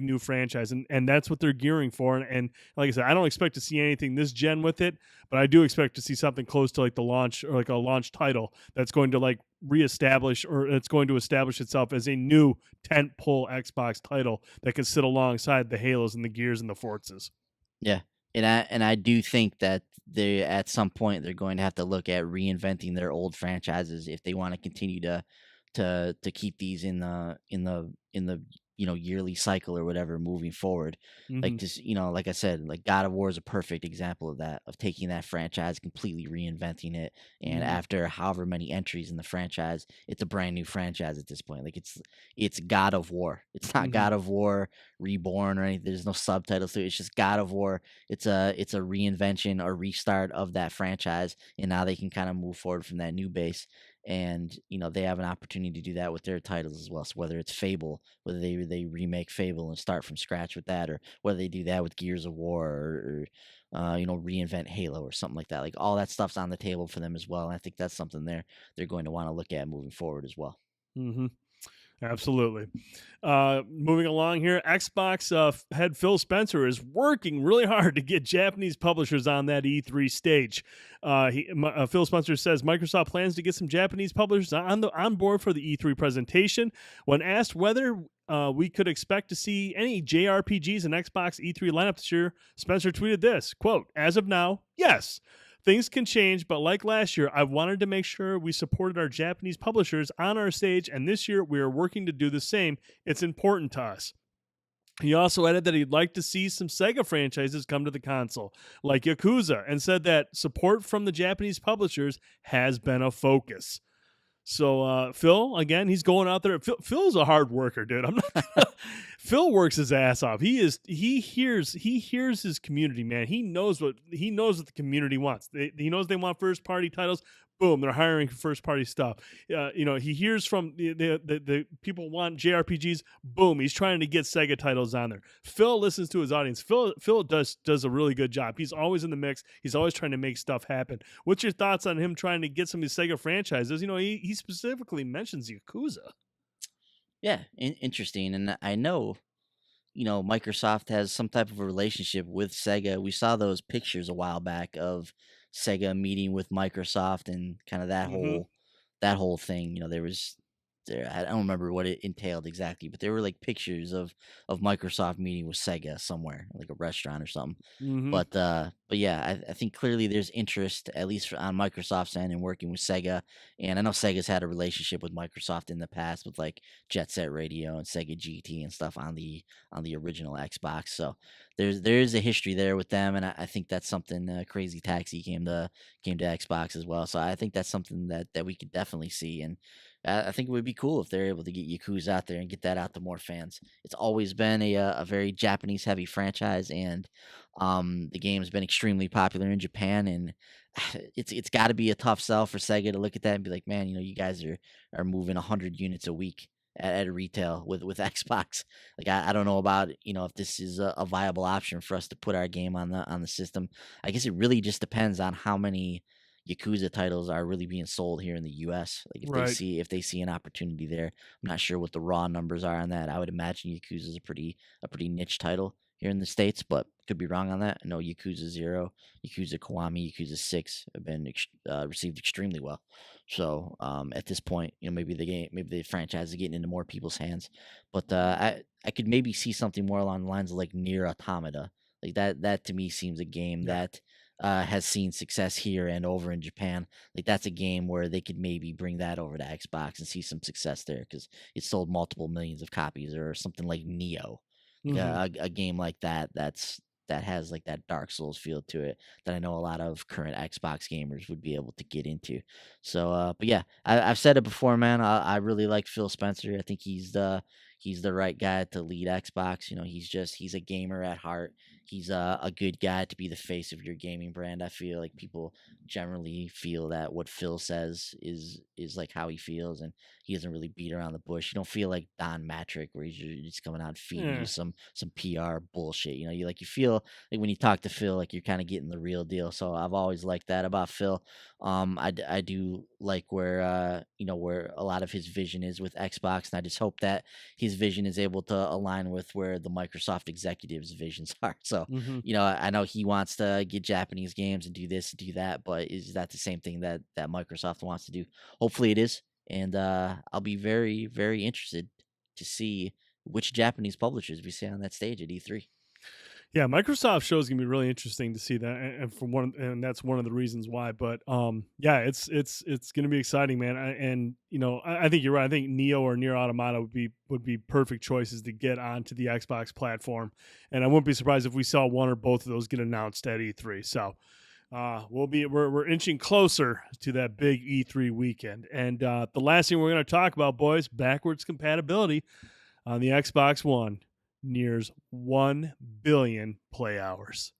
new franchise, and that's what they're gearing for. And like I said, I don't expect to see anything this gen with it, but I do expect to see something close to like the launch or like a launch title that's going to like reestablish, or it's going to establish itself as a new tent pole Xbox title that can sit alongside the Halos and the Gears and the Forzas. Yeah. And I do think that they at some point they're going to have to look at reinventing their old franchises if they want to continue to keep these in the yearly cycle or whatever moving forward. Like Hmm. this, like I said, like God of War is a perfect example of that, of taking that franchise, completely reinventing it, and Hmm. after however many entries in the franchise, it's a brand new franchise at this point. Like it's God of War. It's not Hmm. God of War Reborn or anything. There's no subtitles to it. It's just God of War. It's a reinvention or restart of that franchise, and now they can kind of move forward from that new base. And they have an opportunity to do that with their titles as well. So whether it's Fable, whether they remake Fable and start from scratch with that, or whether they do that with Gears of War, or reinvent Halo or something like that. Like all that stuff's on the table for them as well. And I think that's something they're going to want to look at moving forward as well. Hmm. Absolutely. Moving along here, Xbox head Phil Spencer is working really hard to get Japanese publishers on that E3 stage. Phil Spencer says Microsoft plans to get some Japanese publishers on board for the E3 presentation. When asked whether we could expect to see any JRPGs in Xbox E3 lineup this year, Spencer tweeted this, quote, "As of now, yes. Things can change, but like last year, I wanted to make sure we supported our Japanese publishers on our stage, and this year we are working to do the same. It's important to us." He also added that he'd like to see some Sega franchises come to the console, like Yakuza, and said that support from the Japanese publishers has been a focus. So Phil, again, he's going out there. Phil's a hard worker, dude. I'm not. Phil works his ass off. He hears his community, man. He knows what the community wants. He knows they want first party titles. Boom, they're hiring for first party stuff. He hears from the people want JRPGs. Boom, he's trying to get Sega titles on there. Phil listens to his audience. Phil does a really good job. He's always in the mix. He's always trying to make stuff happen. What's your thoughts on him trying to get some of these Sega franchises? He specifically mentions Yakuza. Yeah, interesting. And I know Microsoft has some type of a relationship with Sega. We saw those pictures a while back of Sega meeting with Microsoft and kind of Mm-hmm. that whole thing. There was there I don't remember what it entailed exactly, but there were like pictures of Microsoft meeting with Sega somewhere, like a restaurant or something. Mm-hmm. But yeah, I think clearly there's interest, at least on Microsoft's end, in working with Sega. And I know Sega's had a relationship with Microsoft in the past with like Jet Set Radio and Sega GT and stuff on the original Xbox. So there is a history there with them, and I think that's something. Crazy Taxi came to Xbox as well. So I think that's something that we could definitely see. And I think it would be cool if they're able to get Yakuza out there and get that out to more fans. It's always been a very Japanese heavy franchise, and the game's been extremely popular in Japan, and it's got to be a tough sell for Sega to look at that and be like, man, you guys are moving 100 units a week at a retail with Xbox. Like I don't know about if this is a viable option for us to put our game on the system. I guess it really just depends on how many Yakuza titles are really being sold here in the U.S. Like Right. if they see an opportunity there. I'm not sure what the raw numbers are on that. I would imagine Yakuza is a pretty niche title here in the states, but could be wrong on that. I know Yakuza 0, Yakuza Kiwami, Yakuza 6 have been received extremely well. So at this point, maybe the franchise is getting into more people's hands. But I could maybe see something more along the lines of like Near Automata. Like that to me seems a game Yeah. that has seen success here and over in Japan. Like that's a game where they could maybe bring that over to Xbox and see some success there because it sold multiple millions of copies, or something like Neo, like Mm-hmm. a game like that has like that Dark Souls feel to it that I know a lot of current Xbox gamers would be able to get into. So, but yeah, I've said it before, man. I really like Phil Spencer. I think he's the right guy to lead Xbox. He's a gamer at heart. He's a good guy to be the face of your gaming brand. I feel like people generally feel that what Phil says is like how he feels, and he doesn't really beat around the bush. You don't feel like Don Matrick, where he's just coming out feeding you Yeah. some PR bullshit. You feel like when you talk to Phil, like you're kind of getting the real deal. So I've always liked that about Phil. I do like where a lot of his vision is with Xbox, and I just hope that his vision is able to align with where the Microsoft executives' visions are. So, Mm-hmm. I know he wants to get Japanese games and do this, and do that, but is that the same thing that Microsoft wants to do? Hopefully, it is, and I'll be very, very interested to see which Japanese publishers we see on that stage at E3. Yeah, Microsoft show is gonna be really interesting to see that, and that's one of the reasons why. But yeah, it's gonna be exciting, man. I think you're right. I think Neo or Near Automata would be perfect choices to get onto the Xbox platform, and I wouldn't be surprised if we saw one or both of those get announced at E3. So we're inching closer to that big E3 weekend. And the last thing we're gonna talk about, boys, backwards compatibility on the Xbox One nears 1 billion play hours.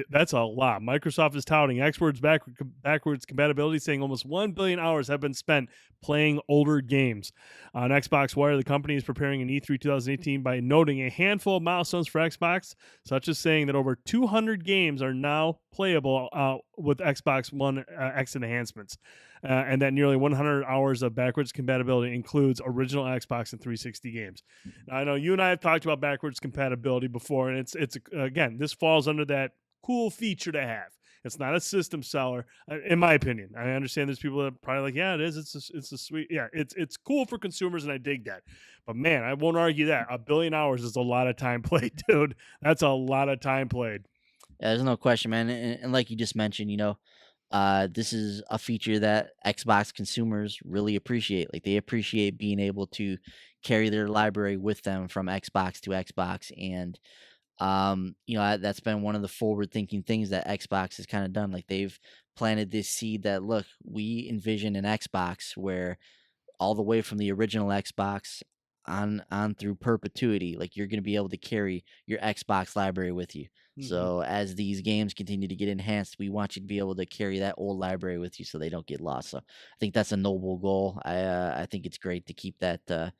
That's a lot. Microsoft is touting backwards compatibility, saying almost 1 billion hours have been spent playing older games. On Xbox Wire, the company is preparing an E3 2018 by noting a handful of milestones for Xbox, such as saying that over 200 games are now playable with Xbox One X enhancements, and that nearly 100 hours of backwards compatibility includes original Xbox and 360 games. Now, I know you and I have talked about backwards compatibility before, and it's again, this falls under that cool feature to have. It's not a system seller, in my opinion. I understand there's people that are probably like, yeah, it is. It's a sweet, yeah. It's cool for consumers, and I dig that. But man, I won't argue that 1 billion hours is a lot of time played, dude. That's a lot of time played. Yeah, there's no question, man. And like you just mentioned, this is a feature that Xbox consumers really appreciate. Like they appreciate being able to carry their library with them from Xbox to Xbox. And that's been one of the forward-thinking things that Xbox has kind of done. Like they've planted this seed that, look, we envision an Xbox where all the way from the original Xbox on through perpetuity, like you're going to be able to carry your Xbox library with you. Mhm. So as these games continue to get enhanced, we want you to be able to carry that old library with you so they don't get lost. So I think that's a noble goal. I think it's great to keep that.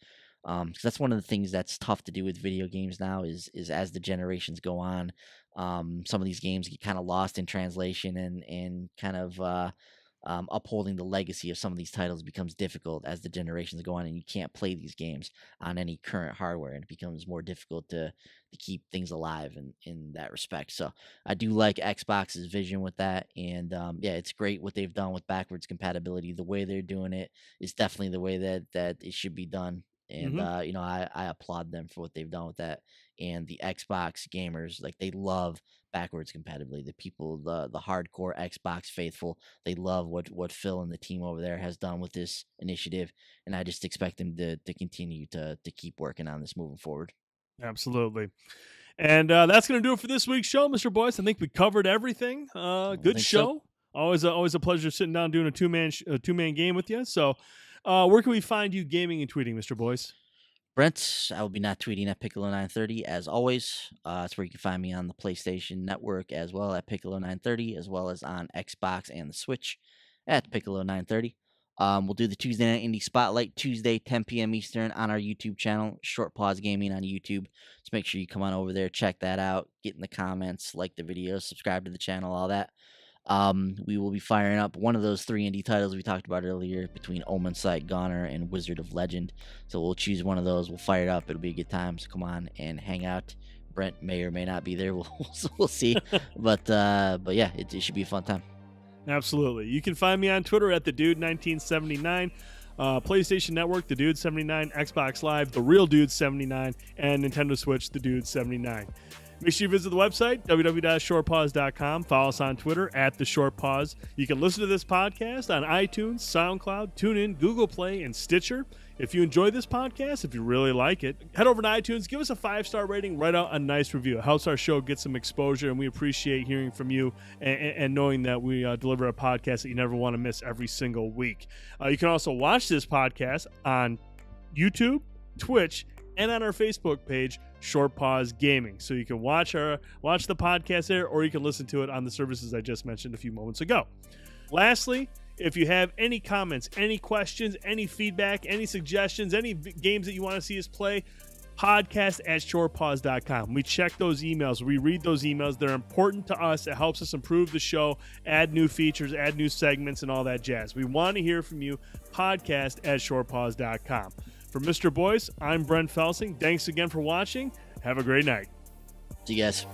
'Cause that's one of the things that's tough to do with video games now is as the generations go on, some of these games get kind of lost in translation and kind of upholding the legacy of some of these titles becomes difficult as the generations go on, and you can't play these games on any current hardware, and it becomes more difficult to keep things alive in that respect. So I do like Xbox's vision with that, and yeah, it's great what they've done with backwards compatibility. The way they're doing it is definitely the way that it should be done. And Mhm. I applaud them for what they've done with that. And the Xbox gamers, like they love backwards compatibility. The people, the hardcore Xbox faithful, they love what Phil and the team over there has done with this initiative, and I just expect them to continue to keep working on this moving forward. Absolutely. And that's going to do it for this week's show, Mr. Boyce. I think we covered everything. I Good think so. show. Always a pleasure sitting down doing a two man game with you. So, where can we find you gaming and tweeting, Mr. Boyce? Brent, I will be not tweeting at Piccolo930 as always. That's where you can find me on the PlayStation Network as well at Piccolo930, as well as on Xbox and the Switch at Piccolo930. We'll do the Tuesday Night Indie Spotlight Tuesday, 10 p.m. Eastern on our YouTube channel, Short Pause Gaming on YouTube. So make sure you come on over there, check that out, get in the comments, like the video, subscribe to the channel, all that. We will be firing up one of those 3 indie titles we talked about earlier between Omen Sight, Goner, and Wizard of Legend. So we'll choose one of those. We'll fire it up. It'll be a good time. So come on and hang out. Brent may or may not be there. We'll see. But yeah, it should be a fun time. Absolutely. You can find me on Twitter at TheDude1979, PlayStation Network, TheDude79, Xbox Live, The Real Dude79, and Nintendo Switch, TheDude79. Make sure you visit the website, www.shortpause.com. Follow us on Twitter at The Short Pause. You can listen to this podcast on iTunes, SoundCloud, TuneIn, Google Play, and Stitcher. If you enjoy this podcast, if you really like it, head over to iTunes, give us a 5-star rating, write out a nice review. It helps our show get some exposure, and we appreciate hearing from you and knowing that we deliver a podcast that you never want to miss every single week. You can also watch this podcast on YouTube, Twitch, and on our Facebook page, Short Pause Gaming. So you can watch the podcast there, or you can listen to it on the services I just mentioned a few moments ago. Lastly, if you have any comments, any questions, any feedback, any suggestions, any games that you want to see us play, podcast@shortpause.com. We check those emails. We read those emails. They're important to us. It helps us improve the show, add new features, add new segments, and all that jazz. We want to hear from you. Podcast@shortpause.com. For Mr. Boyce, I'm Brent Felsing. Thanks again for watching. Have a great night. See you guys.